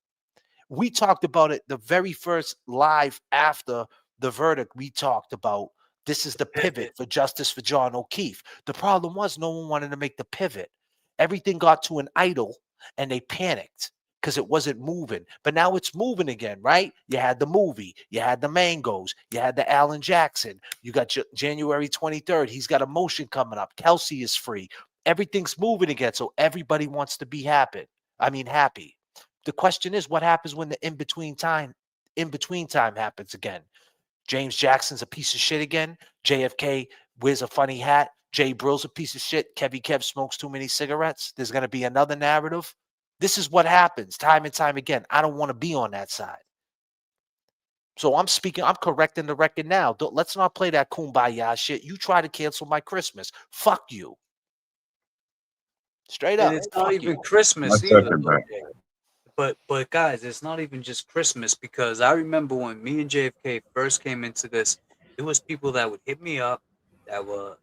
We talked about it the very first live after the verdict. We talked about this is the pivot for justice for John O'Keefe. The problem was no one wanted to make the pivot. Everything got to an idle and they panicked because it wasn't moving. But now it's moving again, right? You had the movie, you had the Mangoes, you had the Alan Jackson, you got January 23rd. He's got a motion coming up. Kelsey is free. Everything's moving again. So everybody wants to be happy. The question is, what happens when the in-between time happens again? James Jackson's a piece of shit again. JFK wears a funny hat. Jay Brill's a piece of shit. Kevy Kev smokes too many cigarettes. There's going to be another narrative. This is what happens time and time again. I don't want to be on that side. So I'm correcting the record now. Let's not play that kumbaya shit. You try to cancel my Christmas. Fuck you. Straight up. And it's not even Christmas either. But guys, it's not even just Christmas, because I remember when me and JFK first came into this, it was people that would hit me up that were,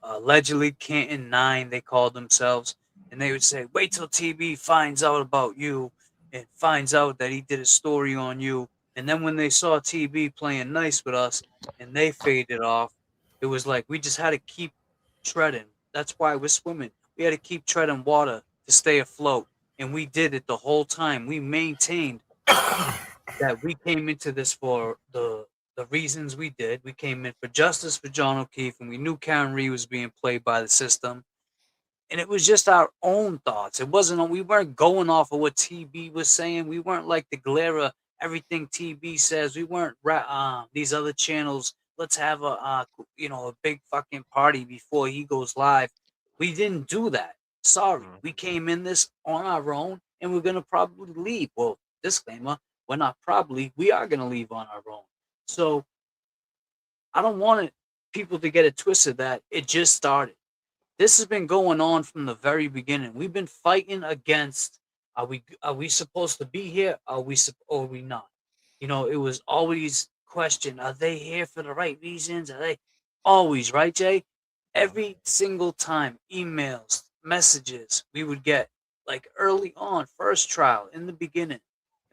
allegedly Canton 9, they called themselves, and they would say, wait till TB finds out about you and finds out that he did a story on you. And then when they saw TB playing nice with us and they faded off, it was like we just had to keep treading. That's why we're swimming. We had to keep treading water to stay afloat. And we did it the whole time. We maintained that we came into this for the reasons we did. We came in for justice for John O'Keefe, and we knew Karen Reed was being played by the system. And it was just our own thoughts. We weren't going off of what TB was saying. We weren't like the glare of everything TB says. We weren't these other channels. Let's have a big fucking party before he goes live. We didn't do that. Sorry, we came in this on our own, and we're gonna probably leave. Well, disclaimer: we are gonna leave on our own. So I don't want people to get it twisted that it just started. This has been going on from the very beginning. We've been fighting against. Are we supposed to be here? Or are we not? It was always question: are they here for the right reasons? Are they always right, Jay? Every single time, emails, messages we would get, like early on, first trial in the beginning,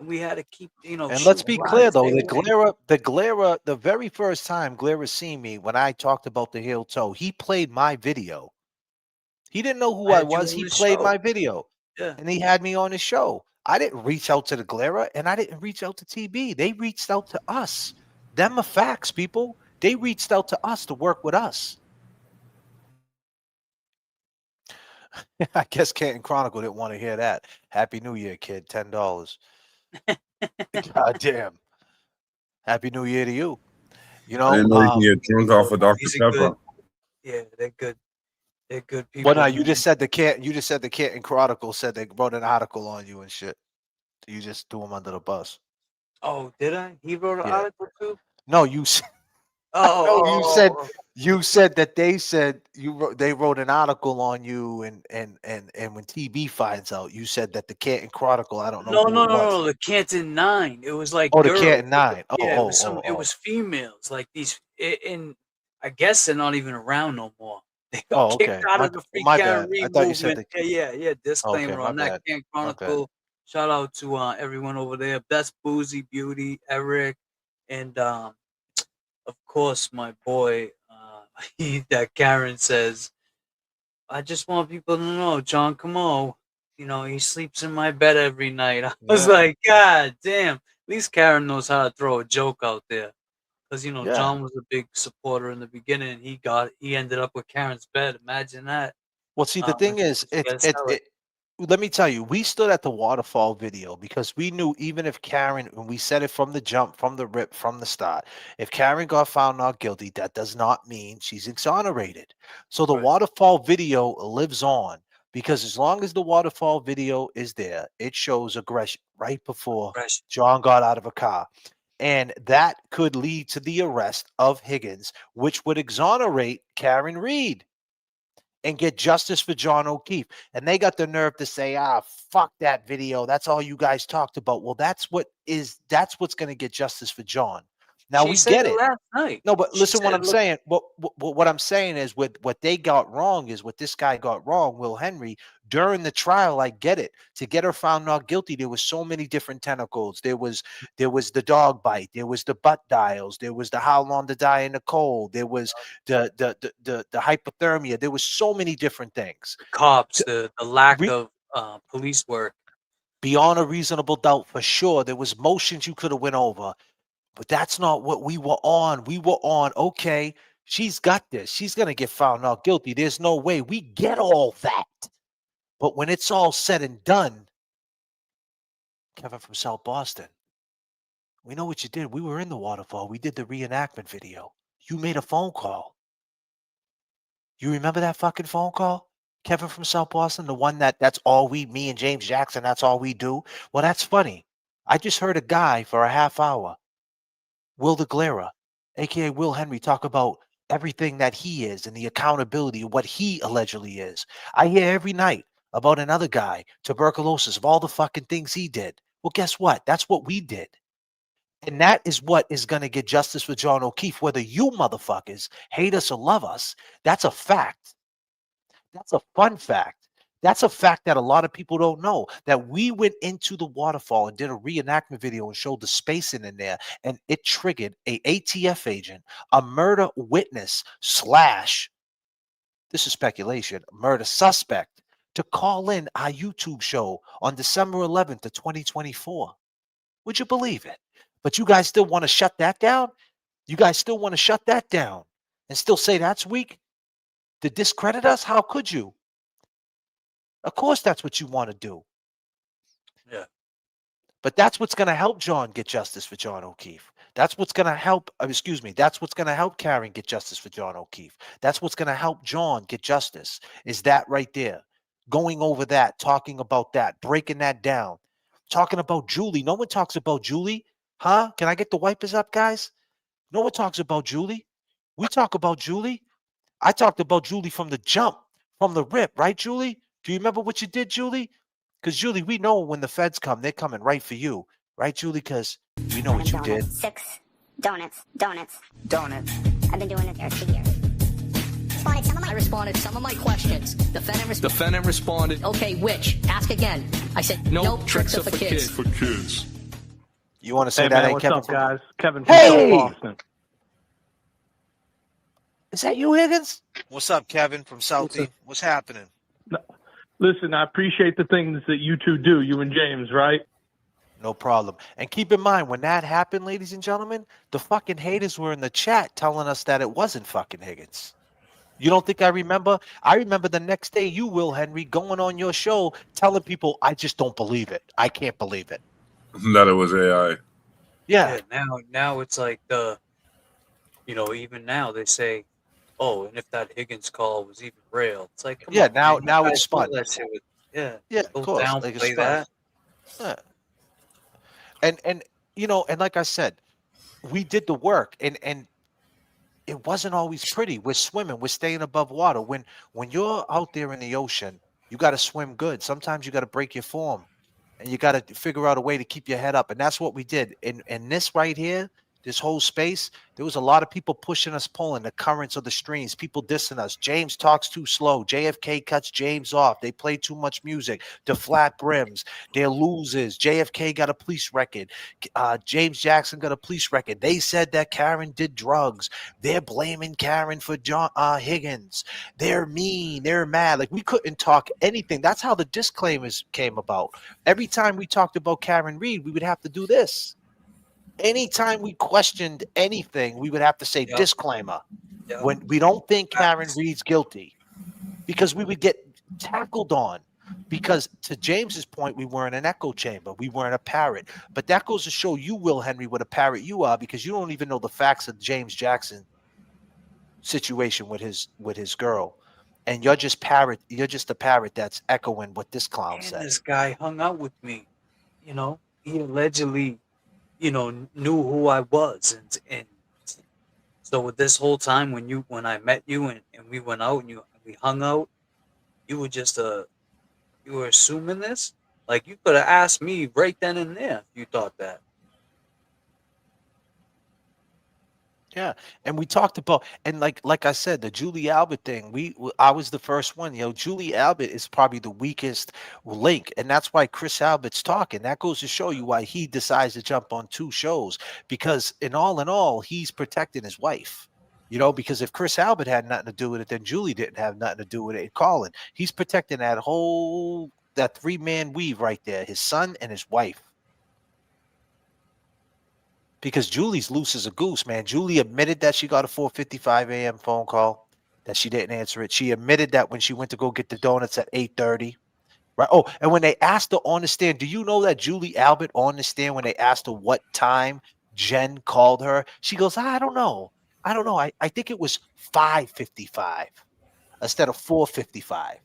and we had to keep, And let's be clear though, the very first time Glera seen me when I talked about the heel toe, he played my video. He didn't know who I I had you was. on He the played show. my video. Yeah. And he had me on his show. I didn't reach out to the Glera, and I didn't reach out to TB. They reached out to us. Them are facts, people. They reached out to us to work with us. I guess Canton Chronicle didn't want to hear that. Happy New Year, kid. $10. God damn. Happy New Year to you. You I know, didn't know you can get drunk off of Dr. These are Pepper. good. Yeah, they're good. They're good people. well, no, you man. just said the Canton Chronicle said they wrote an article on you and shit. You just threw them under the bus. Oh, did I? He wrote an Yeah. article too. No, you said. Oh, No, you said that they said they wrote an article on you, and when TB finds out, you said that the Canton Chronicle. I don't know No, who no, it no, was. no. The Canton 9. It was like Oh, the girls. Canton 9. Yeah, it was Oh. it was females. Like these, and I guess they're not even around no more. They Oh, got kicked okay. out of the free My Karen bad. Reed I thought you said movement. the. Yeah. Disclaimer Okay, my on that. bad. Canton My bad. Chronicle. Shout out to everyone over there. Best Boozy Beauty, Eric, and of course my boy. That Karen says, I just want people to know, John Camo, he sleeps in my bed every night. I was Yeah. like, God damn. At least Karen knows how to throw a joke out there. Because, Yeah. John was a big supporter in the beginning, and he ended up with Karen's bed. Imagine that. Well, see, the thing is, You gotta sell it. let me tell you, we stood at the waterfall video because we knew even if Karen, and we said it from the jump, from the rip, from the start, if Karen got found not guilty, that does not mean she's exonerated. So the waterfall video lives on because as long as the waterfall video is there, it shows aggression right before John got out of a car. And that could lead to the arrest of Higgins, which would exonerate Karen Reed and get justice for John O'Keefe. And they got the nerve to say, fuck that video. That's all you guys talked about. Well, that's what's going to get justice for John. Now She we said get it it. last night. No, but She listen what said, I'm look, saying. What I'm saying is what they got wrong is what this guy got wrong, Will Henry. During the trial, I get it. To get her found not guilty, there was so many different tentacles. There was the dog bite. There was the butt dials. There was the how long to die in the cold. There was the hypothermia. There was so many different things. cops, the lack of police work. Beyond a reasonable doubt, for sure, there was motions you could have went over. But that's not what we were on. We were on, okay, she's got this. She's going to get found not guilty. There's no way. We get all that. But when it's all said and done, Kevin from South Boston, we know what you did. We were in the waterfall. We did the reenactment video. You made a phone call. You remember that fucking phone call? Kevin from South Boston, the one that's all me and James Jackson, that's all we do? Well, that's funny. I just heard a guy for a half hour, Will the Glera, a.k.a. Will Henry, talk about everything that he is and the accountability of what he allegedly is. I hear every night about another guy, tuberculosis, of all the fucking things he did. Well, guess what? That's what we did. And that is what is going to get justice for John O'Keefe, whether you motherfuckers hate us or love us. That's a fact. That's a fun fact. That's a fact that a lot of people don't know, that we went into the waterfall and did a reenactment video and showed the spacing in there, and it triggered a ATF agent, a murder witness / this is speculation, murder suspect, to call in our YouTube show on December 11th of 2024. Would you believe it? But you guys still want to shut that down? You guys still want to shut that down and still say that's weak? To discredit us? How could you? Of course, that's what you want to do. Yeah. But that's what's going to help John get justice for John O'Keefe. That's what's going to help, that's what's going to help Karen get justice for John O'Keefe. That's what's going to help John get justice, is that right there. Going over that, talking about that, breaking that down. Talking about Julie. No one talks about Julie. Huh? Can I get the wipers up, guys? No one talks about Julie. We talk about Julie. I talked about Julie from the jump, from the rip, right, Julie? Do you remember what you did, Julie? Because, Julie, we know when the feds come, they're coming right for you. Right, Julie? Because we know what you did. 6 donuts. I've been doing it there 2 years. I responded some of my questions. Defendant responded. Okay, which? Ask again. I said, nope, tricks are for kids. For kids. You want to say Hey, that man, ain't what's Kevin? up, guys? Kevin from Hey! South Boston. Is that you, Higgins? What's up, Kevin from Southie? What's happening? Listen, I appreciate the things that you two do, you and James, right? No problem. And keep in mind, when that happened, ladies and gentlemen, the fucking haters were in the chat telling us that it wasn't fucking Higgins. You don't think I remember? I remember the next day you, Will Henry, going on your show telling people, I just don't believe it. I can't believe it. That it was AI. Yeah. Now it's like even now they say, oh, and if that Higgins call was even real, it's like, come on, now man, you guys it's know spun. that shit Yeah, of don't course. Like it's downplay spun. that. Yeah. And and like I said, we did the work and it wasn't always pretty. We're swimming, we're staying above water. When you're out there in the ocean, you got to swim good. Sometimes you got to break your form and you got to figure out a way to keep your head up. And that's what we did. In this right here, this whole space, there was a lot of people pushing us, pulling the currents of the streams, people dissing us. James talks too slow. JFK cuts James off. They play too much music. The flat brims. They're losers. JFK got a police record. James Jackson got a police record. They said that Karen did drugs. They're blaming Karen for John Higgins. They're mean. They're mad. Like we couldn't talk anything. That's how the disclaimers came about. Every time we talked about Karen Reed, we would have to do this. Anytime we questioned anything, we would have to say disclaimer. When we don't think Karen Reed's guilty, because we would get tackled on. Because to James's point, we weren't an echo chamber. We weren't a parrot. But that goes to show you, Will Henry, what a parrot you are, because you don't even know the facts of James Jackson situation with his girl. And you're just a parrot that's echoing what this clown said. This guy hung out with me. He allegedly knew who I was, and so with this whole time when I met you and we went out and we hung out, you were just you were assuming this. Like you could have asked me right then and there if you thought that. Yeah, and we talked about, and like I said, the Julie Albert thing. I was the first one. Julie Albert is probably the weakest link, and that's why Chris Albert's talking. That goes to show you why he decides to jump on 2 shows, because in all, he's protecting his wife. Because if Chris Albert had nothing to do with it, then Julie didn't have nothing to do with it. Colin, he's protecting that 3-man weave right there, his son and his wife. Because Julie's loose as a goose, man. Julie admitted that she got a 4:55 a.m. phone call, that she didn't answer it. She admitted that when she went to go get the donuts at 8:30. Right. Oh, and when they asked her on the stand, do you know that Julie Albert on the stand, when they asked her what time Jen called her, she goes, I don't know. I think it was 5:55 instead of 4:55.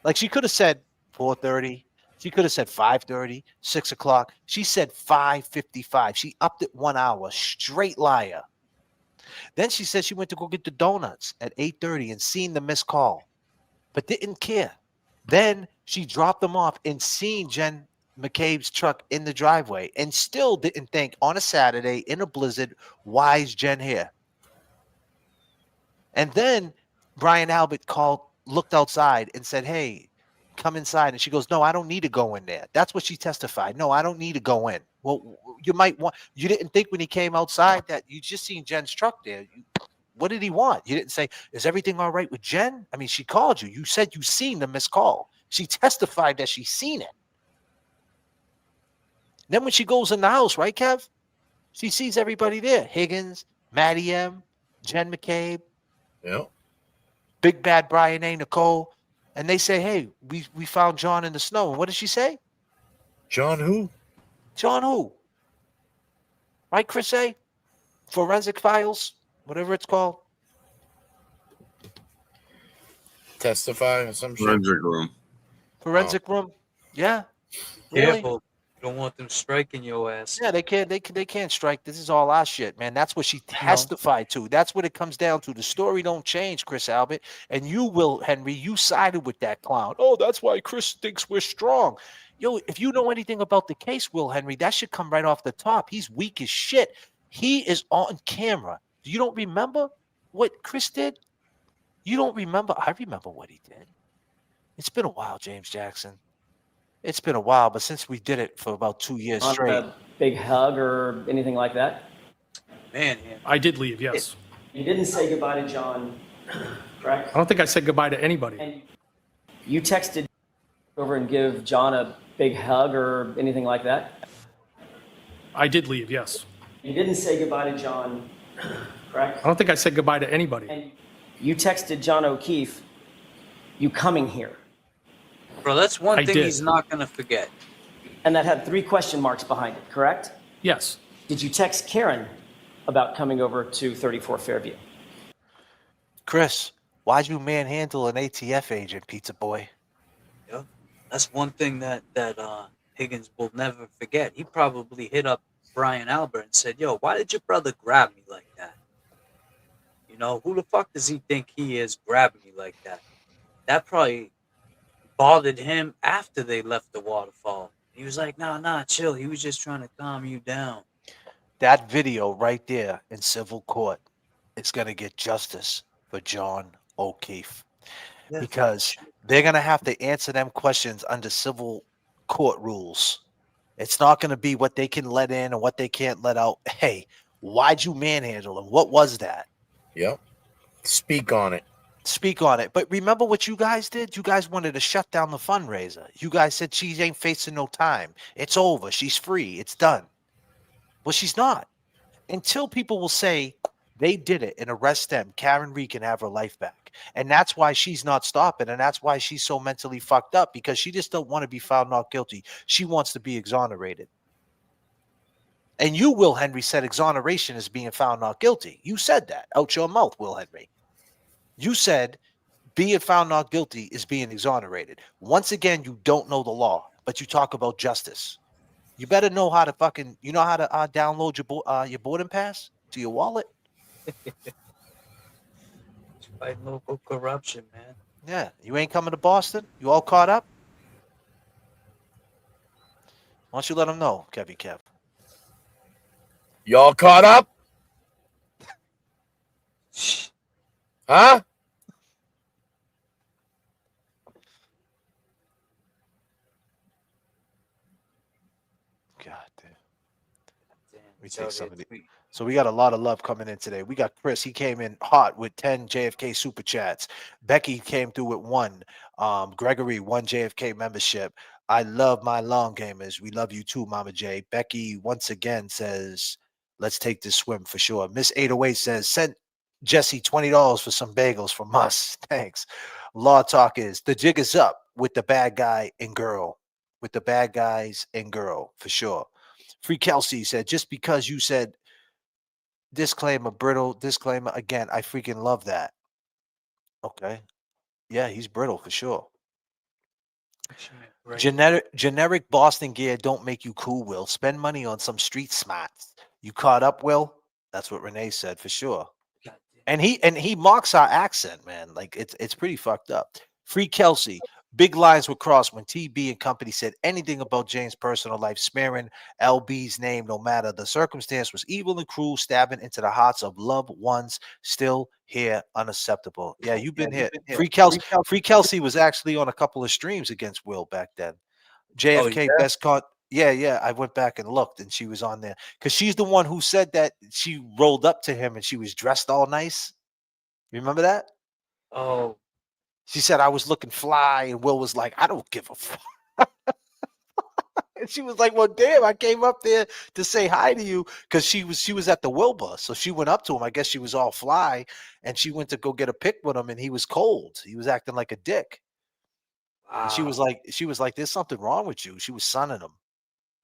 Like she could have said 4:30. She could have said 5:30, 6 o'clock. She said 5:55. She upped it 1 hour. Straight liar. Then she said she went to go get the donuts at 8:30 and seen the missed call, but didn't care. Then she dropped them off and seen Jen McCabe's truck in the driveway and still didn't think on a Saturday in a blizzard, why is Jen here? And then Brian Albert looked outside and said, hey, come inside. And she goes, no, I don't need to go in there. That's what she testified. No, I don't need to go in. Well, you didn't think when he came outside that you just seen Jen's truck there. What did he want? You didn't say, is everything all right with Jen? I mean, she called you. You said you seen the missed call. She testified that she seen it. Then when she goes in the house, right, Kev? She sees everybody there. Higgins, Maddie M, Jen McCabe. Yeah. Big Bad Brian A. Nicole. And they say, hey, we found John in the snow. And what did she say? John who? John who? Right, Chris A? Forensic Files, whatever it's called. Testify or some shit. Forensic room. Forensic room. Yeah. Really? Careful. You don't want them striking your ass. Yeah, they can't strike. This is all our shit, man. That's what she testified to. That's what it comes down to. The story don't change, Chris Albert. And you, Will Henry, you sided with that clown. Oh, that's why Chris thinks we're strong. Yo, if you know anything about the case, Will Henry, that should come right off the top. He's weak as shit. He is on camera. You don't remember what Chris did? You don't remember? I remember what he did. It's been a while, James Jackson. It's been a while, but since we did it for about 2 years On straight. a big hug or anything like that? Man, I did leave, yes. You didn't say goodbye to John, correct? I don't think I said goodbye to anybody. You texted over and give John a big hug or anything like that? I did leave, yes. You didn't say goodbye to John, correct? I don't think I said goodbye to anybody. And you texted John O'Keefe, you coming here. Bro, that's one I thing did. he's not going to forget. And that had 3 question marks behind it, correct? Yes. Did you text Karen about coming over to 34 Fairview? Chris, why'd you manhandle an ATF agent, Pizza Boy? Yeah, that's one thing that Higgins will never forget. He probably hit up Brian Albert and said, "Yo, why did your brother grab me like that? You know, who the fuck does he think he is grabbing me like that?" That probably bothered him after they left the waterfall. He was like, "Nah, chill. He was just trying to calm you down." That video right there in civil court is going to get justice for John O'Keefe Yeah. because they're going to have to answer them questions under civil court rules. It's not going to be what they can let in and what they can't let out. Hey, why'd you manhandle him? What was that? Yep. Speak on it. Speak on it. But remember what you guys did? You guys wanted to shut down the fundraiser. You guys said she ain't facing no time. It's over. She's free. It's done. Well, she's not. Until people will say they did it and arrest them, Karen Reed can have her life back. And that's why she's not stopping. And that's why she's so mentally fucked up, because she just don't want to be found not guilty. She wants to be exonerated. And you, Will Henry, said exoneration is being found not guilty. You said that out your mouth, Will Henry. You said being found not guilty is being exonerated. Once again, you don't know the law, but you talk about justice. You better know how to fucking, you know how to download your boarding pass to your wallet? Fight local corruption, man. Yeah. You ain't coming to Boston? You all caught up? Why don't you let them know, Kevy Kev? Y'all caught up? Huh? God damn. We so take some of did the. we. So we got a lot of love coming in today. We got Chris. He came in hot with 10 JFK super chats. Becky came through with 1. Gregory, 1 JFK membership. I love my long gamers. We love you too, Mama J. Becky once again says, let's take this swim for sure. Miss 808 says, send Jesse $20 for some bagels from us. Thanks. Law Talk is, the jig is up with the bad guy and girl. With the bad guys and girl, for sure. Free Kelsey said, just because you said disclaimer, brittle, disclaimer, again, I freaking love that. Okay. Yeah, he's brittle for sure. Generic Boston gear don't make you cool, Will. Spend money on some street smarts. You caught up, Will? That's what Renee said for sure. And he mocks our accent, man. Like it's pretty fucked up. Free Kelsey. Big lines were crossed when TB and company said anything about James' personal life, smearing LB's name, no matter the circumstance, was evil and cruel, stabbing into the hearts of loved ones. Still here, unacceptable. Yeah, you've been hit. Free Kelsey was actually on a couple of streams against Will back then. JFK best con. Yeah. I went back and looked, and she was on there because she's the one who said that she rolled up to him and she was dressed all nice. Remember that? Oh. She said I was looking fly, and Will was like, I don't give a fuck. And she was like, well, damn, I came up there to say hi to you because she was at the Wilbur. So she went up to him. I guess she was all fly, and she went to go get a pic with him, and he was cold. He was acting like a dick. Wow. And she was like, there's something wrong with you. She was sunning him.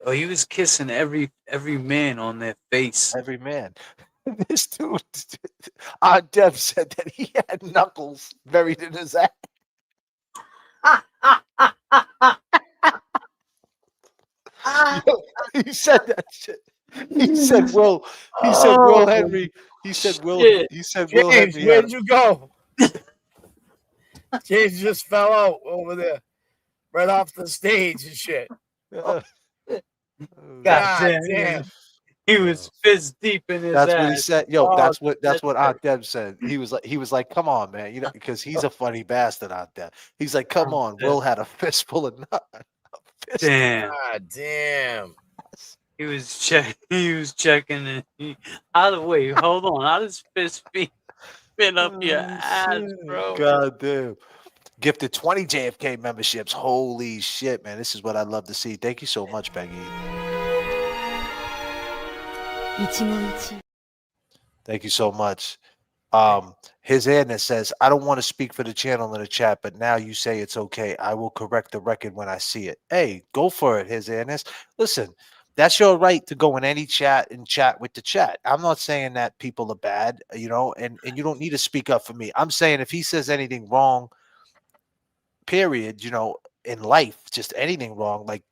Oh, he was kissing every man on their face. Every man. This dude, Aunt Deb said that he had knuckles buried in his ass. He said that shit. He said Will. He said Will Henry. He said Will. Shit. He said James, Will Henry. where'd you go? James just fell out over there, right off the stage and shit. God damn. He was fist deep in his That's ass. what he said. Yo, that's what Aunt Deb said. He was like, come on, man. You know, because he's a funny bastard, Aunt Deb. He's like, come on. Will had a fistful of nut. Damn. God damn. He was checking it. Hold on. How does fist fit up your ass, bro? God damn. Gifted 20 JFK memberships. Holy shit, man. This is what I love to see. Thank you so much, Peggy. Thank you so much. His Anna says, I don't want to speak for the channel in the chat, but now you say it's okay. I will correct the record when I see it. Hey, go for it, His Anna. Listen, that's your right to go in any chat and chat with the chat. I'm not saying that people are bad, you know, and you don't need to speak up for me. I'm saying if he says anything wrong, period, you know, in life, just anything wrong, like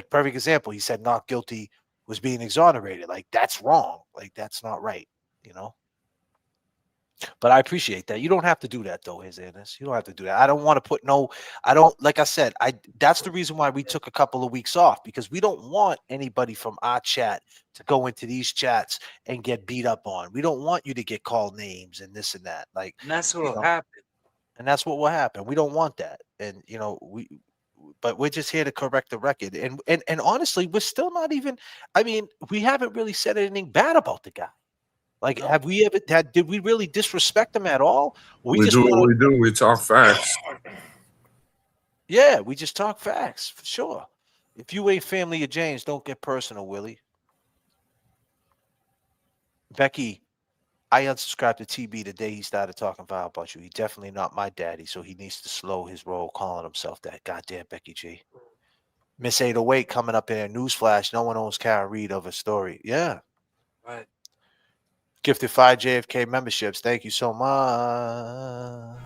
perfect example, he said not guilty was being exonerated. Like that's wrong. Like that's not right, you know. But I appreciate that. You don't have to do that though, His Annis. You don't have to do that. I don't want to put no, I don't, like I said, that's the reason why we took a couple of weeks off, because we don't want anybody from our chat to go into these chats and get beat up on. We don't want you to get called names and this and that. Like, And that's you what'll know, happen. and that's what will happen. We don't want that. And you know, but we're just here to correct the record. And honestly, we're still not even, I mean, we haven't really said anything bad about the guy. Like, have we ever did we really disrespect him at all? We just do wanna, what we do. We talk facts. yeah, we just talk facts for sure. If you ain't family of James, don't get personal, Willie. Becky, I unsubscribed to TB the day he started talking foul about you. He's definitely not my daddy, so he needs to slow his roll calling himself that. Goddamn Becky G. Miss 808 coming up in newsflash. No one owns Karen Reed of a story. Yeah. Right. Gifted 5 JFK memberships. Thank you so much.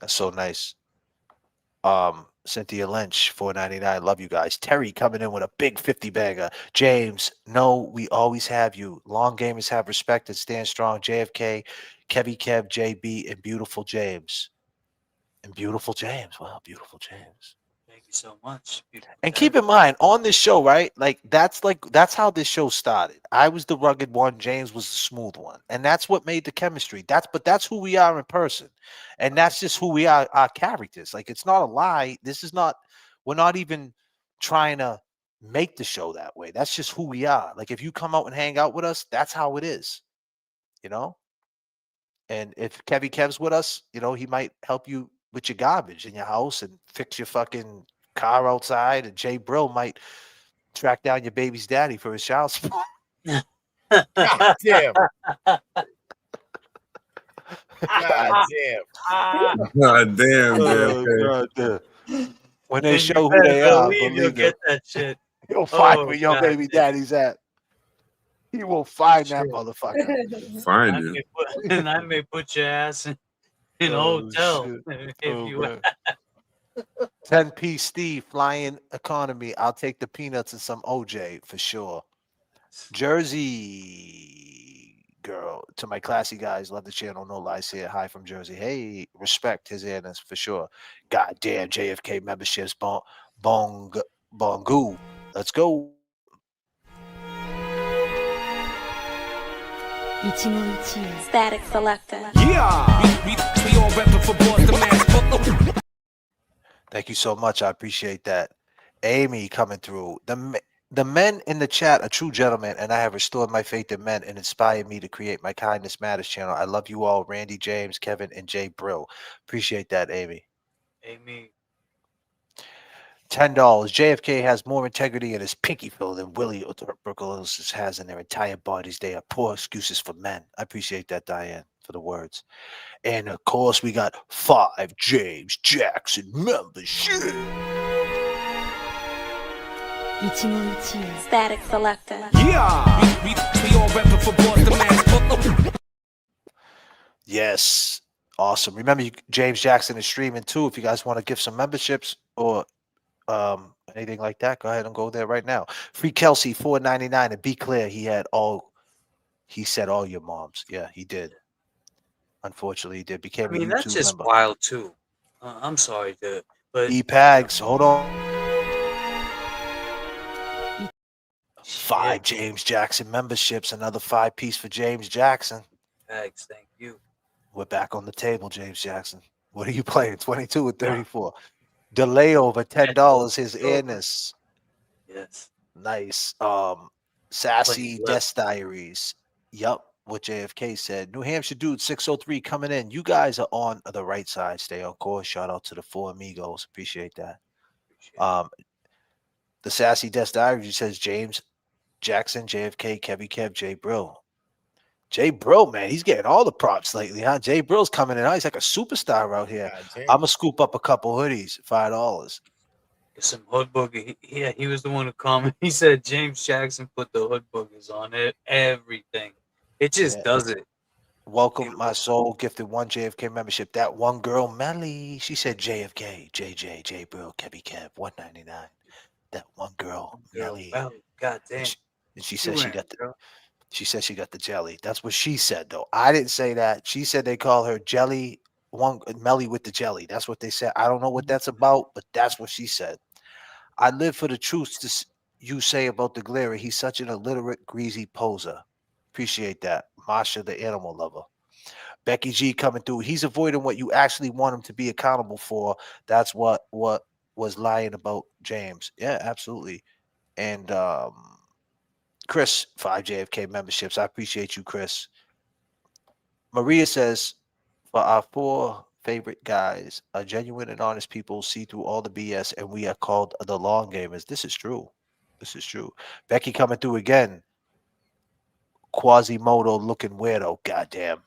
That's so nice. Cynthia Lynch, $4.99. Love you guys. Terry coming in with a big 50 bagger. James, no, we always have you. Long gamers have respect and stand strong. JFK, Kevy Kev, JB, and beautiful James. And beautiful James. Wow, beautiful James. Thank you so much. Beautiful And day. keep in mind, on this show, right? That's how this show started. I was the rugged one, James was the smooth one. And that's what made the chemistry. That's who we are in person. And that's just who we are, our characters. Like, it's not a lie. We're not even trying to make the show that way. That's just who we are. Like, if you come out and hang out with us, that's how it is. You know? And if Kevy Kev's with us, you know, he might help you with your garbage in your house and fix your fucking car outside. And Jay Brill might track down your baby's daddy for his child support. God damn. God damn. God damn, Oh, JFK. God damn. When they And show you who they better are, believe you'll believe get it. that shit. He'll find Oh, where your God baby damn. daddy's at. He will find that motherfucker. Find I you. may put, and I may put your ass in a Oh, hotel shit. if Oh, you. man. 10p Steve, flying economy. I'll take the peanuts and some OJ for sure. Jersey girl, to my classy guys, love the channel. No lies here. Hi from Jersey. Hey, respect his Annas for sure. Goddamn JFK memberships. Bongu. Let's go. Static selector. Yeah. We all repping for Boston, man. Thank you so much. I appreciate that. Amy coming through. The men in the chat are true gentlemen, and I have restored my faith in men and inspired me to create my Kindness Matters channel. I love you all, Randy, James, Kevin, and Jay Brill. Appreciate that, Amy. Amy. $10. JFK has more integrity in his pinky fill than Willie Burkles has in their entire bodies. They are poor excuses for men. I appreciate that, Diane, for the words. And of course, we got 5 James Jackson membership. Static selector. Yeah. We all repping for Boston, man. Yes. Awesome. Remember, James Jackson is streaming too. If you guys want to give some memberships or anything like that, go ahead and go there right now. Free Kelsey, $4.99. And be clear, he said all your moms. Yeah, he did. Unfortunately, he did. Became I mean, a that's YouTube just member. wild too. I'm sorry, dude, but E-Pags, hold on. 5 James Jackson memberships, another 5-piece for James Jackson. Pags, thank you. We're back on the table, James Jackson. What are you playing? 22 or 34? Delay over $10. His Airness. Yes. Nice. Sassy Death Diaries. Yup. what JFK said. New Hampshire dude 603 coming in. You guys are on the right side. Stay on course. Shout out to the four amigos. Appreciate that. The Sassy Desk Diary says James Jackson, JFK, Kevy Kev, Jay Brill. Jay Brill, man, he's getting all the props lately, huh? Jay Brill's coming in. He's like a superstar out here. I'm gonna scoop up a couple hoodies, $5. Some hood booger. He was the one who commented. He said James Jackson put the hood boogers on it. Everything. It just does it. Welcome, my soul. Gifted 1 JFK membership. That one girl, Melly, she said JFK, JJ, J Brill, Kevy Kev, $1.99. That one girl, Melly. God damn. And she said she got the. She said she got the jelly. That's what she said, though. I didn't say that. She said they call her Jelly, one Melly with the jelly. That's what they said. I don't know what that's about, but that's what she said. I live for the truth you say about the Glary. He's such an illiterate, greasy poser. Appreciate that. Masha, the animal lover. Becky G coming through. He's avoiding what you actually want him to be accountable for. That's what was lying about James. Yeah, absolutely. And Chris, 5 JFK memberships. I appreciate you, Chris. Maria says, for our 4 favorite guys, a genuine and honest people see through all the BS, and we are called the long gamers. This is true. This is true. Becky coming through again. Quasimodo looking weirdo. Goddamn.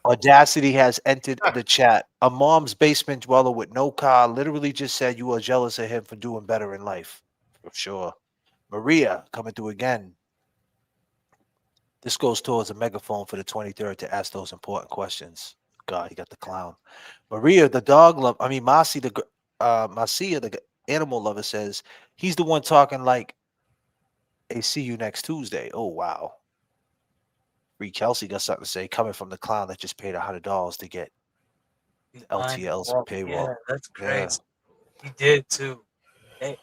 Audacity has entered the chat. A mom's basement dweller with no car literally just said you are jealous of him for doing better in life. For sure. Maria coming through again. This goes towards a megaphone for the 23rd to ask those important questions. God, you got the clown. Maria, the dog love. I mean, Marcia, the animal lover, says he's the one talking like a see you next Tuesday. Oh, wow. Free Kelsey got something to say coming from the clown that just paid $100 to get LTL's payroll. Yeah, that's crazy. He did too.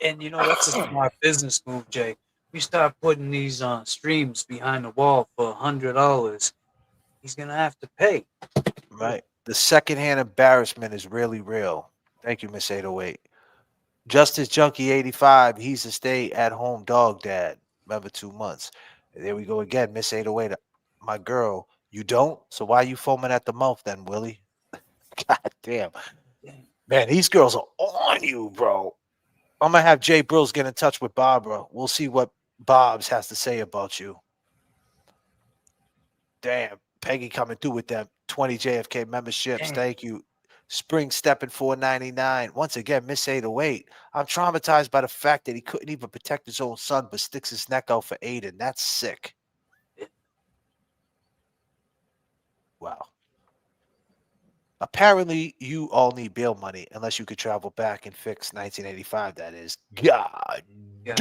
And you know, that's a smart business move, Jay. We start putting these streams behind the wall for $100. He's gonna have to pay. Right. The secondhand embarrassment is really real. Thank you, Miss 808. Justice Junkie 85. He's a stay-at-home dog dad. Remember 2 months. There we go again, Miss 808. My girl, you don't? So why are you foaming at the mouth then, Willie? God damn. Man, these girls are on you, bro. I'm going to have Jay Brills get in touch with Barbara. We'll see what Bob's has to say about you. Damn. Peggy coming through with them 20 JFK memberships. Damn. Thank you. Spring stepping $4.99. Once again, Miss 808. I'm traumatized by the fact that he couldn't even protect his own son, but sticks his neck out for Aiden. That's sick. Wow. Apparently, you all need bail money unless you could travel back and fix 1985. That is. God damn.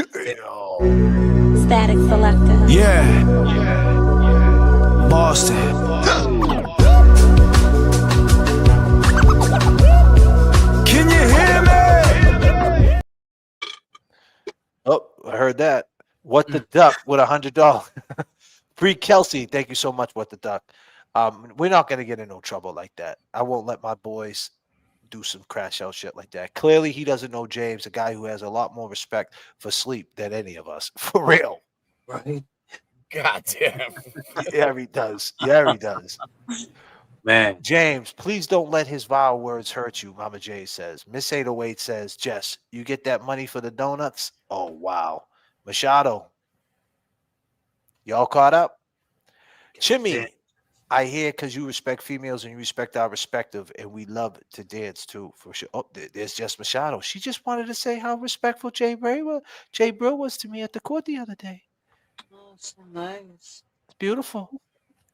Static selector. Yeah. Boston. Can you hear me? Oh, I heard that. What the duck with $100. Free Kelsey. Thank you so much, What the Duck. We're not going to get in no trouble like that. I won't let my boys do some crash out shit like that. Clearly, he doesn't know James, a guy who has a lot more respect for sleep than any of us. For real. Right. God damn. Yeah, he does. Yeah, he does. Man. James, please don't let his vile words hurt you, Mama J says. Miss 808 says, Jess, you get that money for the donuts? Oh, wow. Machado. Y'all caught up? Chimmy. I hear because you respect females and you respect our respective, and we love to dance too, for sure. Oh, there's Jess Machado. She just wanted to say how respectful Jay Brill was to me at the court the other day. Oh, so nice. It's beautiful.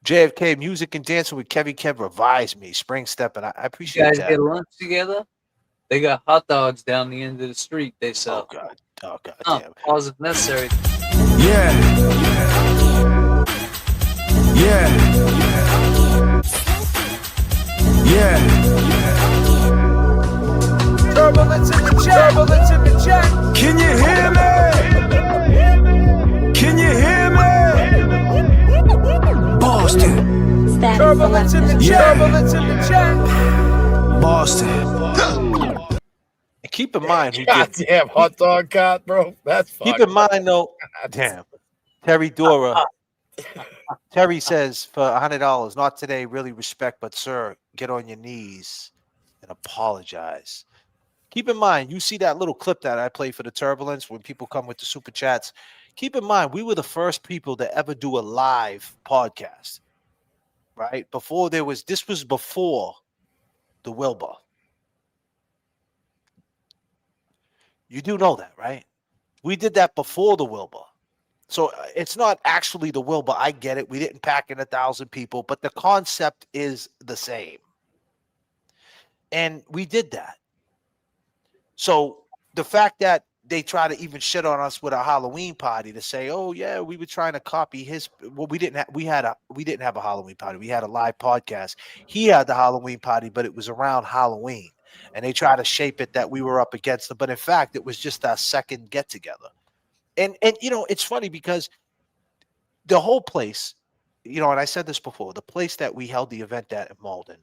JFK Music and Dancing with Kevy Kev revised me. Spring stepping. I appreciate You guys that. get lunch together? They got hot dogs down the end of the street. They sell. Oh God. Oh God. Damn. Pause if necessary. Yeah. Turbulence in the chat. Turbulence in the chat. Can you hear me? Can you hear me? Boston. Turbulence in the chat. Turbulence in the chat. Boston. And keep in mind, who God did, damn hot dog cart, bro. That's keep fucked in mind though. Damn. Terry Dora. Terry says for $100, not today, really respect, but sir, get on your knees and apologize. Keep in mind, you see that little clip that I play for the turbulence when people come with the super chats. Keep in mind, we were the first people to ever do a live podcast, right? This was before the Wilbur. You do know that, right? We did that before the Wilbur. So it's not actually the Wilbur. I get it. We didn't pack in 1,000 people, but the concept is the same. And we did that. So the fact that they try to even shit on us with a Halloween party to say, "Oh yeah, we were trying to copy his." Well, we didn't have a Halloween party. We had a live podcast. He had the Halloween party, but it was around Halloween, and they try to shape it that we were up against them. But in fact, it was just our second get together. And it's funny because the whole place, and I said this before, the place that we held the event at in Malden,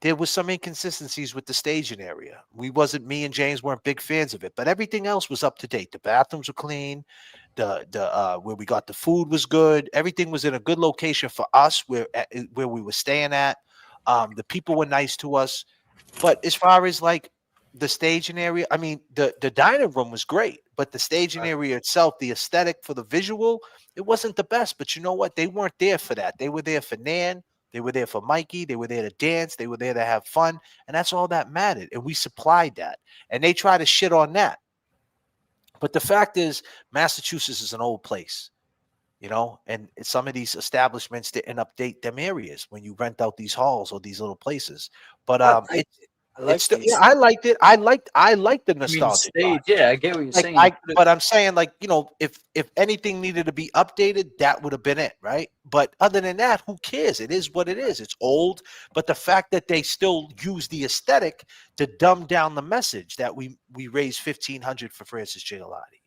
there was some inconsistencies with the staging area. Me and James weren't big fans of it, but everything else was up to date. The bathrooms were clean. The where we got the food was good. Everything was in a good location for us where we were staying at. The people were nice to us. But as far as like the staging area, I mean, the dining room was great, but the staging area itself, the aesthetic for the visual, it wasn't the best. But you know what? They weren't there for that. They were there for Nan. They were there for Mikey. They were there to dance. They were there to have fun. And that's all that mattered. And we supplied that. And they try to shit on that. But the fact is, Massachusetts is an old place, and some of these establishments didn't update them areas when you rent out these halls or these little places. But I liked it. I liked the nostalgia. Stage, yeah, I get what you're saying. But I'm saying, if anything needed to be updated, that would have been it, right? But other than that, who cares? It is what it is. It's old, but the fact that they still use the aesthetic to dumb down the message that we raised $1,500 for Francis Gigliotti,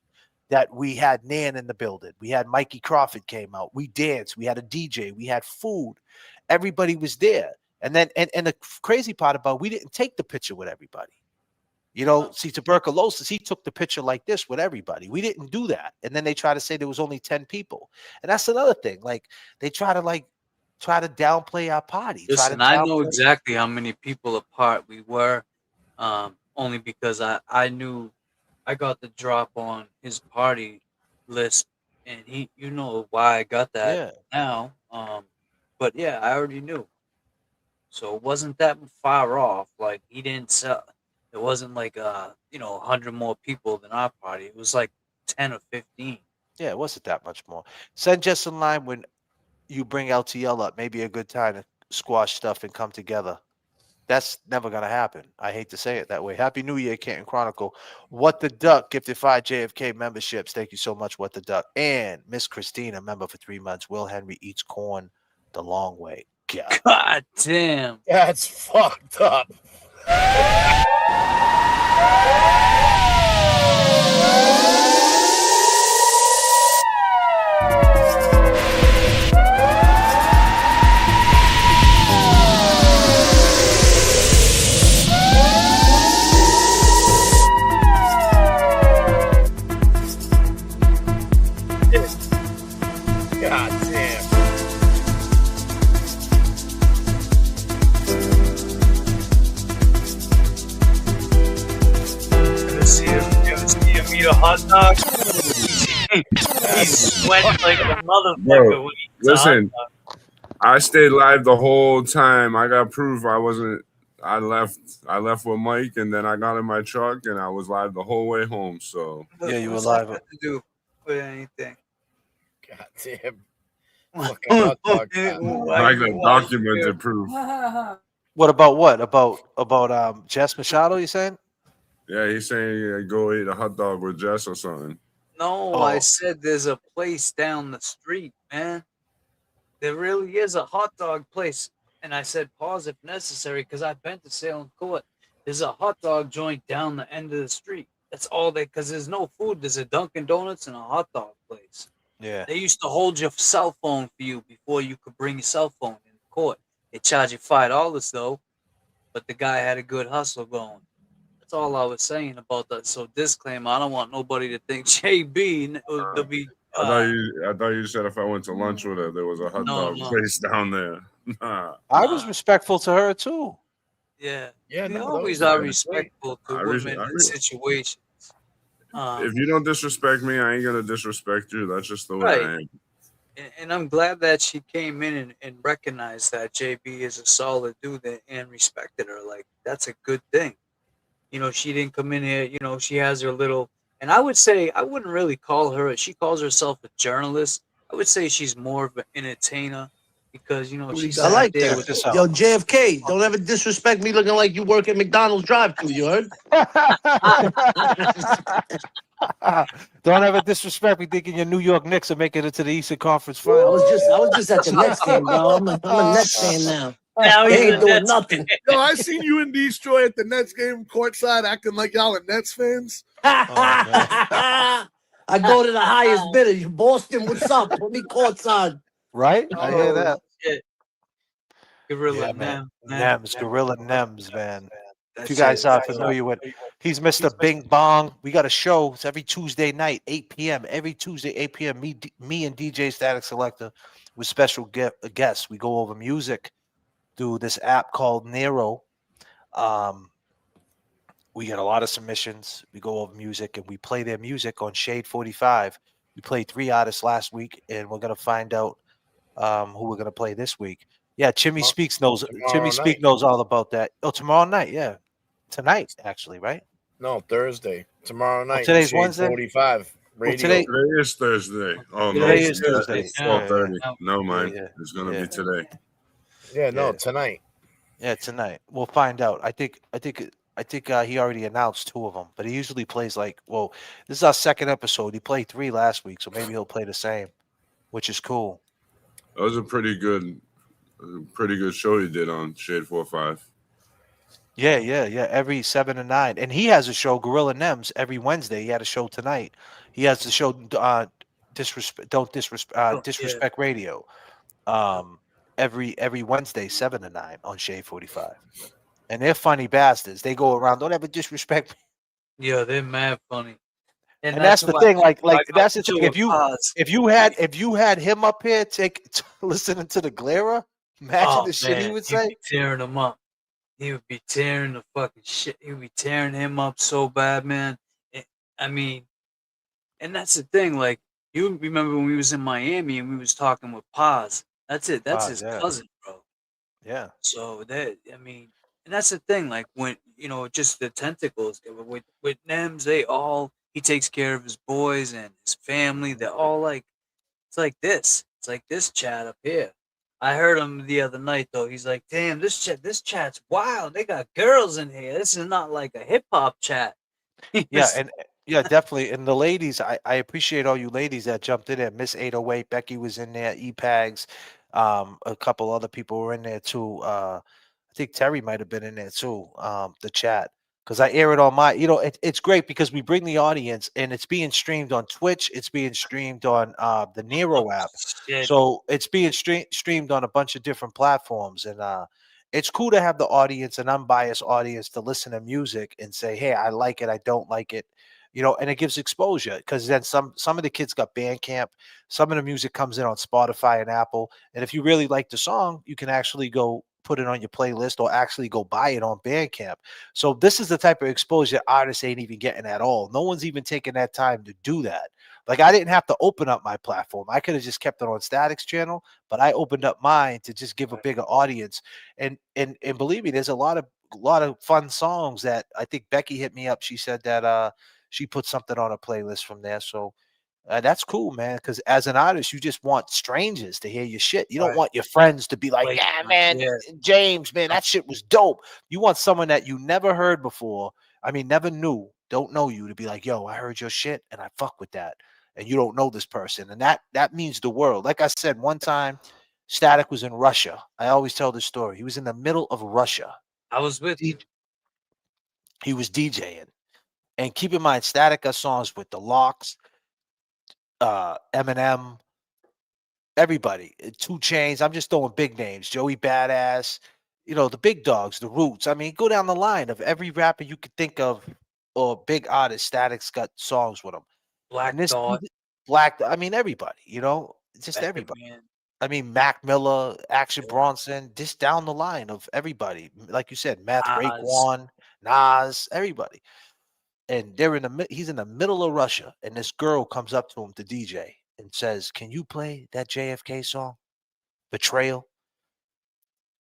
that we had Nan in the building, we had Mikey Crawford came out, we danced, we had a DJ, we had food, everybody was there. And then, and the crazy part about, we didn't take the picture with everybody. See, Tuberculosis, he took the picture like this with everybody. We didn't do that. And then they try to say there was only 10 people. And that's another thing. Like, they try to downplay our party. Listen, I know exactly how many people apart we were, only because I knew I got the drop on his party list, and why I got that now. But yeah, I already knew. So it wasn't that far off. Like, he didn't sell. It wasn't like 100 more people than our party. It was like 10 or 15. Yeah, it wasn't that much more. Send just in line when you bring LTL up. Maybe a good time to squash stuff and come together. That's never gonna happen. I hate to say it that way. Happy New Year, Canton Chronicle. What the Duck gifted 5 JFK memberships. Thank you so much, What the Duck. And Miss Christina, member for 3 months. Will Henry eats corn the long way. God damn. That's fucked up. God damn. Eat a hot dog. He's sweating like a motherfucker when he eats a hot Listen, dog. I stayed live the whole time. I got proof I wasn't. I left with Mike, and then I got in my truck, and I was live the whole way home. So yeah, you were What's live. that got to do with anything? God damn. Fucking hot dog time. I got documented proof. What about Jess Machado? You saying? Yeah, he's saying go eat a hot dog with Jess or something. No, Oh. I said there's a place down the street, man. There really is a hot dog place. And I said pause if necessary because I've been to Salem Court. There's a hot dog joint down the end of the street. That's all because there's no food. There's a Dunkin' Donuts and a hot dog place. Yeah. They used to hold your cell phone for you before you could bring your cell phone in court. They charge you $5 though, but the guy had a good hustle going. That's all I was saying about that. So disclaimer, I don't want nobody to think JB will be I thought you said if I went to lunch with her, there was a hot No, dog no. place down there. Nah. I was respectful to her too. Yeah. Yeah, We no, that always was are great. respectful to I re- women I in re- situations. If you don't disrespect me, I ain't gonna disrespect you. That's just the way Right. I am. And I'm glad that she came in and recognized that JB is a solid dude and respected her. Like, that's a good thing. You know, she didn't come in here, you know, she has her little, and I would say, I wouldn't really call her, she calls herself a journalist. I would say she's more of an entertainer because, you know, she I sat like there that. with, Yo, JFK, don't ever disrespect me looking like you work at McDonald's drive-thru, you heard? Don't ever disrespect me thinking your New York Knicks are making it to the Eastern Conference Finals. I was just at the Nets game, bro. I'm a Nets fan now. Now They he's ain't a doing Nets nothing. Yo, I seen you and Destroy at the Nets game courtside acting like y'all are Nets fans. I go to the highest bidder. Boston, what's up? Put me courtside. Right? I hear Oh, that. shit. Gorilla Yeah, man. Nem. Nems, Gorilla Nems, man. If That you shit guys is are crazy. familiar with, he's Mr. Bing Bong. We got a show. It's every Tuesday night, 8 p.m. Every Tuesday, 8 p.m. Me and DJ Static Selector with special guests. We go over music through this app called Nero. We get a lot of submissions. We go over music and we play their music on Shade 45. We played 3 artists last week, and we're gonna find out who we're gonna play this week. Yeah, Chimmy Speaks knows. Chimmy Speak knows all about that. Oh, tomorrow night. Yeah, tonight actually, right? No, Thursday. Tomorrow night. today's Shade Wednesday? 45. Well, Radio. today is Thursday. Oh no, Today is Thursday. It's 12:30. No, mind. Yeah, It's gonna yeah. be today. Yeah, no, tonight. Yeah, tonight. We'll find out. I think he already announced 2 of them, but he usually plays like. Well, this is our second episode. He played 3 last week, so maybe he'll play the same, which is cool. That was a pretty good show you did on Shade 45. Yeah. Every 7 to 9, and he has a show, Gorilla Nems, every Wednesday. He had a show tonight. He has the show, Disrespect Radio, every Wednesday, 7 to 9 on Shade 45. And they're funny bastards. They go around, don't ever disrespect me. Yeah, they're mad funny. And that's the thing. Like that's the thing. Pause. If you had him up here, listening to the Glera, imagine the shit he would he'd say. be tearing him up. He would be tearing the fucking shit. He would be tearing him up so bad, man. I mean, and that's the thing. Like, you remember when we was in Miami and we was talking with Paz. That's it. That's his cousin, bro. Yeah. So that, I mean, and that's the thing. Like, when, you know, just the tentacles with Nems, he takes care of his boys and his family. They're all like, it's like this. It's like this chat up here. I heard him the other night though. He's like, "Damn, this chat's wild. They got girls in here. This is not like a hip hop chat." Yeah, definitely. And the ladies, I appreciate all you ladies that jumped in there. Miss 808, Becky was in there, E-Pags, a couple other people were in there too. I think Terry might have been in there too, the chat. Because I air it on my, it's great because we bring the audience and it's being streamed on Twitch. It's being streamed on the Nero app. shit. So it's being streamed on a bunch of different platforms. And it's cool to have the audience, an unbiased audience, to listen to music and say, hey, I like it, I don't like it. And it gives exposure because then some of the kids got Bandcamp. Some of the music comes in on Spotify and Apple. And if you really like the song, you can actually go put it on your playlist or actually go buy it on Bandcamp. So this is the type of exposure artists ain't even getting at all. No one's even taking that time to do that. Like, I didn't have to open up my platform. I could have just kept it on Static's channel, but I opened up mine to just give a bigger audience. And believe me, there's a lot of fun songs that I think Becky hit me up. She said that she put something on a playlist from there. So that's cool, man. Because as an artist, you just want strangers to hear your shit. You don't want your friends to be like, yeah, man, James, man, that shit was dope. You want someone that you never heard before. I mean, never knew, don't know you, to be like, yo, I heard your shit and I fuck with that. And you don't know this person. And that means the world. Like I said, one time, Static was in Russia. I always tell this story. He was in the middle of Russia. I was with you. He was DJing. And keep in mind, Static got songs with the Locks, Eminem, everybody, 2 Chainz. I'm just throwing big names. Joey Badass, the big dogs, the Roots. I mean, go down the line of every rapper you could think of or big artist. Static's got songs with them. Black Thought. Black. I mean, everybody. You know, just Method everybody. Man. I mean, Mac Miller, Action Bronson, just down the line of everybody. Like you said, Meth, Nas. Raekwon, Nas, everybody. And they're he's in the middle of Russia, and this girl comes up to him to DJ and says, "Can you play that JFK song, Betrayal?"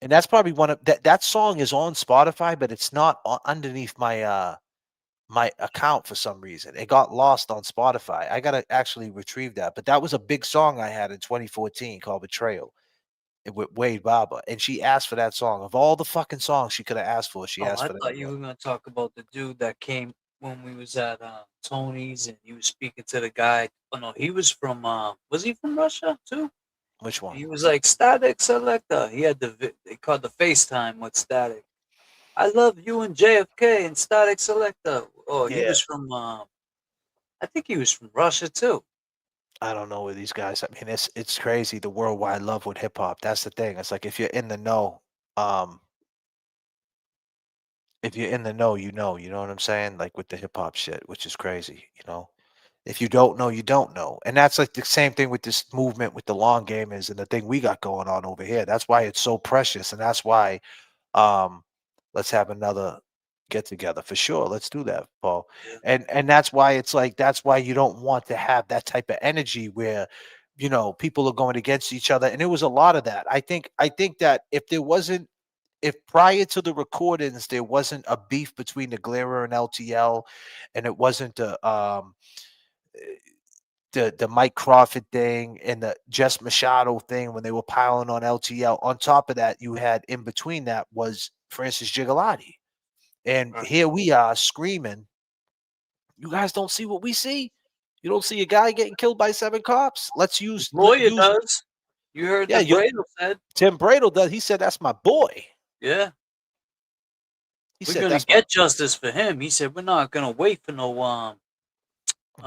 And that's probably one of that song is on Spotify, but it's not underneath my account for some reason. It got lost on Spotify. I gotta actually retrieve that. But that was a big song I had in 2014 called Betrayal with Wade Baba. And she asked for that song. Of all the fucking songs she could have asked for, she Oh, asked I for that thought you one. were gonna talk about the dude that came when we was at Tony's and he was speaking to the guy. Oh no, he was from was he from Russia too? Which one? He was like Static Selector. He had they called the FaceTime with Static. I love you and JFK and Static Selector. Oh, he Yeah. was from I think he was from Russia too. I don't know where these guys. I mean, it's crazy the worldwide love with hip hop. That's the thing. It's like if you're in the know, if you're in the know, you know. You know what I'm saying? Like with the hip hop shit, which is crazy. You know, if you don't know, you don't know. And that's like the same thing with this movement with the long gamers and the thing we got going on over here. That's why it's so precious, and that's why let's have another get together for sure. Let's do that, Paul. And that's why it's like that's why you don't want to have that type of energy where people are going against each other. And it was a lot of that. I think that if prior to the recordings there wasn't a beef between the Glera and LTL, and it wasn't the Mike Crawford thing and the Jess Machado thing when they were piling on LTL. On top of that, you had in between that was Francis Gigalotti. And here we are screaming, you guys don't see what we see? You don't see a guy getting killed by 7 cops? Let's use Lawyer does. You heard yeah, the Bradle said. Tim Bradle does. He said that's my boy. Yeah. He We're said gonna that's get justice for him. He said we're not gonna wait for no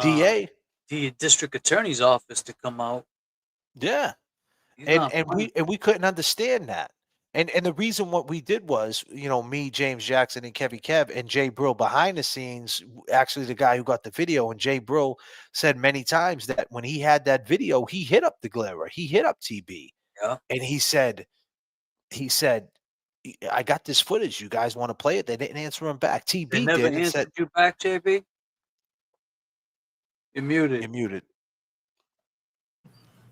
DA. The district attorney's office to come out. Yeah. He's And not playing. we couldn't understand that. And the reason what we did was, me, James Jackson, and Kevy Kev and Jay Brill behind the scenes, actually the guy who got the video, and Jay Brill said many times that when he had that video, he hit up the Glera, he hit up TB. Yeah. And he said, I got this footage. You guys want to play it? They didn't answer him back. They TB never did and answered said, you back, JB. You're muted. You're muted.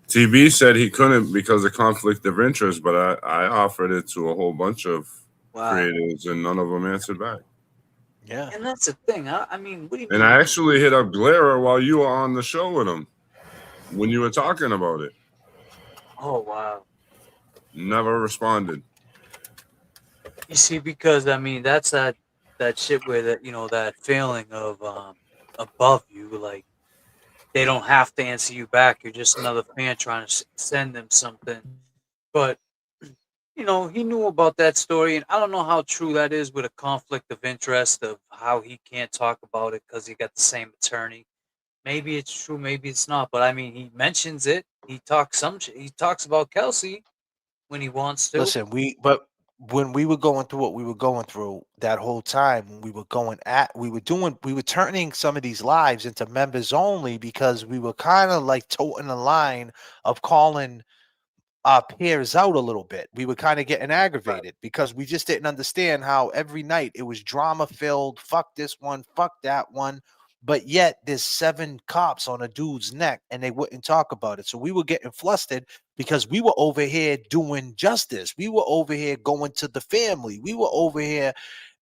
TB said he couldn't because of conflict of interest, but I offered it to a whole bunch of creators, and none of them answered back. Yeah. And that's the thing. I mean, what do you And mean? I actually hit up Glera while you were on the show with him when you were talking about it. Oh wow. Never responded. You see, because I mean, that's that shit where that feeling of above you, like they don't have to answer you back. You're just another fan trying to send them something. But he knew about that story, and I don't know how true that is with a conflict of interest of how he can't talk about it because he got the same attorney. Maybe it's true, maybe it's not. But I mean, he mentions it. He talks he talks about Kelsey when he wants to. Listen, but when we were going through what we were going through that whole time, when we were turning some of these lives into members only because we were kind of like toting the line of calling our peers out a little bit. We were kind of getting aggravated because we just didn't understand how every night it was drama filled. Fuck this one, fuck that one. But yet there's 7 cops on a dude's neck and they wouldn't talk about it. So we were getting flustered because we were over here doing justice. We were over here going to the family. We were over here,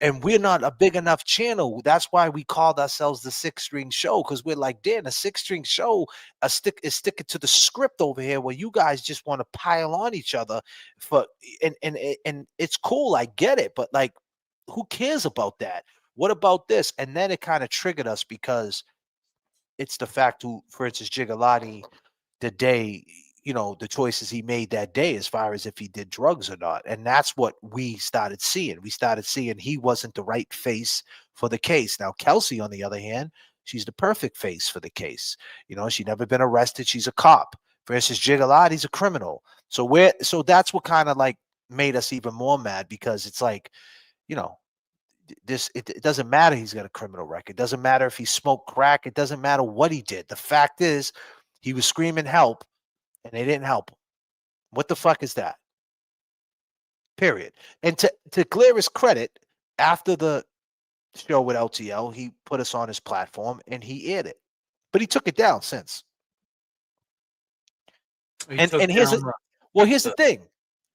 and we're not a big enough channel. That's why we called ourselves the 6 String Show, because we're like, damn, the 6 String Show is sticking to the script over here where you guys just want to pile on each other and it's cool. I get it, but like, who cares about that? What about this? And then it kind of triggered us because it's the fact who, for instance, Gigalotti, the day, the choices he made that day as far as if he did drugs or not. And that's what we started seeing. We started seeing he wasn't the right face for the case. Now, Kelsey, on the other hand, she's the perfect face for the case. She's never been arrested. She's a cop. For instance, Gigalotti's a criminal. So that's what kind of like made us even more mad, because it's like, it doesn't matter he's got a criminal record. It doesn't matter if he smoked crack. It doesn't matter what he did. The fact is, He was screaming help, and they didn't help him. What the fuck is that? Period. And to Glaire's credit, after the show with LTL, he put us on his platform and he aired it, but he took it down since. And here's here's the thing: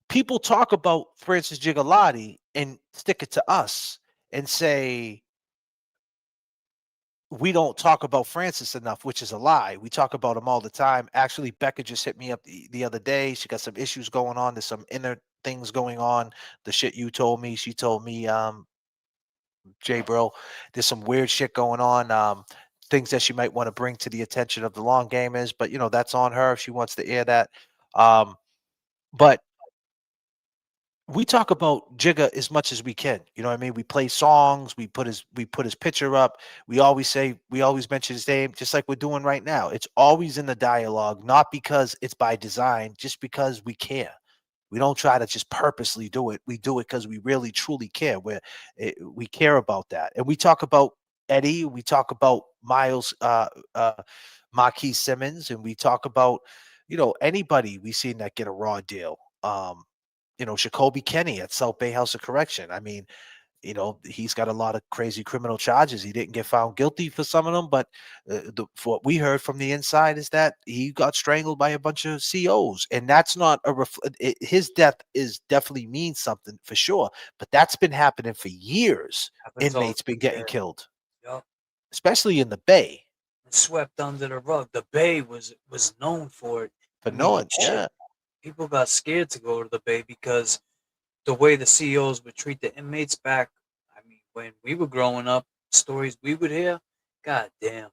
people talk about Francis Gigalotti and stick it to us and say we don't talk about Francis enough, which is a lie. We talk about him all the time. Actually, Becca just hit me up the other day. She got some issues going on. There's some inner things going on. The shit you told me, she told me, Jay, bro, there's some weird shit going on. Things that she might want to bring to the attention of the long gamers, but that's on her if she wants to air that. But we talk about Jigga as much as we can. You know what I mean? We play songs, we put his picture up. We always mention his name, just like we're doing right now. It's always in the dialogue, not because it's by design, just because we care. We don't try to just purposely do it. We do it because we really truly care. We care about that. And we talk about Eddie, we talk about Miles Marquis Simmons, and we talk about, anybody we seen that get a raw deal. Jacoby Kenny at South Bay House of Correction. I mean, he's got a lot of crazy criminal charges. He didn't get found guilty for some of them, but for what we heard from the inside is that he got strangled by a bunch of COs, and that's not his death is definitely means something for sure. But that's been happening for years. Inmates been getting killed, especially in the Bay. Swept under the rug. The Bay was known for it. For knowing, yeah. People got scared to go to the Bay because the way the CEOs would treat the inmates back. I mean, when we were growing up, stories we would hear, god damn.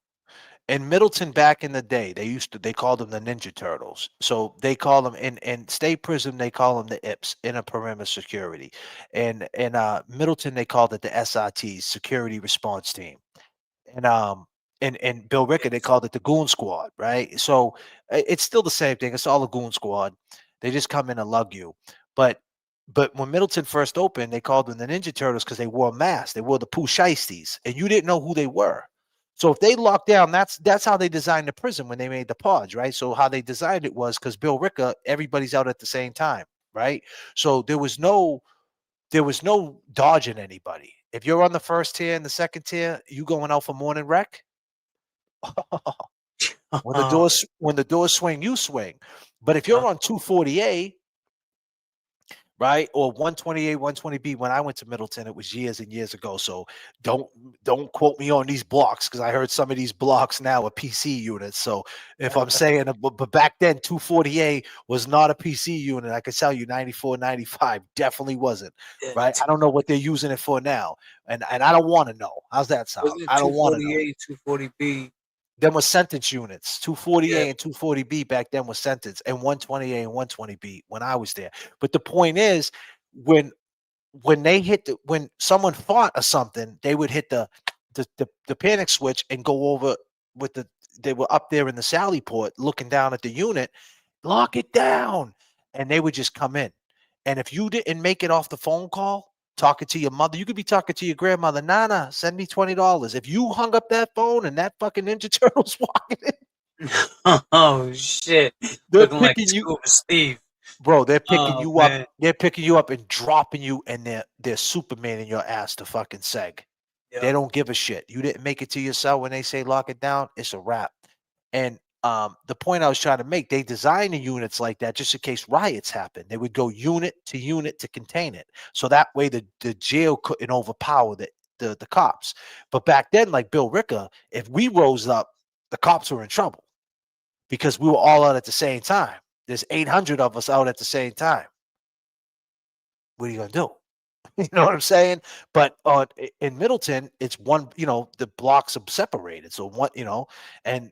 In Middleton back in the day, they called them the Ninja Turtles. So they call them in state prison, they call them the IPS, Inner Perimeter Security. And in Middleton, they called it the SRT, Security Response Team. And Bill Ricker, they called it the Goon Squad, right? So it's still the same thing. It's all a Goon Squad. They just come in and lug you. But when Middleton first opened, they called them the Ninja Turtles because they wore masks. They wore the Pooh Shiesties, and you didn't know who they were. So if they locked down, that's how they designed the prison when they made the pods, right? So how they designed it was because Bill Ricker, everybody's out at the same time, right? So there was no dodging anybody. If you're on the first tier and the second tier, you going out for morning rec. When the doors swing, you swing. But if you're on 240A, right, or 128, 120B, when I went to Middleton, it was years and years ago. So don't quote me on these blocks because I heard some of these blocks now are PC units. So if I'm saying, but back then 240A was not a PC unit. I could tell you 94, 95 definitely wasn't. Right? I don't know what they're using it for now, and I don't want to know. How's that sound? I don't want to know. 240B. Them were sentence units. 240A and 240B back then was sentence, and 120A and 120B when I was there. But the point is, when they hit when someone fought or something, they would hit the panic switch and go over with they were up there in the Sally port looking down at the unit, lock it down, and they would just come in. And if you didn't make it off the phone call, talking to your mother, you could be talking to your grandmother, Nana, send me $20. If you hung up that phone and that fucking Ninja Turtle's walking in, oh shit, they're looking like picking you, Steve. bro. They're picking you man. up. They're picking you up and dropping you, and they're Superman in your ass to fucking seg. Yep. They don't give a shit. You didn't make it to your cell when they say lock it down. It's a wrap. And the point I was trying to make, they designed the units like that just in case riots happen. They would go unit to contain it. So that way the jail couldn't overpower the cops. But back then, like Bill Ricker, if we rose up, the cops were in trouble because we were all out at the same time. There's 800 of us out at the same time. What are you going to do? You know what I'm saying? But in Middleton, it's one, the blocks are separated. So one, and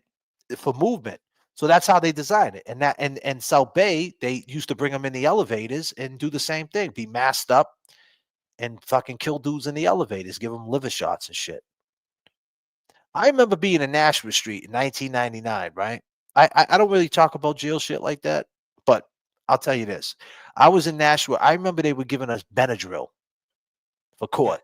for movement. So that's how they designed it. And South Bay, they used to bring them in the elevators and do the same thing, be masked up and fucking kill dudes in the elevators, give them liver shots and shit. I remember being in Nashville Street in 1999, right? I don't really talk about jail shit like that, but I'll tell you this. I was in Nashville. I remember they were giving us Benadryl for court.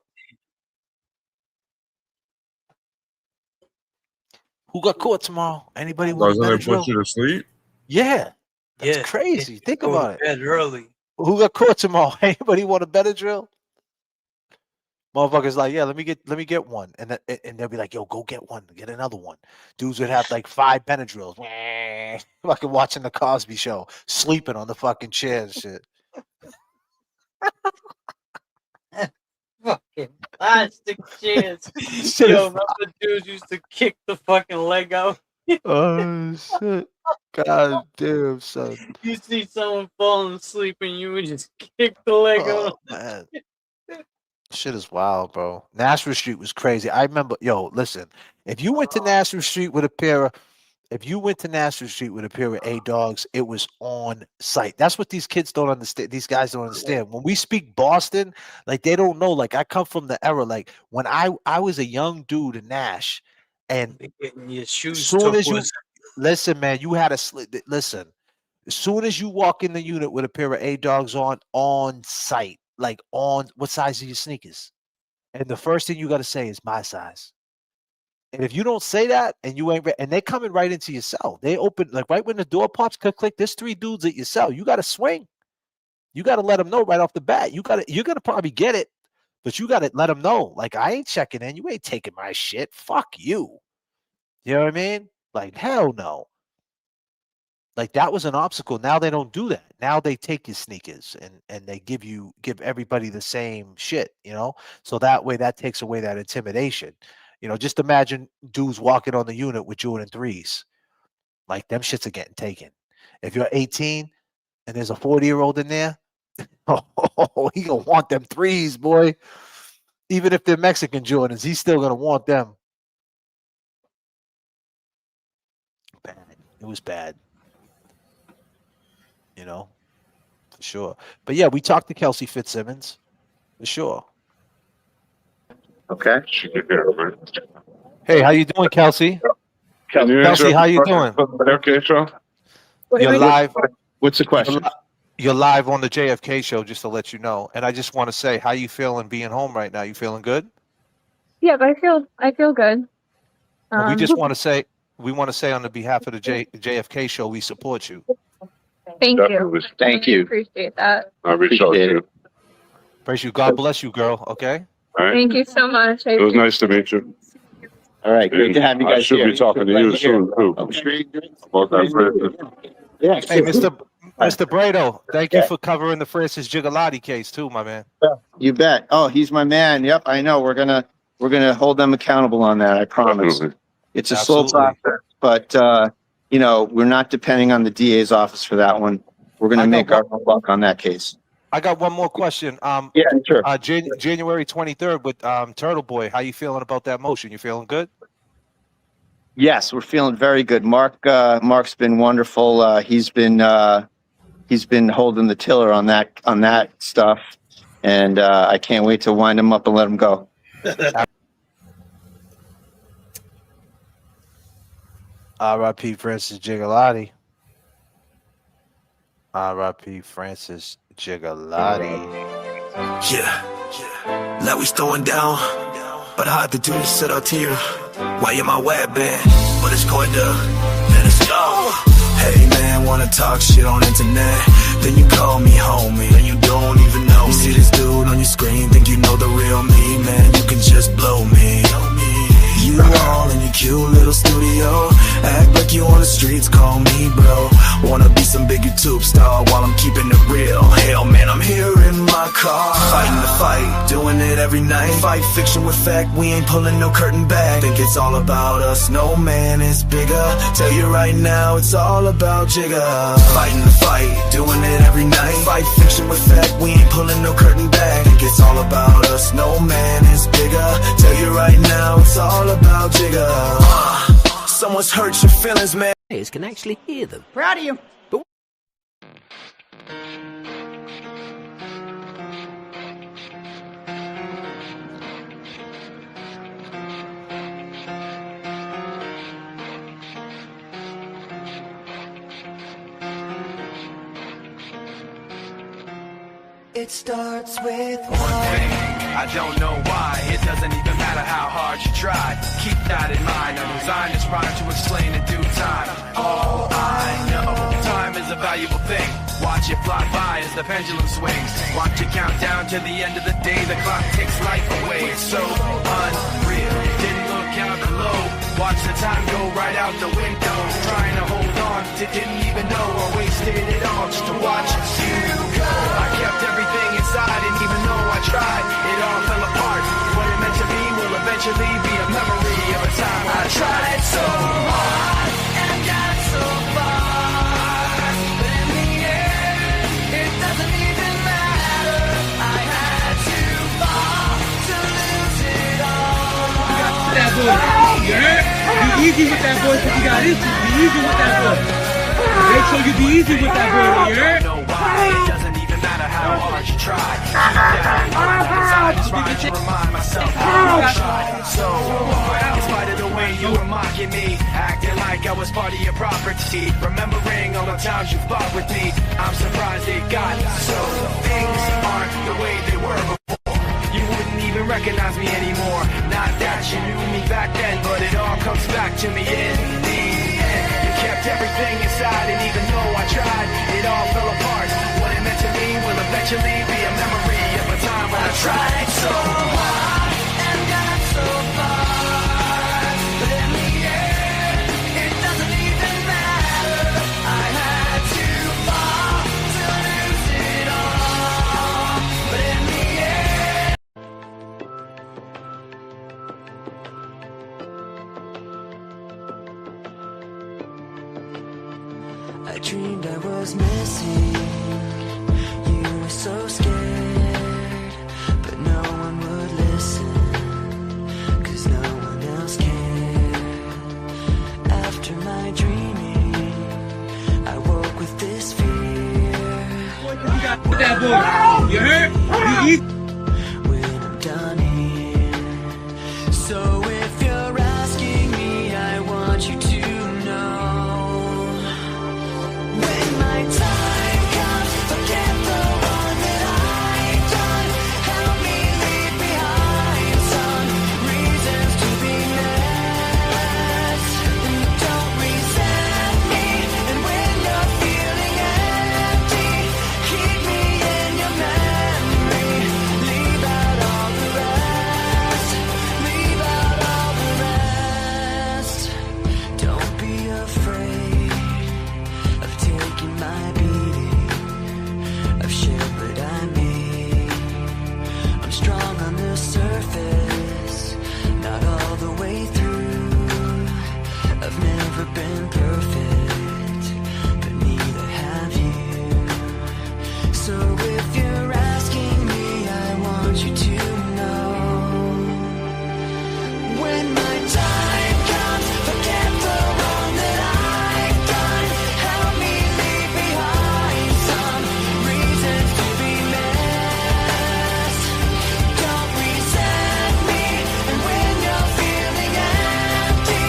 Who got caught tomorrow? Anybody want Doesn't a it Benadryl? put you to sleep? Yeah, that's Yeah, crazy. Think go about to it. bed early. Who got caught tomorrow? Anybody want a Benadryl? Motherfuckers like, yeah, let me get one, and they'll be like, yo, go get one, get another one. Dudes would have like 5 Benadryls. Fucking watching the Cosby Show, sleeping on the fucking chair and shit. Fucking plastic chairs. Shit Yo, is- remember dudes used to kick the fucking leg out? Oh shit! God damn, son. You see someone falling asleep and you would just kick the leg out. Oh man, shit is wild, bro. Nashville Street was crazy. I remember, yo, listen, if you went to Nashville Street with a pair of A-dogs, it was on site. That's what these kids don't understand. These guys don't understand. When we speak Boston, like they don't know. Like I come from the era, like when I was a young dude in Nash, and Getting your shoes as soon took as you was listen, man, you had to listen. As soon as you walk in the unit with a pair of A-dogs on site, like on what size are your sneakers? And the first thing you got to say is my size. And if you don't say that and you ain't, and they coming right into your cell, they open like right when the door pops, click. There's 3 dudes at your cell. You got to swing. You got to let them know right off the bat. You're gonna probably get it, but you got to let them know. Like I ain't checking in. You ain't taking my shit. Fuck you. You know what I mean? Like hell no. Like that was an obstacle. Now they don't do that. Now they take your sneakers and they give everybody the same shit. You know, so that way that takes away that intimidation. You know, just imagine dudes walking on the unit with Jordan 3s. Like them shits are getting taken. If you're 18 and there's a 40-year-old in there, oh, he gonna want them 3s, boy. Even if they're Mexican Jordans, he's still gonna want them. Bad. It was bad. You know, for sure. But yeah, we talked to Kelsey Fitzsimmons, for sure. Okay. Hey, how you doing, Kelsey? Kelsey, how you doing? Okay, show. You're live. What's the question? You're live on the JFK show, just to let you know. And I just want to say, how you feeling being home right now? You feeling good? Yeah, but I feel good. And we just want to say, on the behalf of the JFK show, we support you. Thank you. Thank I you. appreciate that. I appreciate it. Praise you. God bless you, girl. Okay. All right. Thank you so much. It was nice to meet you. All right, great to have you guys I should here. be talking to you soon too. Okay. About that Yeah. Hey, Mr. Brado, thank you for covering the Francis Gigalotti case too, my man. You bet. Oh, he's my man. Yep, I know. We're gonna hold them accountable on that. I promise. Definitely. It's a slow process, but you know, we're not depending on the DA's office for that one. We're gonna make our own luck on that case. I got one more question. Yeah, sure. January 23rd with Turtle Boy. How you feeling about that motion? You feeling good? Yes, we're feeling very good. Mark's been wonderful. He's been holding the tiller on that stuff, and I can't wait to wind him up and let him go. R.I.P. Francis Gigalotti. R.I.P. Francis Gigalotti. Yeah, like we throwing down, but I have to do this set out here. Why in my web band? But it's going to let us go. Hey man, wanna talk shit on internet? Then you call me homie, and you don't even know. You see this dude on your screen, think you know the real me, man. You can just blow me. You all in your cute little studio, act like you on the streets, call me bro. Wanna be some big YouTube star while I'm keeping it real. Hell man, I'm here in my car, fighting the fight, doing it every night. Fight fiction with fact, we ain't pulling no curtain back. Think it's all about us, no man is bigger. Tell you right now, it's all about Jigga. Fighting the fight, doing it every night. Fight fiction with fact, we ain't pulling no curtain back. Think it's all about us, no man is bigger. Tell you right now, it's all about Jigga. Someone's hurt your feelings, man. Players can actually hear them. Proud of you. It starts with one thing. I don't know why. It doesn't even matter how hard you try. Keep that in mind. I designed this rhyme to explain in due time. All I know, time is a valuable thing. Watch it fly by as the pendulum swings. Watch it count down to the end of the day. The clock takes life away. It's so unreal. Didn't look out below. Watch the time go right out the window. Trying to hold on to didn't even know I wasted it all just to watch you go. I kept everything inside, and even though I tried, it all fell apart. What it meant to be will eventually be a memory of a time I tried so hard and got so far. But in the end, it doesn't even matter. I had to fall to lose it all. That boy, you heard? Be easy with that boy because you got issues. Be easy with that boy. Make sure you be easy with that boy, you heard? It doesn't even matter how hard you try. Keep that in mind to remind myself how I tried so hard. In spite of the way you were mocking me, acting like I was part of your property, remembering all the times you fought with me, I'm surprised it got so. Things aren't the way they were before. You wouldn't even recognize me anymore. Not that you knew me back then, but it all comes back to me in the end. You kept everything inside, and even though I tried, it all fell apart. What it meant to me will eventually be a memory of a time when I tried so hard and got so far. But in the end, it doesn't even matter. I had to fall to lose it all. But in the end, I dreamed I was missing. You were so scared, but no one would listen, 'cause no one else cared. After my dreaming, I woke with this fear. With that boy, you heard? Be easy. When I'm done here. So if you're asking me, I want you to know. When my time comes, forget the one that I've done. Help me leave behind some reasons to be mad. And don't resent me. And when you're feeling empty, keep me in your memory. Leave out all the rest. Leave out all the rest. Don't be afraid of taking my beating, of shit that I made. I'm strong on the surface, not all the way through. I've never been perfect, but neither have you. So if you're asking me, I want you to know. When my time comes, forget the wrong that I've done. Help me leave behind some reasons to be missed. Don't resent me. And when you're feeling empty,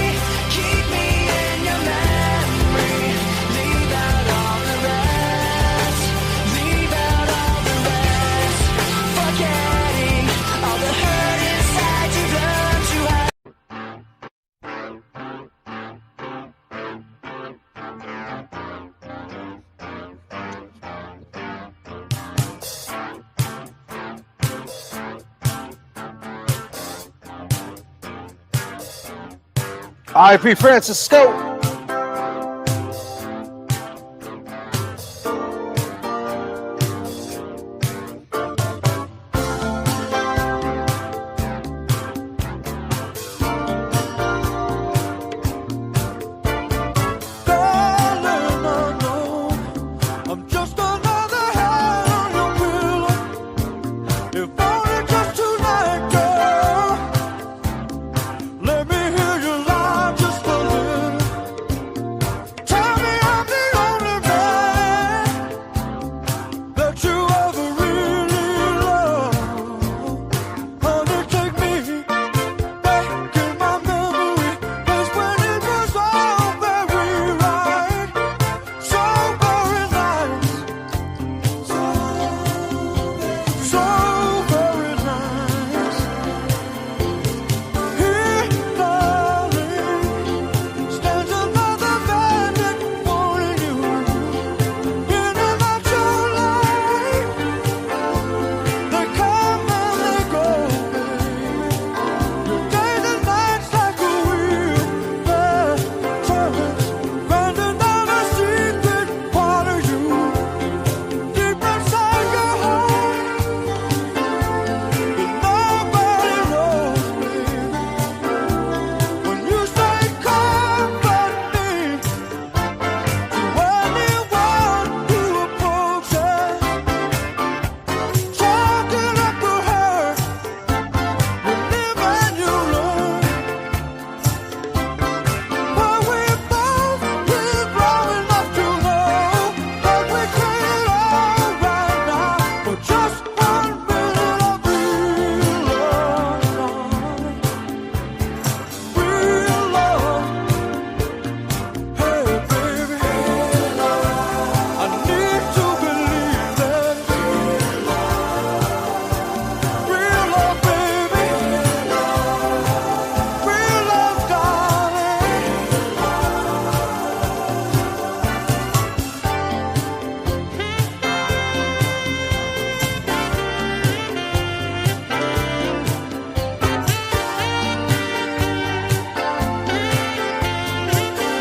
keep me in your memory. Leave out all the rest. Leave out all the rest. Forgetting all the hurt inside you learned to have. R.I.P. Francis Scott. I'm just another hand on your wheel. If only just tonight, girl. Let me hear you lie just a little.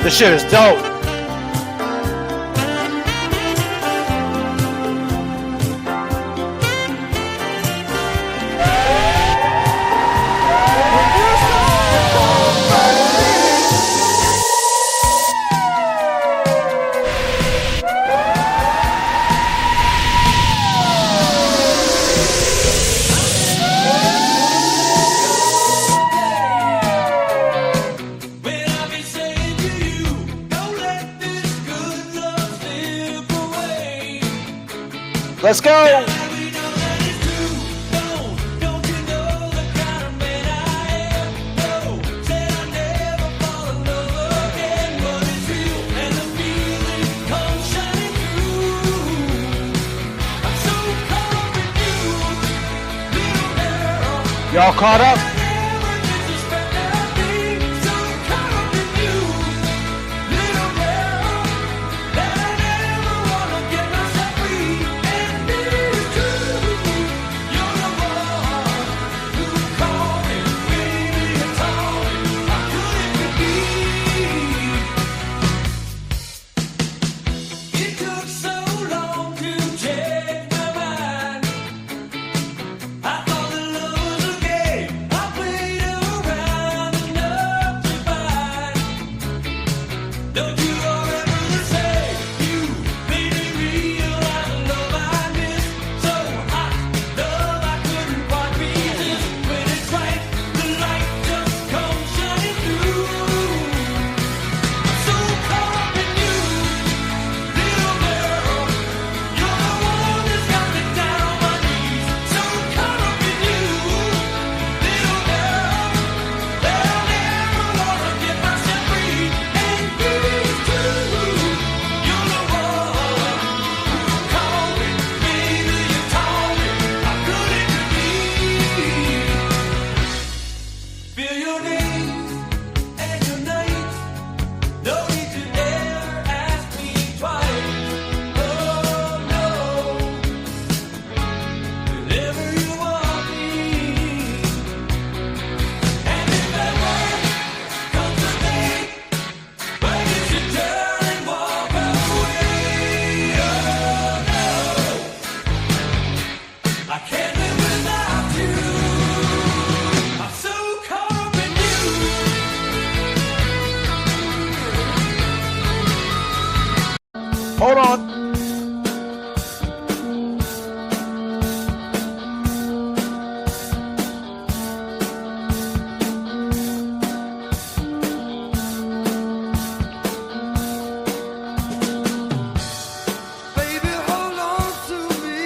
This shit is dope. Let's go. Y'all caught up? Hold on. Baby, hold on to me.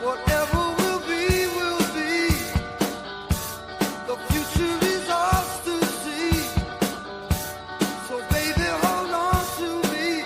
Whatever will be, will be. The future is ours to see. So baby, hold on to me.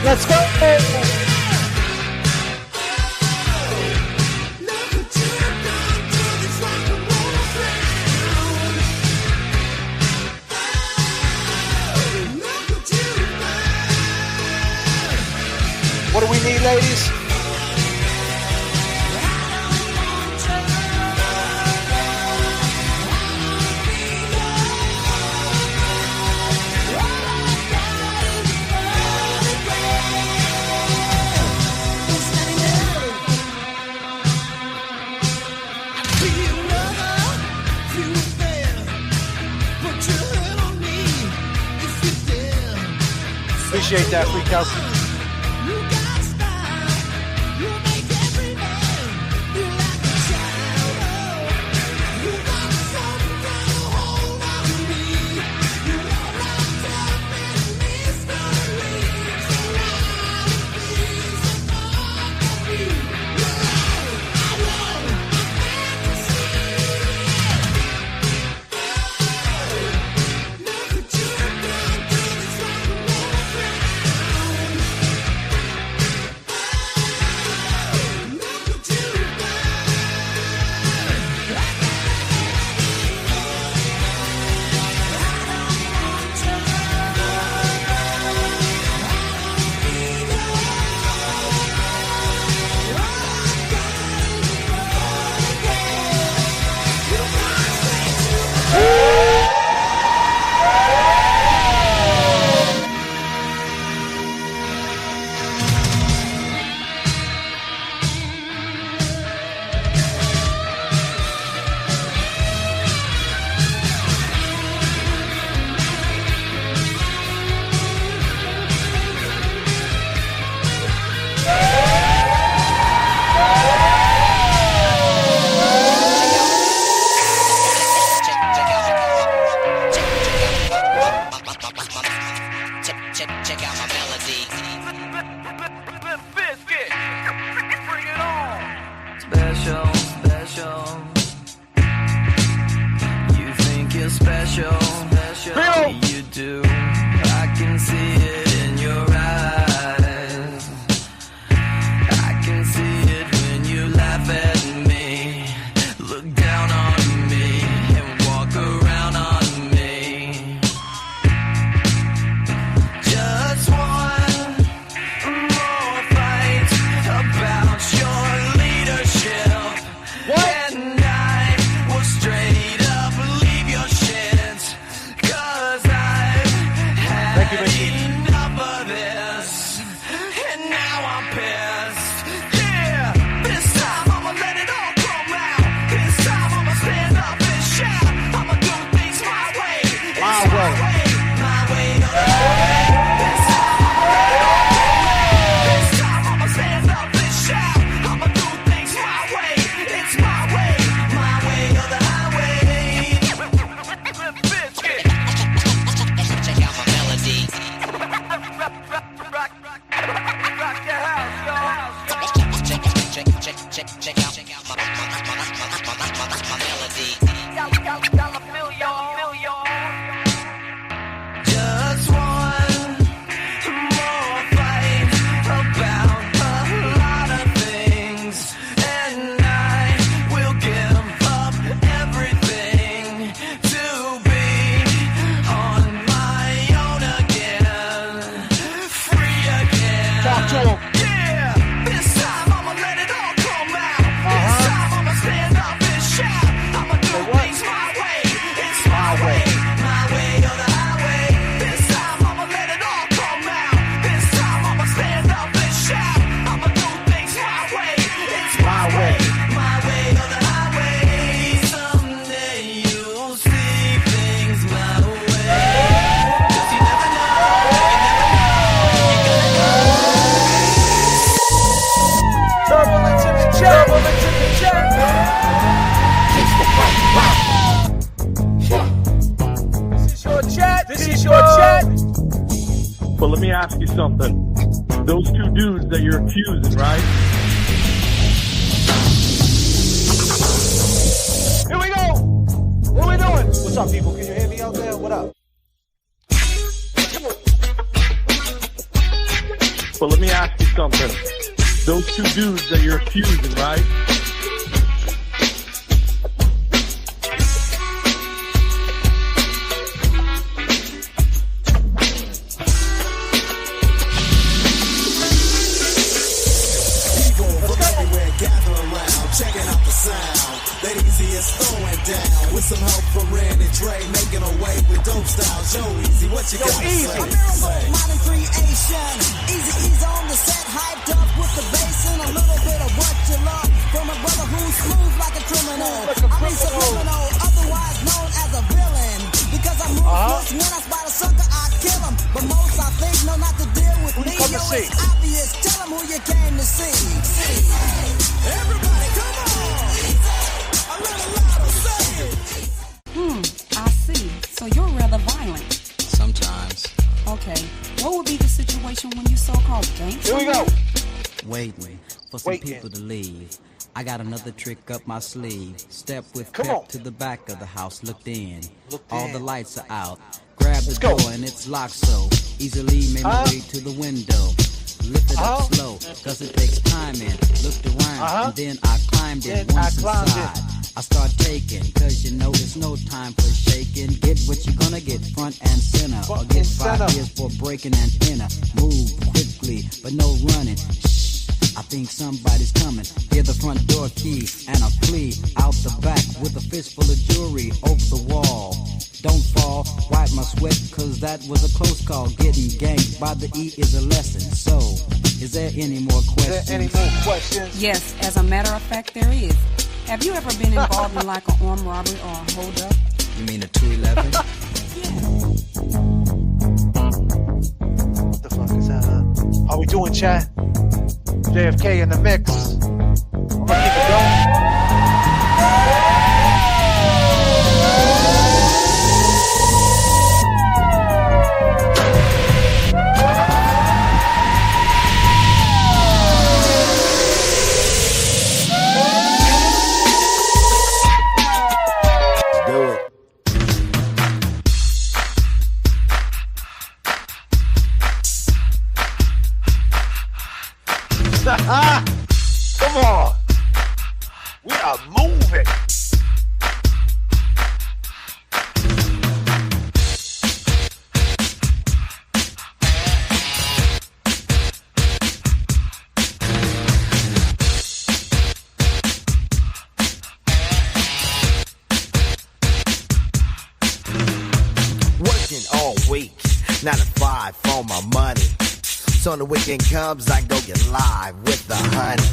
Let's go. What do we need, ladies? Appreciate that, Free Kelsey. But let me ask you something. Those two dudes that you're accusing, right? Here we go. What are we doing? What's up, people? Can you hear me out there? What up? But let me ask you something. Those two dudes that you're accusing, right? Checking out the sound, that easy is throwing down with some help from Ren and Dre, making away with dope style. Joe Easy, what you got to say? A miracle, modern creation. Easy on the set, hyped up with the bass and a little bit of what you love from a brother who's smooth like a criminal. I mean subliminal, otherwise known as a villain. Because I'm ruthless, when I spot a sucker, I kill him. But most I think know not to deal with me. Yo, it's obvious. Tell them who you came to see. Everybody, come on! A little louder, say it! I see. So you're rather violent. Sometimes. Okay. What would be the situation when you so-called gank Here we go. Waiting for some people to leave. I got another trick up my sleeve. Step with Come pep on. to the back of the house. Looked in. Looked All in. the lights are out. Grab the Let's go. door and it's locked so easily made my way to the window. Lift it up slow, cause it takes time and looked around. And then I climbed in once inside. I start taking, cause you know it's no time for shaking. Get what you're gonna get, front and center. Or get 5 years for breaking an inner. Move quickly, but no running. Shh, I think somebody's coming. Hear the front door key and a plea out the back with a fistful of jewelry over the wall. Don't fall, wipe my sweat, cause that was a close call. Getting ganked by the E is a lesson. So, is there any more questions? Yes, as a matter of fact, there is. Have you ever been involved in like an armed robbery or a hold-up? You mean a 211? What the fuck is that? How we doing, chat? JFK in the mix. I'm gonna keep it going. Come on. We are moving. Working all week, 9 to 5 for my money. So when the weekend comes, I go get live with the honey.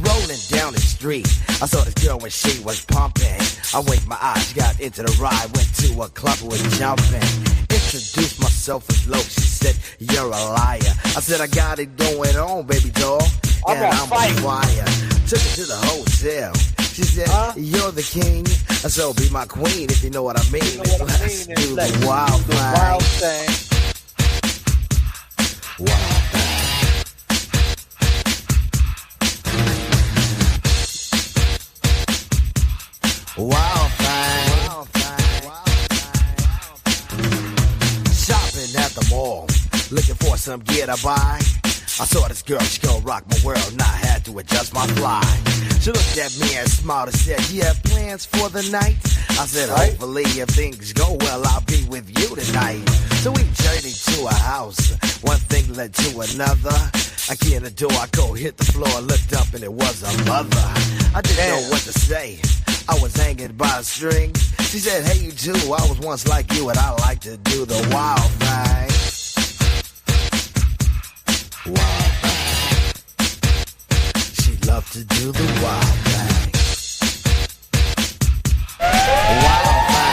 Rolling down the street, I saw this girl when she was pumping. I winked my eyes, got into the ride, went to a club, was jumping. Introduced myself as low, she said, you're a liar. I said, I got it going on, baby doll, and I'm on fire. Took her to the hotel. She said, you're the king, so be my queen if you know what I mean. Let's do the wild thing. Wild Wild thing. Shopping at the mall, looking for some gear to buy. I saw this girl, she gon' rock my world, and I had to adjust my fly. She looked at me and smiled and said, you have plans for the night? I said, hopefully if things go well, I'll be with you tonight. So we journeyed to a house, one thing led to another. I key in the door, I go hit the floor, looked up and it was a mother. I didn't know what to say, I was hanging by a string. She said, hey you too, I was once like you and I like to do the wild thing. Wild thing. She loved to do the wild thing. Wild thing.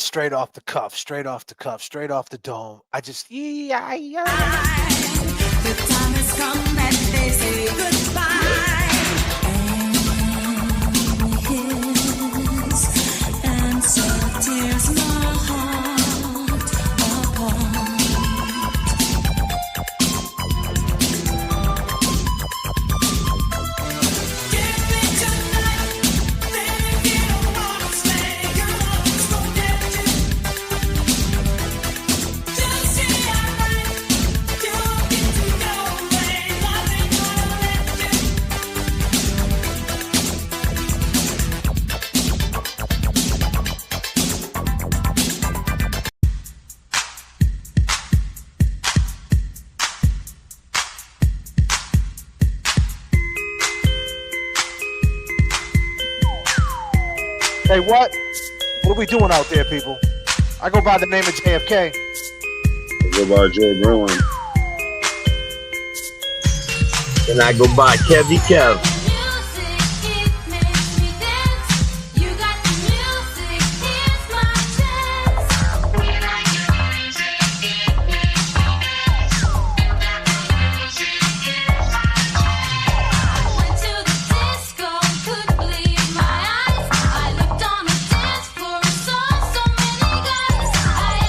straight off the cuff, straight off the cuff, straight off the dome. I just The time has come that they say goodbye. And his answer tears my heart apart. Give me tonight, then you don't wanna stay. Your love's gonna get you. Just see how right you get to go away. Nothing gonna let you. Hey, what? What are we doing out there, people? I go by the name of JFK. I go by Joe Bruin. And I go by Kevy Kev.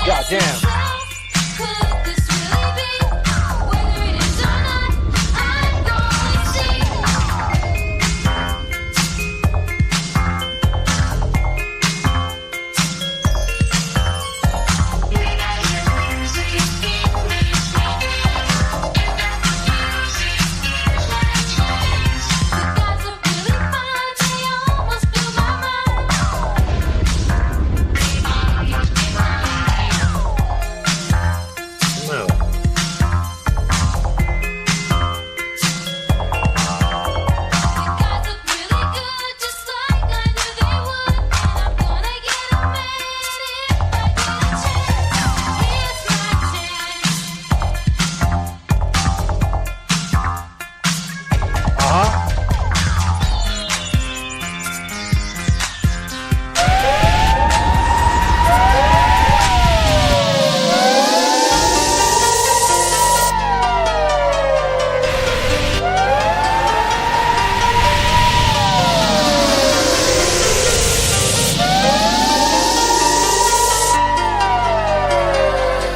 God damn.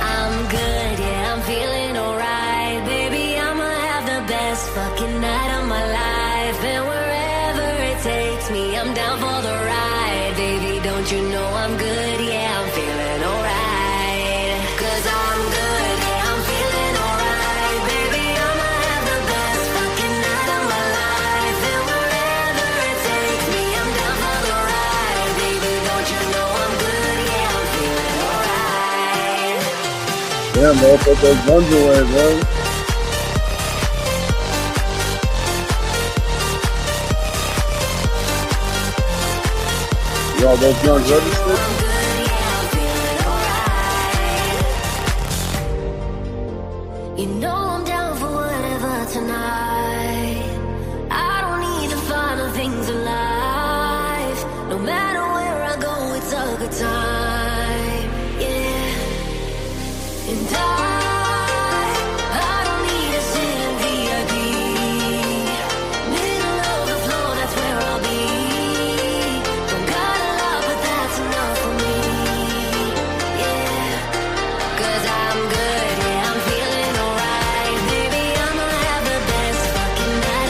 I'm good, yeah, I'm feeling alright. Baby, I'ma have the best fucking night of my life. And wherever it takes me, I'm down for the ride. Baby, don't you know I'm good, yeah, I'm feeling alright. 'Cause I'm good, yeah, I'm feeling alright. Baby, I'ma have the best fucking night of my life. And wherever it takes me, I'm down for the ride. Baby, don't you know I'm good, yeah, I'm feeling alright. Damn, bro, put those guns away, bro. Yo, those guns registered? You know I'm down for whatever tonight. I don't need the finer things in life. No matter where I go, it's a good time. Yeah. And I don't need to sit in VIP. Middle of the floor, that's where I'll be. Don't got a lot, but that's enough for me. Yeah. 'Cause I'm good, yeah, I'm feeling alright. Baby, I'ma have the best fucking night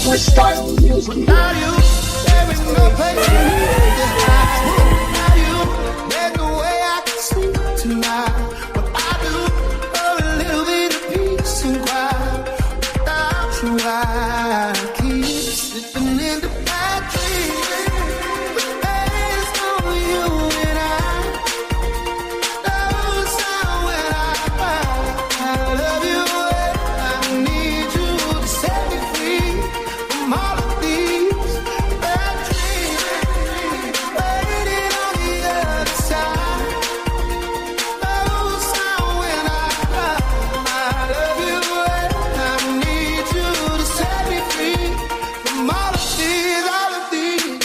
Freestyle music. Without you, there is no place for me to hide. Without you, there's no way I can sleep tonight. What I do for a little bit of peace and quiet. Without you, I keep slipping into bad dreams. But there's no you and I. Those are when I cry. I love you and I need you to set me free from all of these bad dreams. Waiting on the other side. Those are when I cry. I love you and I need you to set me free from all of these, all of these.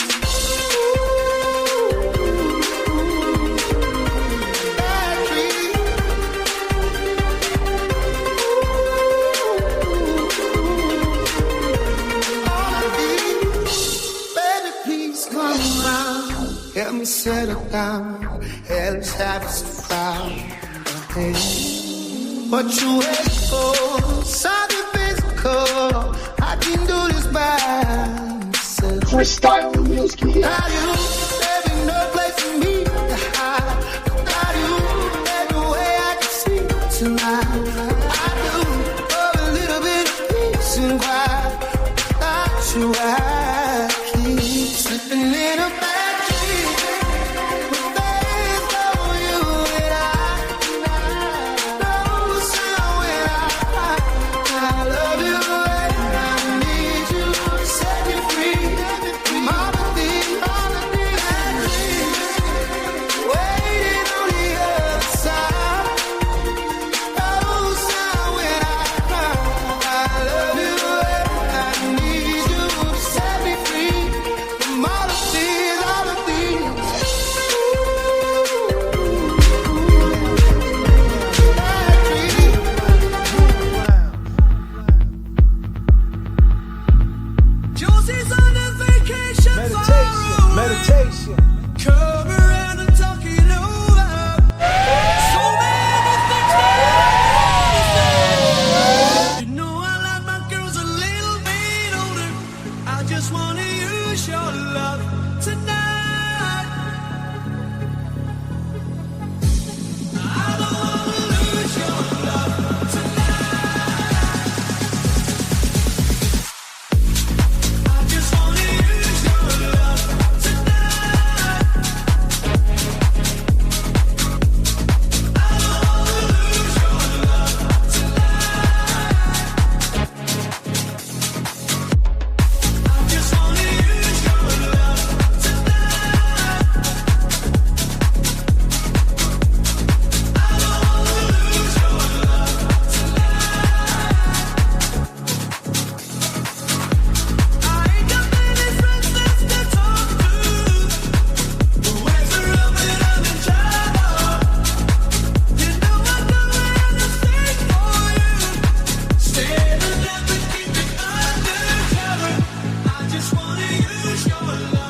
Bad dreams. Baby, please come around. Help me settle down. Hell's having some fun. What you wait for? Something physical. I can do this by myself. Freestyle music. Without you, there ain't no place for me to hide. Without you, there's no way I can sleep tonight. I do for a little bit of peace and quiet. Without you, I keep slipping in a bad dream. But there's no you and I. No sound when I cry. I love you and I need you to set me free from all of these bad dreams. Waiting on the other side. No sound when I cry. I love you and I need you to set me free from all of these, all of these. Bad dreams. Josie's on a vacation. Meditation. Come around and talk it over. So many things that I say. You know I like my girls a little bit older. I just wanna use your love tonight. I don't wanna lose your love tonight. I just wanna use your love tonight. I don't wanna lose your love tonight. I just wanna use your love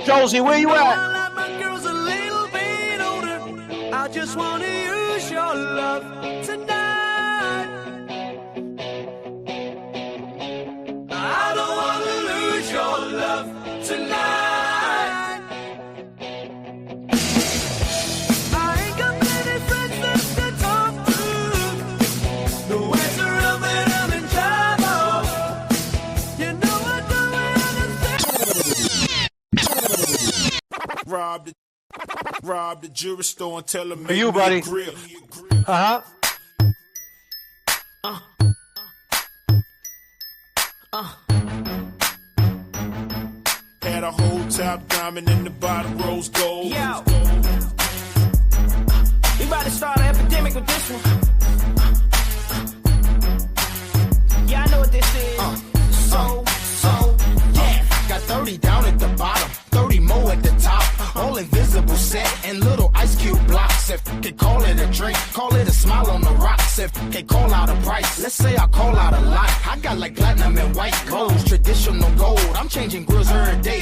Josie, where you at? I just wanna use your love tonight. I don't wanna lose your love tonight. I ain't got many friends left to talk to. Nowhere to run when I'm in trouble. You know I don't Rob the jewelry store and tell him For you, buddy. grill. Uh-huh. Had a whole top diamond in the bottom rose gold. Yo. We about to start an epidemic with this one. Yeah, I know what this is. Yeah. Got 30 down at the bottom, 30 more at the top. All invisible set and little ice cube blocks. If you can call it a drink, call it a smile on the rocks. If you can call out a price, let's say I call out a lot. I got like I'm changing grills every day.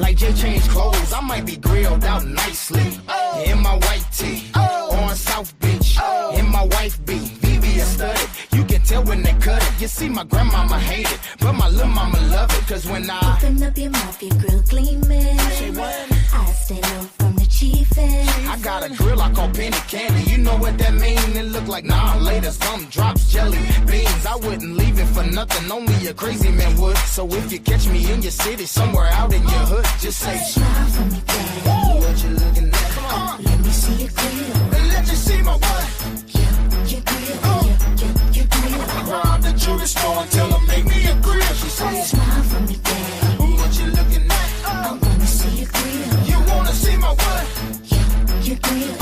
Like Jay changed clothes, I might be grilled out nicely. In my white tee, on South Beach. In my wife beat, VVS studded. You can tell when they cut it. You see, my grandmama hate it, but my little mama love it. Cause when I open up your mouth, your grill gleaming. I stay low from the chiefin'. I got a grill I call penny candy. You know what that mean? It look like nah later. Some drops jelly beans. I wouldn't leave it for nothing. Only a crazy man would. So if you catch me in your city, somewhere out in your hood, just say smile for me, daddy. What you looking at? Come on, let me see your grill. Let you see my what? Your grill. Your grill. Rob the jewelry store and tell them make me a grill. She said smile for me, daddy. What you looking at? I wanna see your grill. You wanna see my what? Your grill.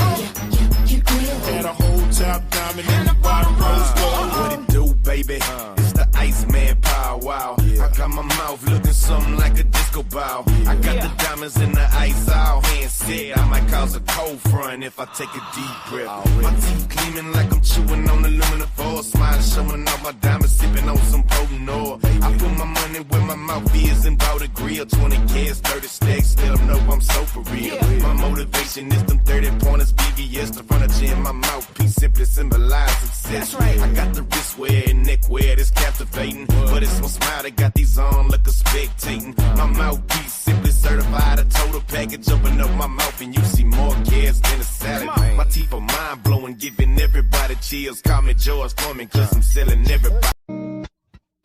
Your grill. Had a whole top diamond in the bottom rose gold. What it do, baby? It's the Iceman power. Wow. I got my mouth looking something like a disco ball. I got the diamonds in the ice all hand said. I might cause a cold front if I take a deep breath. My teeth gleaming like I'm chewing on aluminum foil. Smile showing off my diamonds, sipping on some potent oil. I put my money where my mouth is and bought a grill. 20 kids, 30 stacks, still know I'm so for real. My motivation is them 30 pointers, VVS, the furniture in my mouthpiece simply symbolize success. That's right. I got the wristwear and neckwear that's captivating, but it's my smile that got these on like a spectating. My mouthpiece simply certified a total package. Open up my mouth and you see more gas than a salad. My teeth are mind blowing, giving everybody chills. Call me George Foreman, cause I'm selling everybody.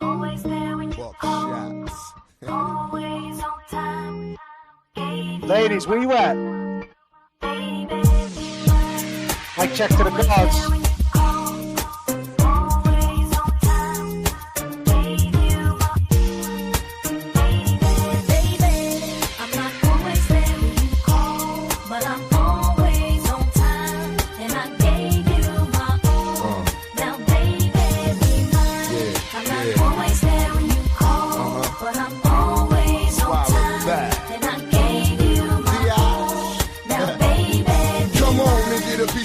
Always there when you call. Always on time. Ladies, where you at? Mic check to the gods.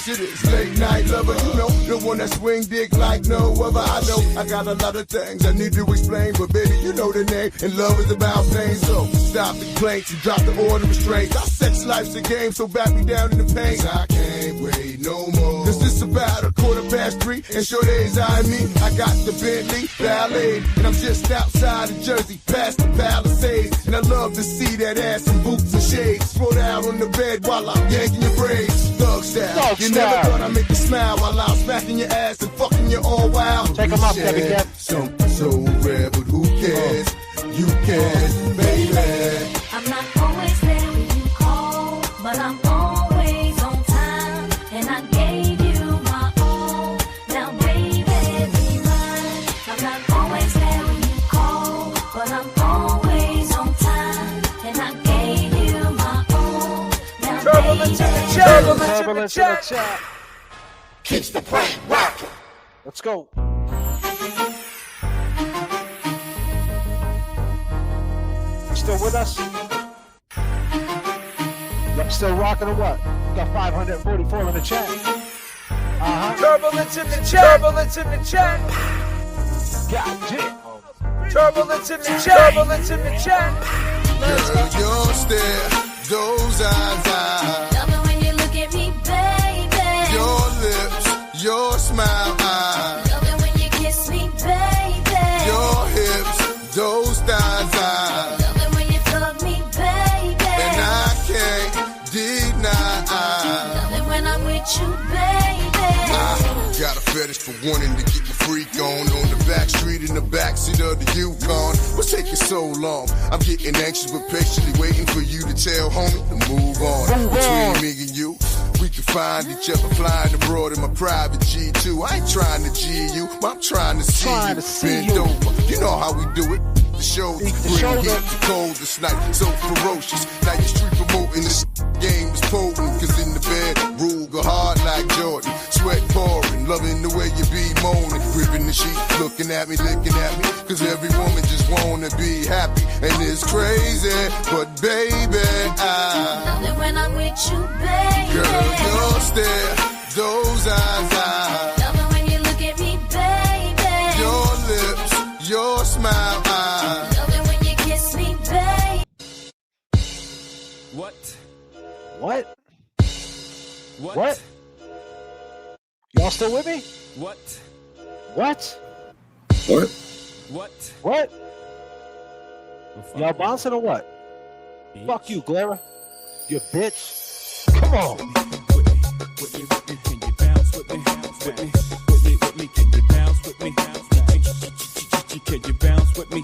This late night lover, you know, the one that swing dick like no other. I know I got a lot of things I need to explain, but baby, you know the name, and love is about pain. So stop the complaints and drop the order of restraints. Our sex life's a game, so back me down in the pain. I can't wait no more. Cause it's about 3:15, and sure days eyeing me. I got the Bentley Ballet, and I'm just outside of Jersey, past the Palisades. And I love to see that ass in boots and shades. Throw down on the bed while I'm yanking your braids. Thug style. You never thought I'd make you smile while I'm smacking your ass and fucking you all wild. Take 'em up, Debbie Deb. Something so rare, but who cares? You can, baby. I'm not always there when you call, but I'm always on time. And I gave you my all. Now, baby, be mine. I'm not always there when you call, but I'm always on time. And I gave you my all. Now, Turbulence in the chat. Turbulence in the chat. Keeps the prank rocking. Let's go. Still with us? Yep, still rocking or what? Got 544 in the chat. Turbulence in the chat. Turbulence in the chat. God damn. Turbulence in the chat. Turbulence in the chat. Girl, your stare, those eyes. Love it when you look at me, baby. Your lips, your smile. Love it when you kiss me, baby. Your hips, those thighs. Love it when you hug me, baby. And I can't deny. Love it when I'm with you, baby. I got a fetish for wanting to get my freak on the back street in the backseat of the Yukon. What's taking so long? I'm getting anxious but patiently waiting for you to tell homie to move on. Between me and you, we can find each other flying abroad in my private G2. I ain't trying to G you, but I'm trying to see you. Bend over, you know how we do it. The show's bring heat to cold this night, so ferocious. Now you street promoting this game is potent, cause in the bed, rule go hard like Jordan. Sweat pouring, loving the way you be moaning. Gripping the sheet, looking at me, licking at me. Cause every woman just wanna be happy. And it's crazy, but baby, I love it when I'm with you, baby. Girl, your stare, those eyes. Love it when you look at me, baby. Your lips, your smile. Love it when you kiss me, baby. What? Y'all still with me? What? What? What? What? What? Y'all bouncing or what? Fuck you, Glera. You bitch. Come on. With me, can you bounce with me? With me, can you bounce with me? Can you bounce with me?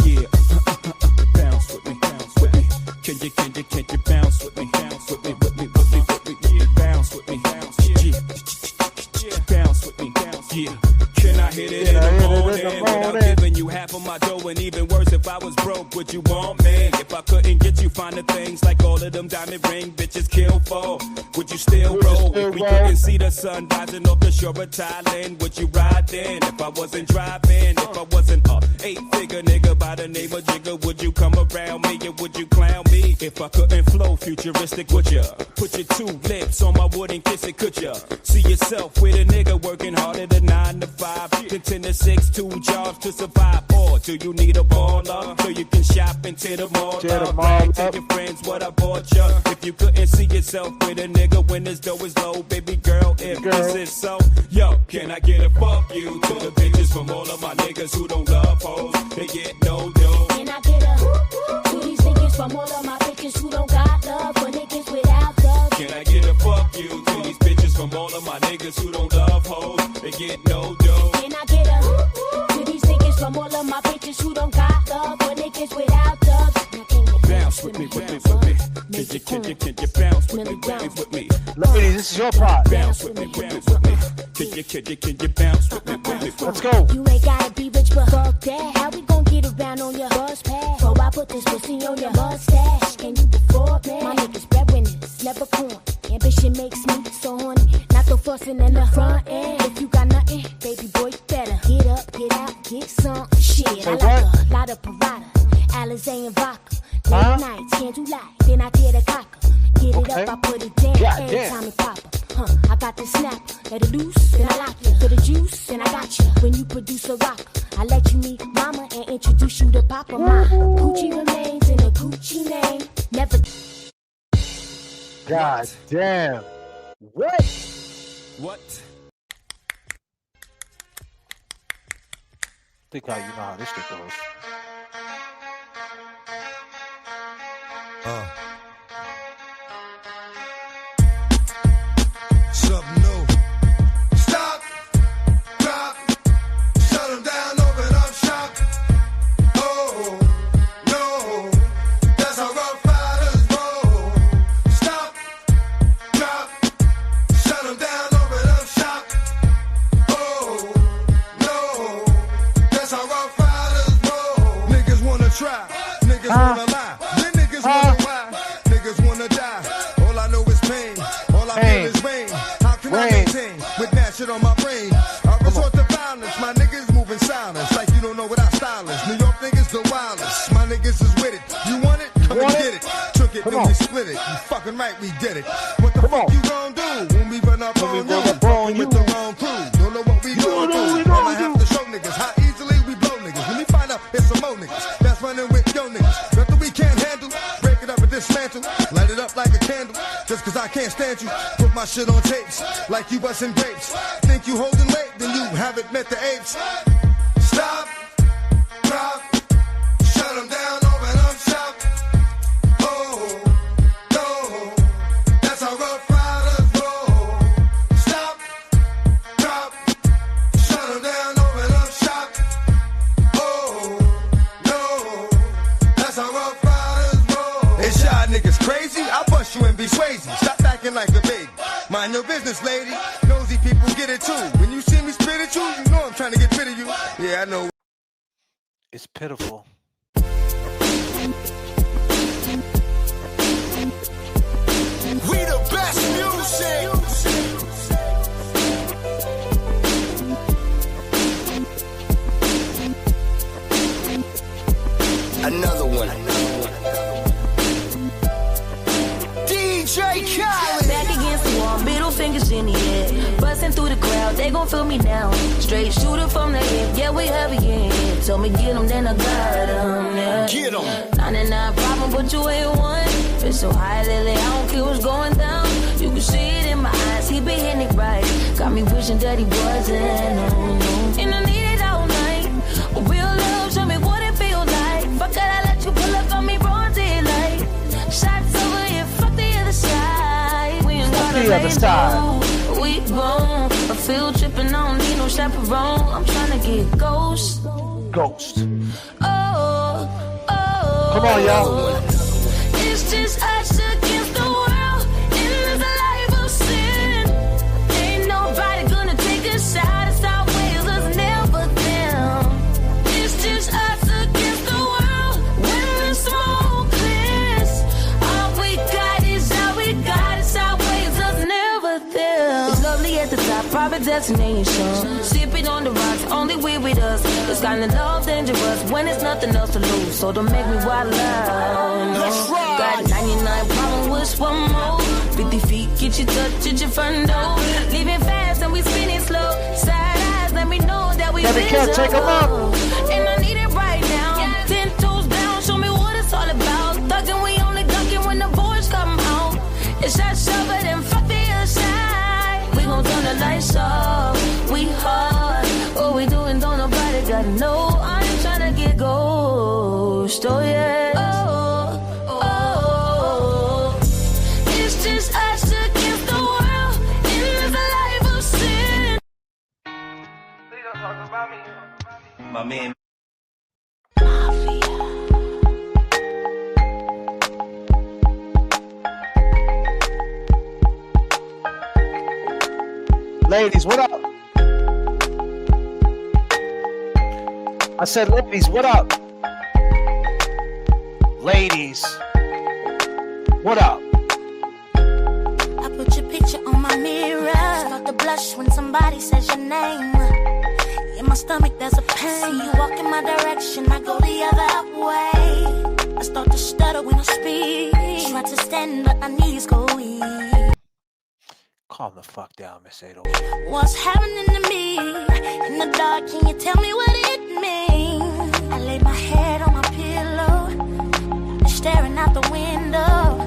Yeah. Bounce with me. Can you bounce with me? Bounce with me. Bounce with me. Yeah. Bounce with me. Yeah. Can I hit it in the morning without giving you half of my dough? And even worse, if I was broke, would you want me? If I couldn't get you finer things like all of them diamond ring bitches kill for, would you still roll? If we couldn't see the sun rising off the shore of Thailand, would you ride then? If I wasn't driving, if I wasn't a 8-figure nigga by the name of Jigga, would you come around me and would you clown me? If I couldn't flow futuristic, would ya? Put your 2 lips on my wood and kiss it, could ya? See yourself with a nigga working harder than 9 to 5, then 10 to 6, 2 jobs to survive, or do you need a baller so you can shop into the mall? Tell your friends what I bought ya. If you couldn't see yourself with a nigga when this dough is low, baby girl, if this is so, yo, can I get a fuck you to the bitches from all of my niggas who don't love hoes? They get no dough. Can I get a to these niggas from all of my bitches who don't got love for niggas without love? Can I get a fuck you to these bitches from all of my niggas who don't love hoes? They get no dough. Can I get a to these niggas from all of my bitches who don't got love for niggas without love? Bounce with me. Can you bounce with me? With me. Ladies, this is your part. Bounce with me. Can you bounce with me? Let's go. You ain't gotta be rich, but fuck that. How we gon' get around on your bus pass? So I put this pussy on your mustache. Can you afford me? My niggas breadwinners, never corn. Ambition makes me so horny. Not the fussing in the front end. If you got nothing, baby boy, you better get up, get out, get some shit. I like a lot of Parada, Alizé and vodka. Late nights, candlelight, then I get a cocker. Get it up, I put it down every time it pop up. I got the snap, let it loose, then I lock you. For the juice, then I got you. When you produce a rock, I let you meet mama and introduce you to papa. My Gucci remains in a Gucci name. Never. God damn. What? Think how you know how this shit goes. Something new. Stop, drop, shut them down, open up shop. Oh, no, that's how Rough Riders roll. Stop, drop, shut them down, open up shop. Oh, no, that's how Rough Riders roll. Niggas wanna try, niggas wanna lie, then niggas wanna ride, niggas wanna die. All I know is pain, all I feel is rain. How can I maintain with that shit on my brain? I resort to violence, my niggas moving silence like you don't know what our style is. New York niggas the wildest, my niggas is with it. You want it? Come and get it. Took it, then we split it. You fucking right, we did it. What the fuck you gon' do when we run up on you? Fucking with the wrong crew. Don't know what we gon' do. All I have to show niggas how easily we blow niggas. When we find out it's some more niggas that's running with yo niggas. Nothing we can't handle. Break it up and dismantle. Light it up like a candle. Just cause I can't stand you. Put my shit on tapes like you bustin' grapes. Think you holding weight, then you haven't met the apes. Stop, drop, shut them down, open up shop. Oh, no, that's how Rough Riders roll. Stop, drop, shut them down, open up shop. Oh, no, that's how Rough Riders roll. It's y'all niggas crazy? I'll bust you and be swayzy. Stop acting like a baby. Mind your business, lady. Nosy people get it too. When you see me spit at you, you know I'm trying to get rid of you. Yeah, I know. It's pitiful. We the best music. Another one. DJ Khaled. Back against the wall, middle fingers in the air. Busting through the crowd, they gon' feel me now. Straight shooter from the hip, yeah, we heavy in. Told me get 'em, then I got 'em, yeah. Get 'em. 99 problem, but you ain't one. Feel so high lately, I don't care what's going down. You can see it in my eyes, he been hitting it right. Got me wishing that he wasn't, no, no. And I need it all night. A real love, show me what it feels like. Fuck it, I let you pull up on me broad daylight. Shots over here, fuck the other side. We ain't got the other side. We grown. A field trip and I don't need no chaperone. I'm trying to get ghost. Ghost. Oh, oh. Come on, y'all. It's just us against the world. In this life of sin. Ain't nobody gonna take us out. It's our ways, us never them. It's just us against the world. When the smoke clears, all we got is all we got. It's our ways, us never them. It's lovely at the top, private destination. Sipping on the rocks, only we with us. This kind of love dangerous when it's nothing else to lose. So don't make me wild out. No. Got 99 problems, wish one more. 50 feet, get you touch at your front door. Leaving fast and we spinning slow. Side eyes, let me know that we Never can take 'em up. And I need it right now. 10 toes down, show me what it's all about. Thugging, we only ducking when the boys come out. It's that shovel and fuck the other side. We gon' turn the lights off. We hard. What we doing, don't nobody gotta know. I ain't tryna get ghost. Oh yeah. Oh, oh. It's just us against the world. In this life of sin. My man. Ladies, what up? I said, ladies, what up? Ladies, what up? I put your picture on my mirror. Start to blush when somebody says your name. In my stomach there's a pain. You walk in my direction, I go the other way. I start to stutter when I speak. Try to stand but my knees go weak. Calm the fuck down, Miss Ado. What's happening to me? In the dark, can you tell me what it means? I lay my head on my pillow, staring out the window.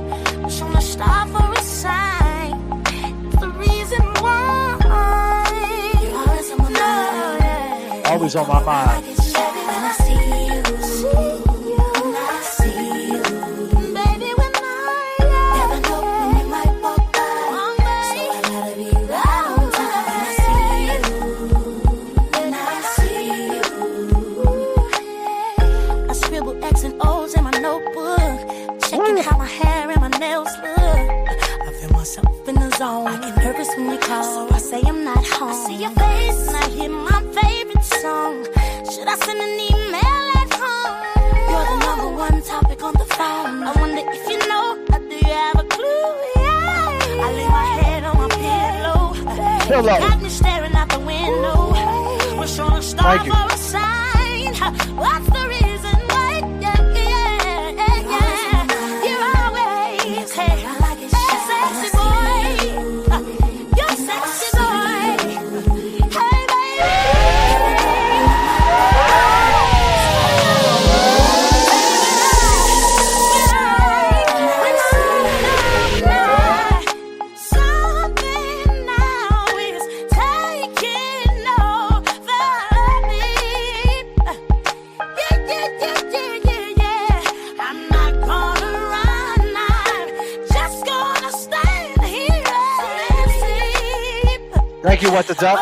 Wish on a star for a sign. It's the reason why you're always on my mind. Always on my mind. When I see you, when I see you, baby, when I never know when you might walk by. So I gotta be right on time. When I see you, when I see you, I scribble X and O's in my notebook, checking how my hair and my nails look. I feel myself in the zone. I get nervous when you call, so I say I'm not home. I see your face and I hear my favorite song. Should I send an email at home? You're the number one topic on the phone. I wonder if you know, or do you have a clue? Yeah. I lay my head on my pillow. Got me staring out the window. Wish on a star for a sign. What's the reason why? Yeah, yeah, yeah. You're always hey, sexy boy. You're sexy boy. Hey, baby. Something now is taking over me. Yeah, yeah, yeah, yeah, yeah, yeah. I'm not gonna run, I'm just gonna stand here and sleep. Thank you, What the Duck.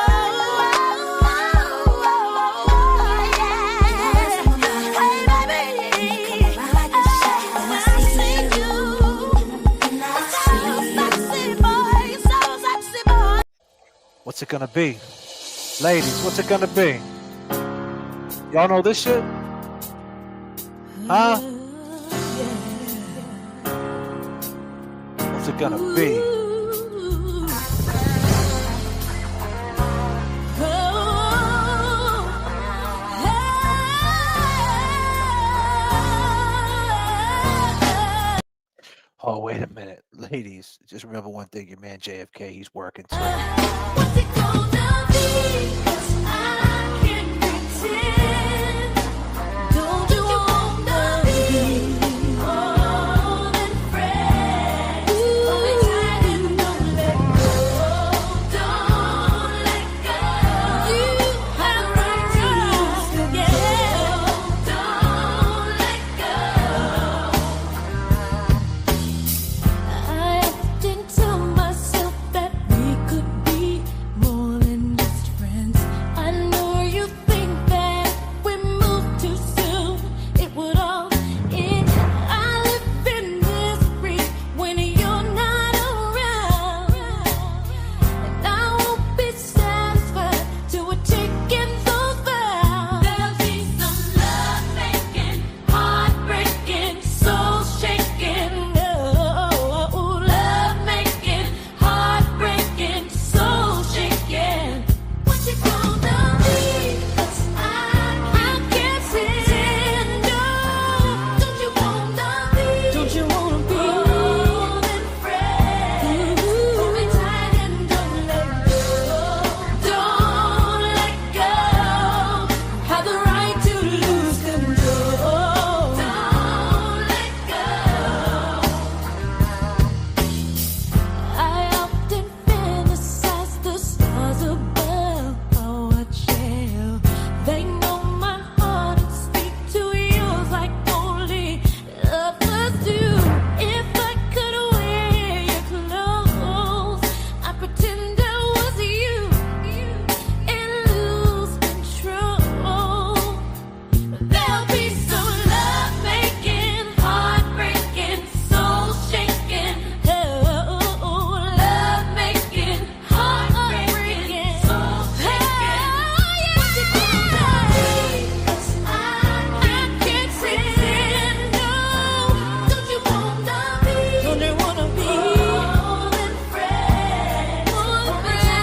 What's it gonna be? Ladies, what's it gonna be? Y'all know this shit? Huh? What's it gonna be? Oh, wait a minute. ladies, just remember one thing, your man JFK, he's working too.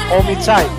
Hold me tight.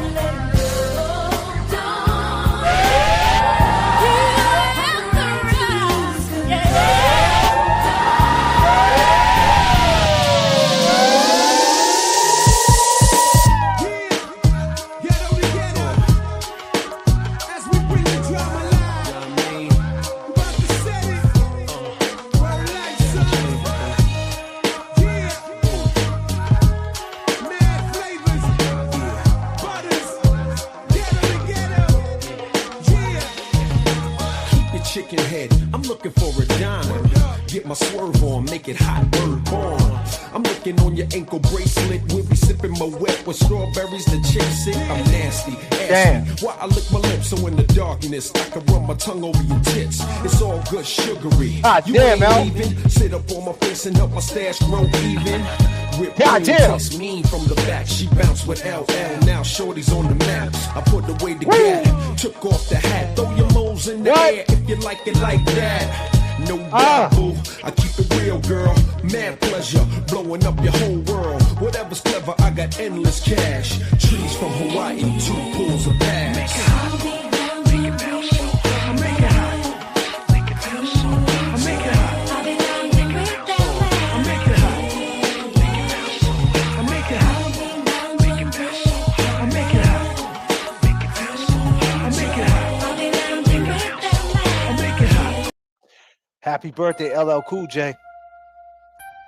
Chicken head, I'm looking for a dime. Get my swerve on, make it hot, word bomb. I'm looking on your ankle bracelet. We'll be sipping my wet with strawberries to chase it. I'm nasty, ask me why I lick my lips so in the darkness I can run my tongue over your tits. It's all good sugary. You ain't leaving. Sit up on my face and help my stash grow even. Whip tastes mean from the back. She bounced with LL. Now shorty's on the map. I put away the gap. Took off the hat. Throw your moles in the air if you like it like that. No babble. I keep it real, girl. Mad pleasure. Blowing up your whole world. Whatever's clever, I got endless cash. Trees from Hawaii, 2 pools of bass. Make it hot. Make it bounce. I make it hot. Make it bounce. I make it hot. I make it hot. I make it hot. Make it bounce. I make it hot. Make it bounce. I make it hot. I make it hot. Happy birthday, LL Cool J.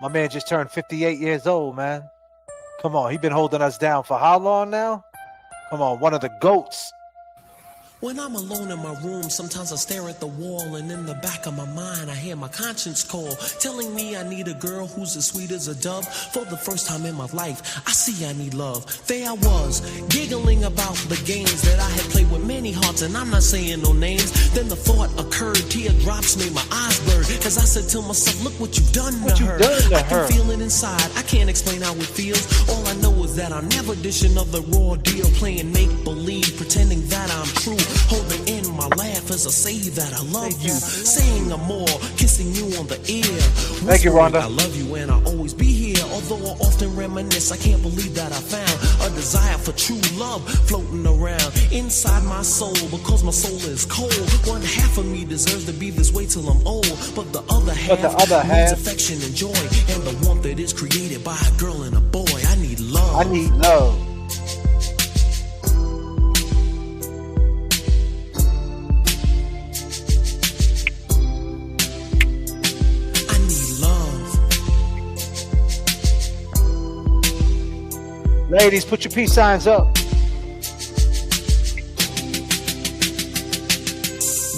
My man just turned 58 years old, man. Come on, he been holding us down for how long now? Come on, one of the GOATs. When I'm alone in my room, sometimes I stare at the wall, and in the back of my mind I hear my conscience call, telling me I need a girl who's as sweet as a dove. For the first time in my life, I see I need love. There I was, giggling about the games that I had played with many hearts, and I'm not saying no names. Then the thought occurred, teardrops made my eyes blur, as I said to myself, look what you've done to her. I can feel it inside, I can't explain how it feels. All I know is that I'll never dish another raw deal, playing make-believe, pretending that I'm true. Holding in my laugh as I say that I love you, saying I'm more, kissing you on the ear. Thank you, Rhonda. I love you and I'll always be here. Although I often reminisce, I can't believe that I found a desire for true love floating around inside my soul. Because my soul is cold, one half of me desires deserves to be this way till I'm old. But the other half needs affection and joy, and the warmth that is created by a girl and a boy. I need love. I need love. I need love. Ladies, put your peace signs up.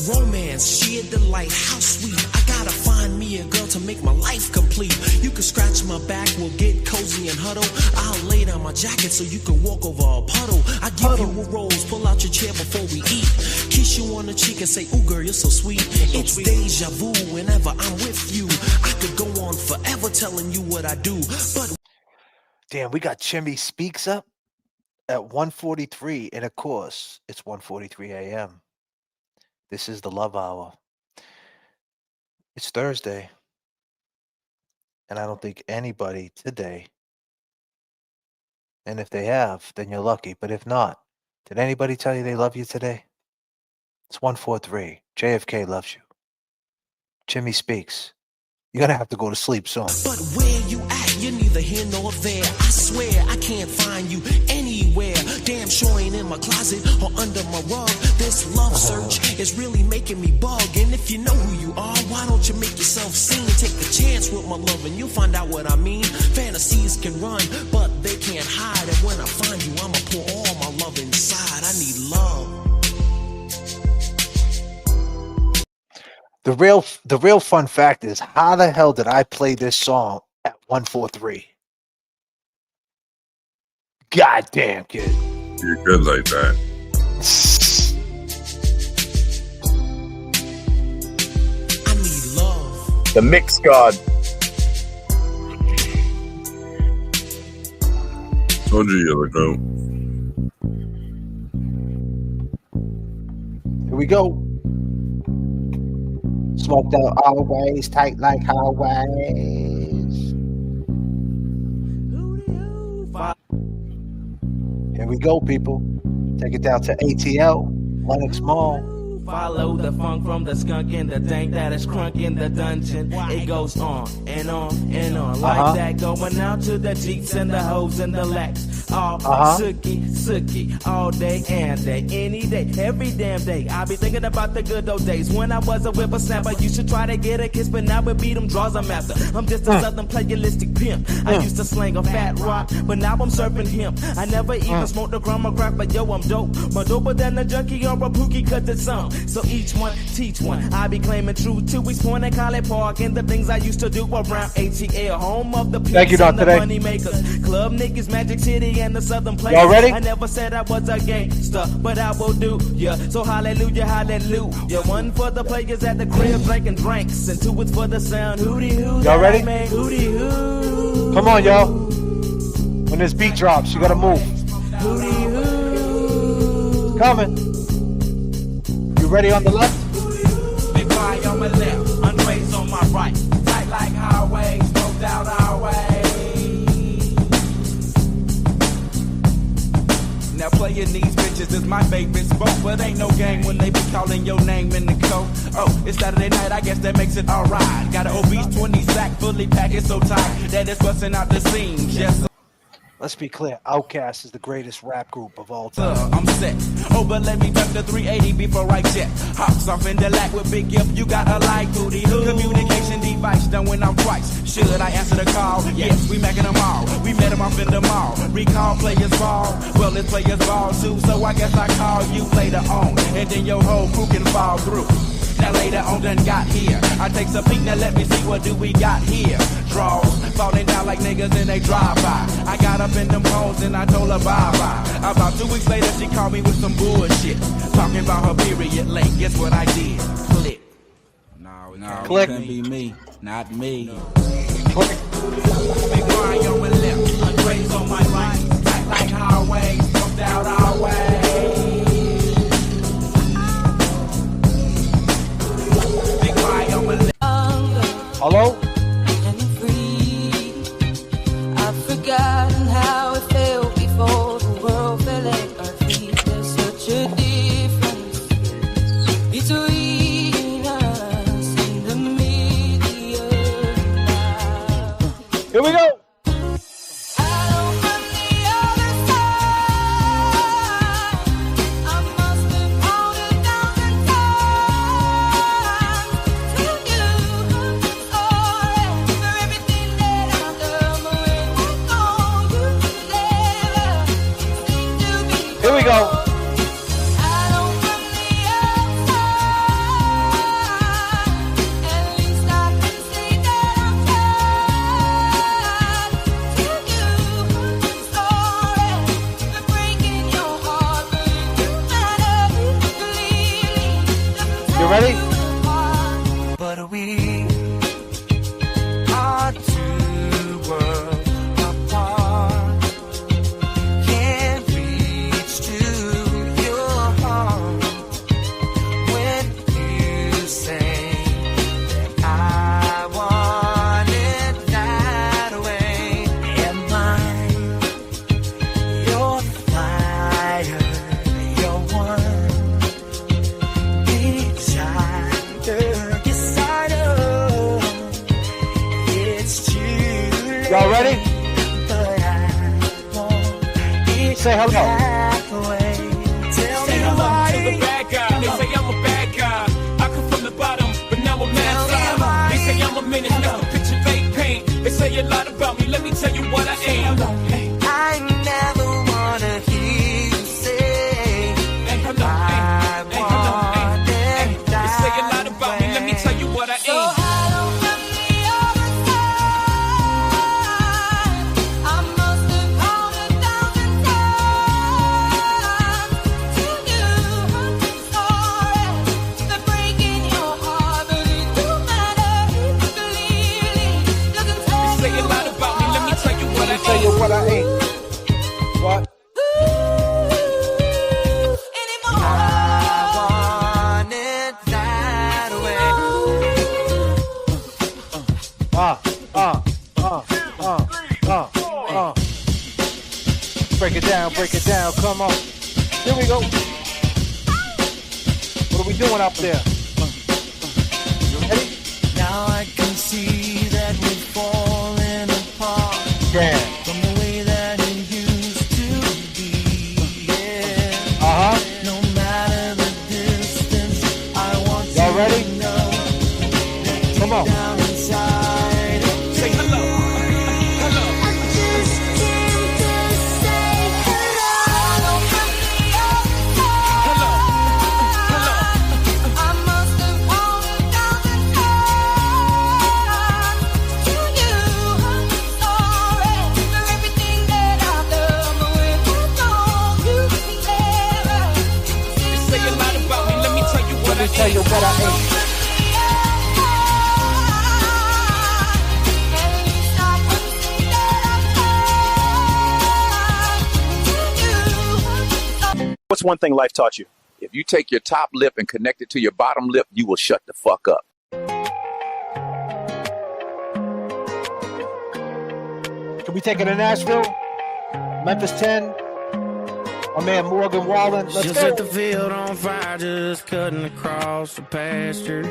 Romance, sheer delight, how sweet. I gotta find me a girl to make my life complete. You can scratch my back, we'll get cozy and huddle. I'll lay down my jacket so you can walk over a puddle. I give you a rose, pull out your chair before we eat. Kiss you on the cheek and say, ooh girl, you're so sweet. It's deja vu whenever I'm with you. I could go on forever telling you what I do, but damn, we got Chimmy Speaks up at 1:43, and of course, it's 1:43 a.m. This is the Love Hour. It's Thursday, and I don't think anybody today, and if they have, then you're lucky, but if not, did anybody tell you they love you today? It's 1:43. JFK loves you. Chimmy Speaks. You're going to have to go to sleep soon. But where you at, you're neither here nor there. I swear I can't find you anywhere. Damn sure ain't in my closet or under my rug. This love search is really making me bug. And if you know who you are, why don't you make yourself seen? Take a chance with my love and you'll find out what I mean. Fantasies can run, but they can't hide. And when I find you, I'ma pour all my love inside. I need love. The real fun fact is, how the hell did I play this song at 1:43? God damn, kid. You're good like that. I need love. The Mix God. Told you you're the goat. Here we go. Smoked out always, tight like highways. Here we go, people. Take it down to ATL, Lennox Mall. Follow the funk from the skunk and the dank that is crunk in the dungeon. It goes on and on and on like that. Going out to the Jeeps and the hoes and the Lex. All sookie, all day and day, any day, every damn day. I be thinking about the good old days when I was a whippersnapper. You should try to get a kiss, but now it beat them draws I'm after. I'm just a southern playalistic pimp. I used to slang a fat rock, but now I'm surfing hemp. I never even smoked a gram of crack, but yo, I'm dope. More doper than a junkie or a pookie, cause it's some. So each one, teach one. I be claiming true to East Point and College Park and the things I used to do around ATL, home of the peace and the money makers. Club niggas, Magic City and the Southern Players. Y'all ready? I never said I was a gangster, but I will do, yeah. So hallelujah, hallelujah. One for the players at the crib drinking drinks, and two is for the sound. Hootie hoo. Y'all ready? Hootie hoo. Come on, y'all. When this beat drops, you gotta move. Hootie hoo. Coming. You ready on the left? Big fire on my left, Andre's on my right. Tight like highways, smoked out our way. Now playing these bitches is my favorite sport, but ain't no game when they be calling your name in the coat. Oh, it's Saturday night, I guess that makes it alright. Got an obese 20 sack fully packed, it's so tight that it's busting out the seams. Yes. Let's be clear, Outkast is the greatest rap group of all time. I'm set. Oh, but let me turn the 380 before I jet. Hops off in the lack with big gift. You got a like booty. Communication device done when I'm twice. Should I answer the call? Yes, we macking them all. We met them off in the mall. Recall players ball. Well, it's players ball too. So I guess I call you later on. And then your whole crew can fall through. Now later on done got here. I take a peek, now let me see what do we got here. Draws, falling down like niggas in they drive-by. I got up in them homes and I told her bye-bye. About 2 weeks later she called me with some bullshit. Talking about her period late. Guess what I did? Click. No, Click. it couldn't be me. Not me. Click. Big Ryan on my left, Andre's on my right. Tight like highways, smoked out our way. Hello? I've forgotten how it felt before the world fell at our feet. There's such a difference between Here we go. Here we go. You ready? But we are two worlds apart. Can't reach to your heart when you say that I want it that way. Am I your fire, your one desire? Yes, I know it's too late. Y'all ready? But I won't Say hello. Tell Say me hello why. to the bad guy. They say I'm a bad guy. I come from the bottom, but now I'm mad fly. They say I'm a menace, never picture fake pain. They say a lot about me. Let me tell you what I am. I never wanna hear you say I want it They say a lot about me. Let me tell you what I am. Say a lot about me. Let me tell you what I am. Tell you what I ain't. What? I want it that way. Break it down, come on. Here we go. What are we doing up there? Ready? Now I can see that we're falling apart. Yeah. From the way that it used to be. Yeah. No matter the distance, I want Y'all you ready? to know that Come on. deep down inside. Say hello. Hello. I just came to say hello. Hello. Hello. I must have fallen down the time to you. Sorry for everything that I've done, but when it's gone, you never They say a lot about me. Let me tell you what I am. Tell you what I ain't. What's one thing life taught you? If you take your top lip and connect it to your bottom lip, you will shut the fuck up. Can we take it to Nashville? Memphis 10. My man Morgan Wallen. Let's She'll go. set the field on fire, just cutting across the pasture.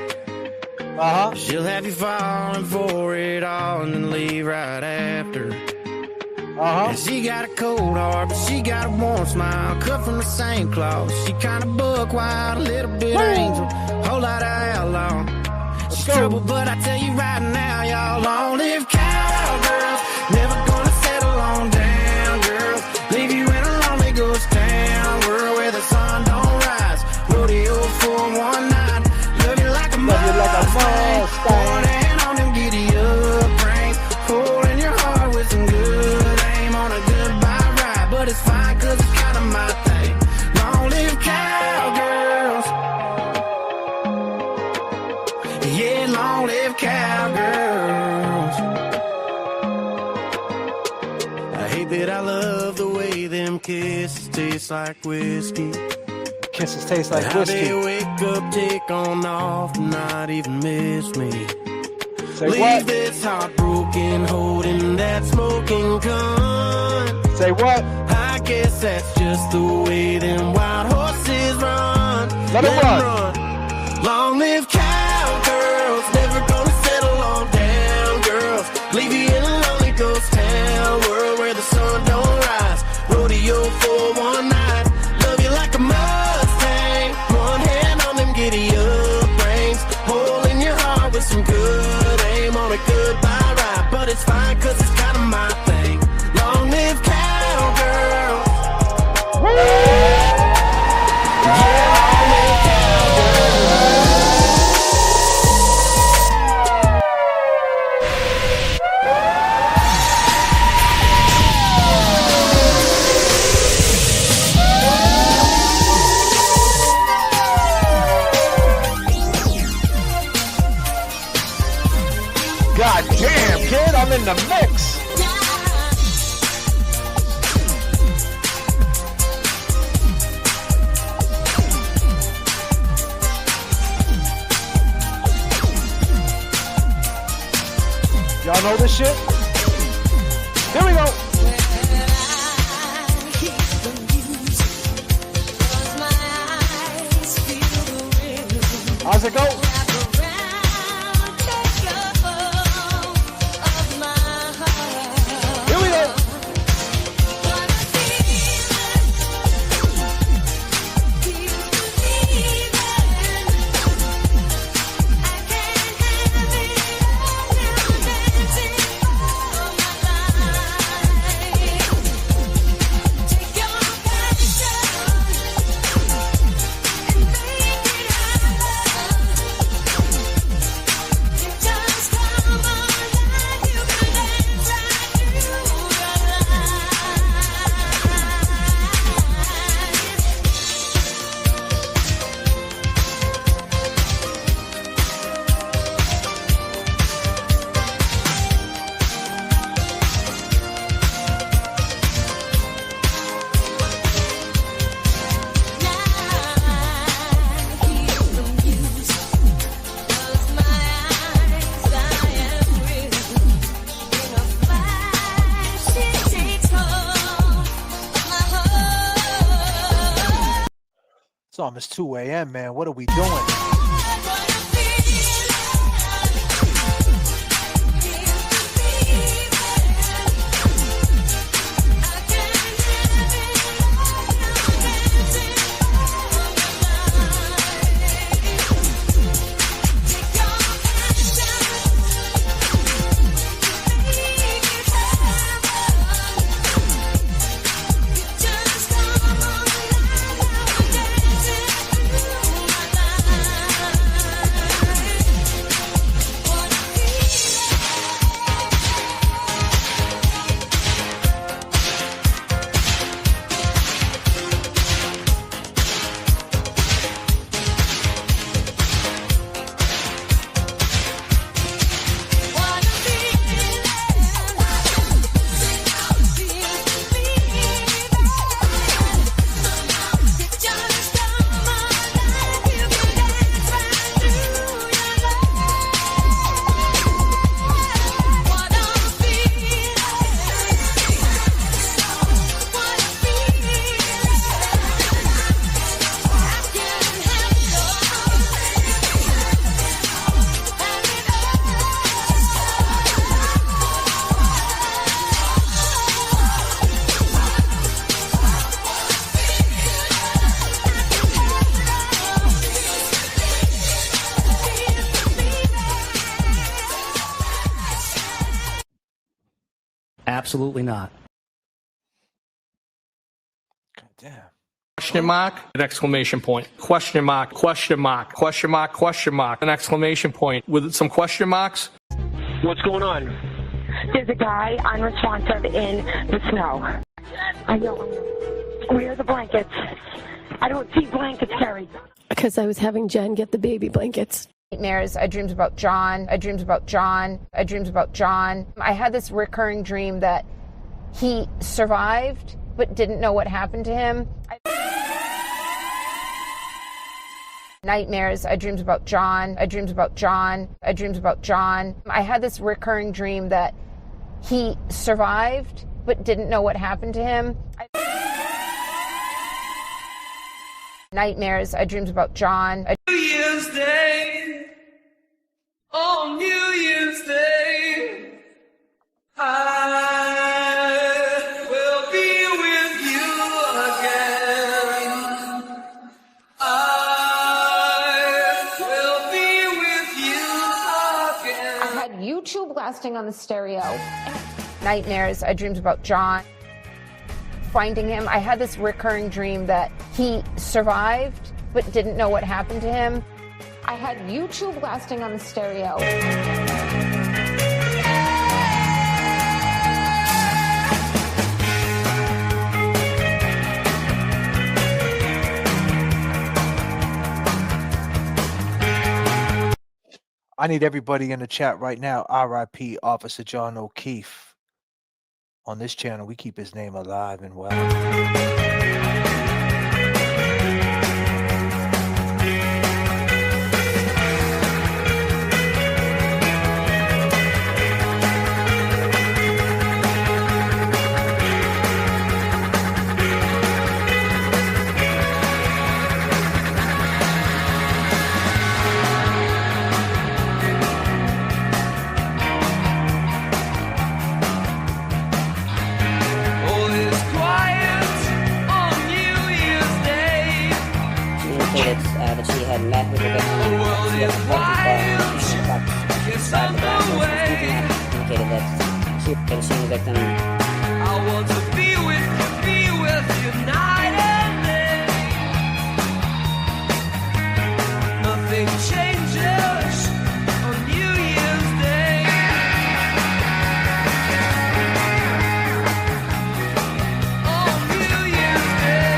She'll have you falling for it all and then leave right after. And she got a cold heart, but she got a warm smile, cut from the same cloth. She kinda buck wild, a little bit angel, whole lot of outlaw. She's trouble, but I tell you right now, y'all, long live cowgirls, never gonna settle on down, girls. Leave you in a lonely ghost town, world where the sun don't rise. Rodeo for one night, love you like a Mustang. One hand on them giddy up reins, holding your heart with some good aim on a goodbye ride. But it's fine, cause it's kinda my thing. Long live cowgirls. Yeah, long live cowgirls. I hate that I love the way them kisses taste like whiskey. Kisses taste like How whiskey. they wake up, take on off, not even miss me. Say Leave what? this heartbroken, holding that smoking gun. Say what? I guess that's just the way them wild horses run. Let 'em run. Long live cowgirls, never gonna settle on down girls. Leave you in a lonely ghost some good aim on a goodbye ride, but it's fine cause it's kinda my thing. Long live cowgirl. Yeah, long live God damn, kid, I'm in the mix. Y'all know this shit? Here we go. How's it go? Here we go. It's almost 2 a.m., man. What are we doing? Absolutely not. Question mark, an exclamation point. Question mark, question mark, question mark, question mark, an exclamation point with some question marks. What's going on? There's a guy unresponsive in the snow. I know. Where are the blankets? I don't see blankets, Terry. Because I was having Jen get the baby blankets. Nightmares. I dreamed about John. I dreamed about John. I dreamed about John. I had this recurring dream that he survived but didn't know what happened to him. Nightmares. I dreamed about John. I dreamed about John. I dreamed about John. I had this recurring dream that he survived but didn't know what happened to him. Nightmares. I dreamed about John. New Year's Day. On New Year's Day. I will be with you again. I will be with you YouTube blasting on the stereo. Nightmares, I dreamed about John. Finding him, I had this recurring dream that he survived but didn't know what happened to him. I had YouTube blasting on the stereo. I need everybody in the chat right now. R.I.P. Officer John O'Keefe. On this channel, we keep his name alive and well. That she had met with the victim. She had indicated that she had been seeing the victim. I want to be with you night and day. Nothing changes on New Year's Day. On New Year's Day.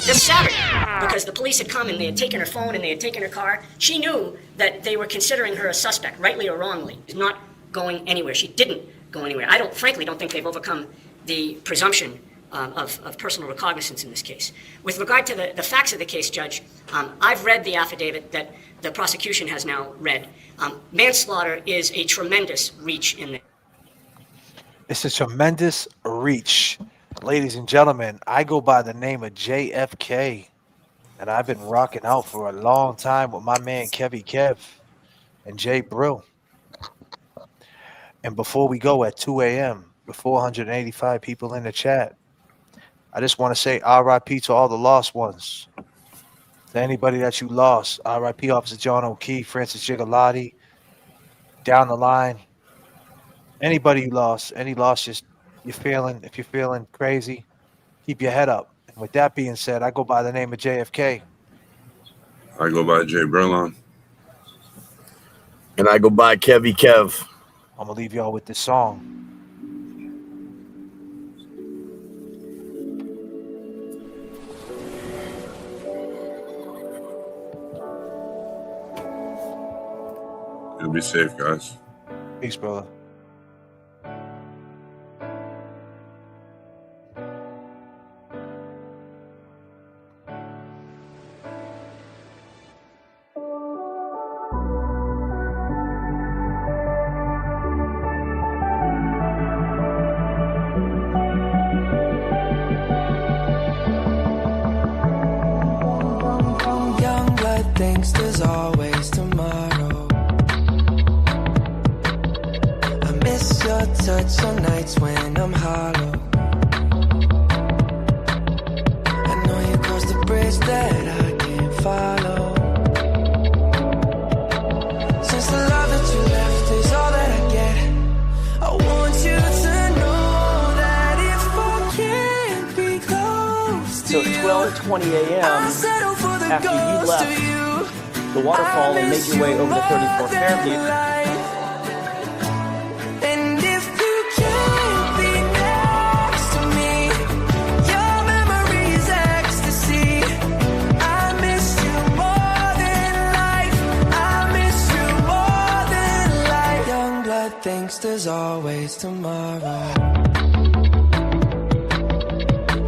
This Saturday, because the police had come and they had taken her phone and they had taken her car. She knew that they were considering her a suspect, rightly or wrongly. She's not going anywhere. She didn't go anywhere. I frankly don't think they've overcome the presumption of personal recognizance in this case. With regard to the facts of the case, Judge, I've read the affidavit that the prosecution has now read. Manslaughter is a tremendous reach in there. It's a tremendous reach. Ladies and gentlemen, I go by the name of JFK, and I've been rocking out for a long time with my man Kevy Kev and Jay Brill. And before we go at 2 a.m., with 485 people in the chat, I just want to say RIP to all the lost ones. To anybody that you lost, RIP Officer John O'Keefe, Francis Gigalotti, down the line. Anybody you lost, any loss, just if you're feeling crazy, keep your head up. And with that being said, I go by the name of JFK. I go by Jay Burlon. And I go by Kevy Kev. I'm going to leave y'all with this song. You'll be safe, guys. Peace, brother. Young blood thinks there's always tomorrow. touch some nights when I'm hollow. I know you crossed the bridge that I can't follow. Since the love that you left is all that I get, I want you to know that if I can't be close to So at 12:20 a.m., after you left the waterfall and made your way over to 34th Fairview, and if you can't be next to me, your memory's ecstasy. I miss you more than life. I miss you more than life. Young blood thinks there's always tomorrow.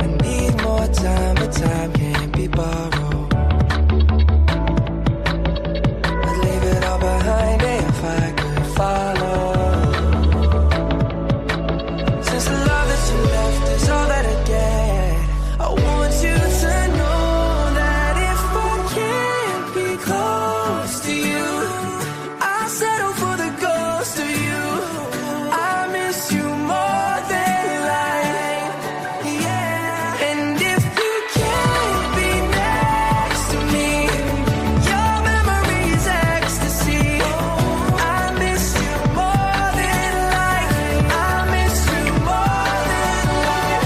I need more time, but time can't be borrowed. I'd leave it all behind if I could follow. Since the love that you left is all that I get, I want you to know that if I can't be close to you, I settle for the ghost of you. I miss you more than life, yeah. And if you can't be next to me, your memory's ecstasy. I miss you more than life. I miss you more than life.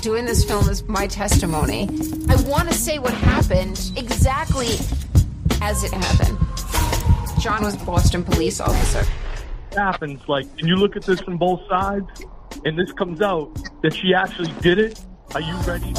Doing this film is my testimony. I want to say what happened exactly as it happened. John was a Boston police officer. Happens, like, and you look at this from both sides, and this comes out that she actually did it. Are you ready?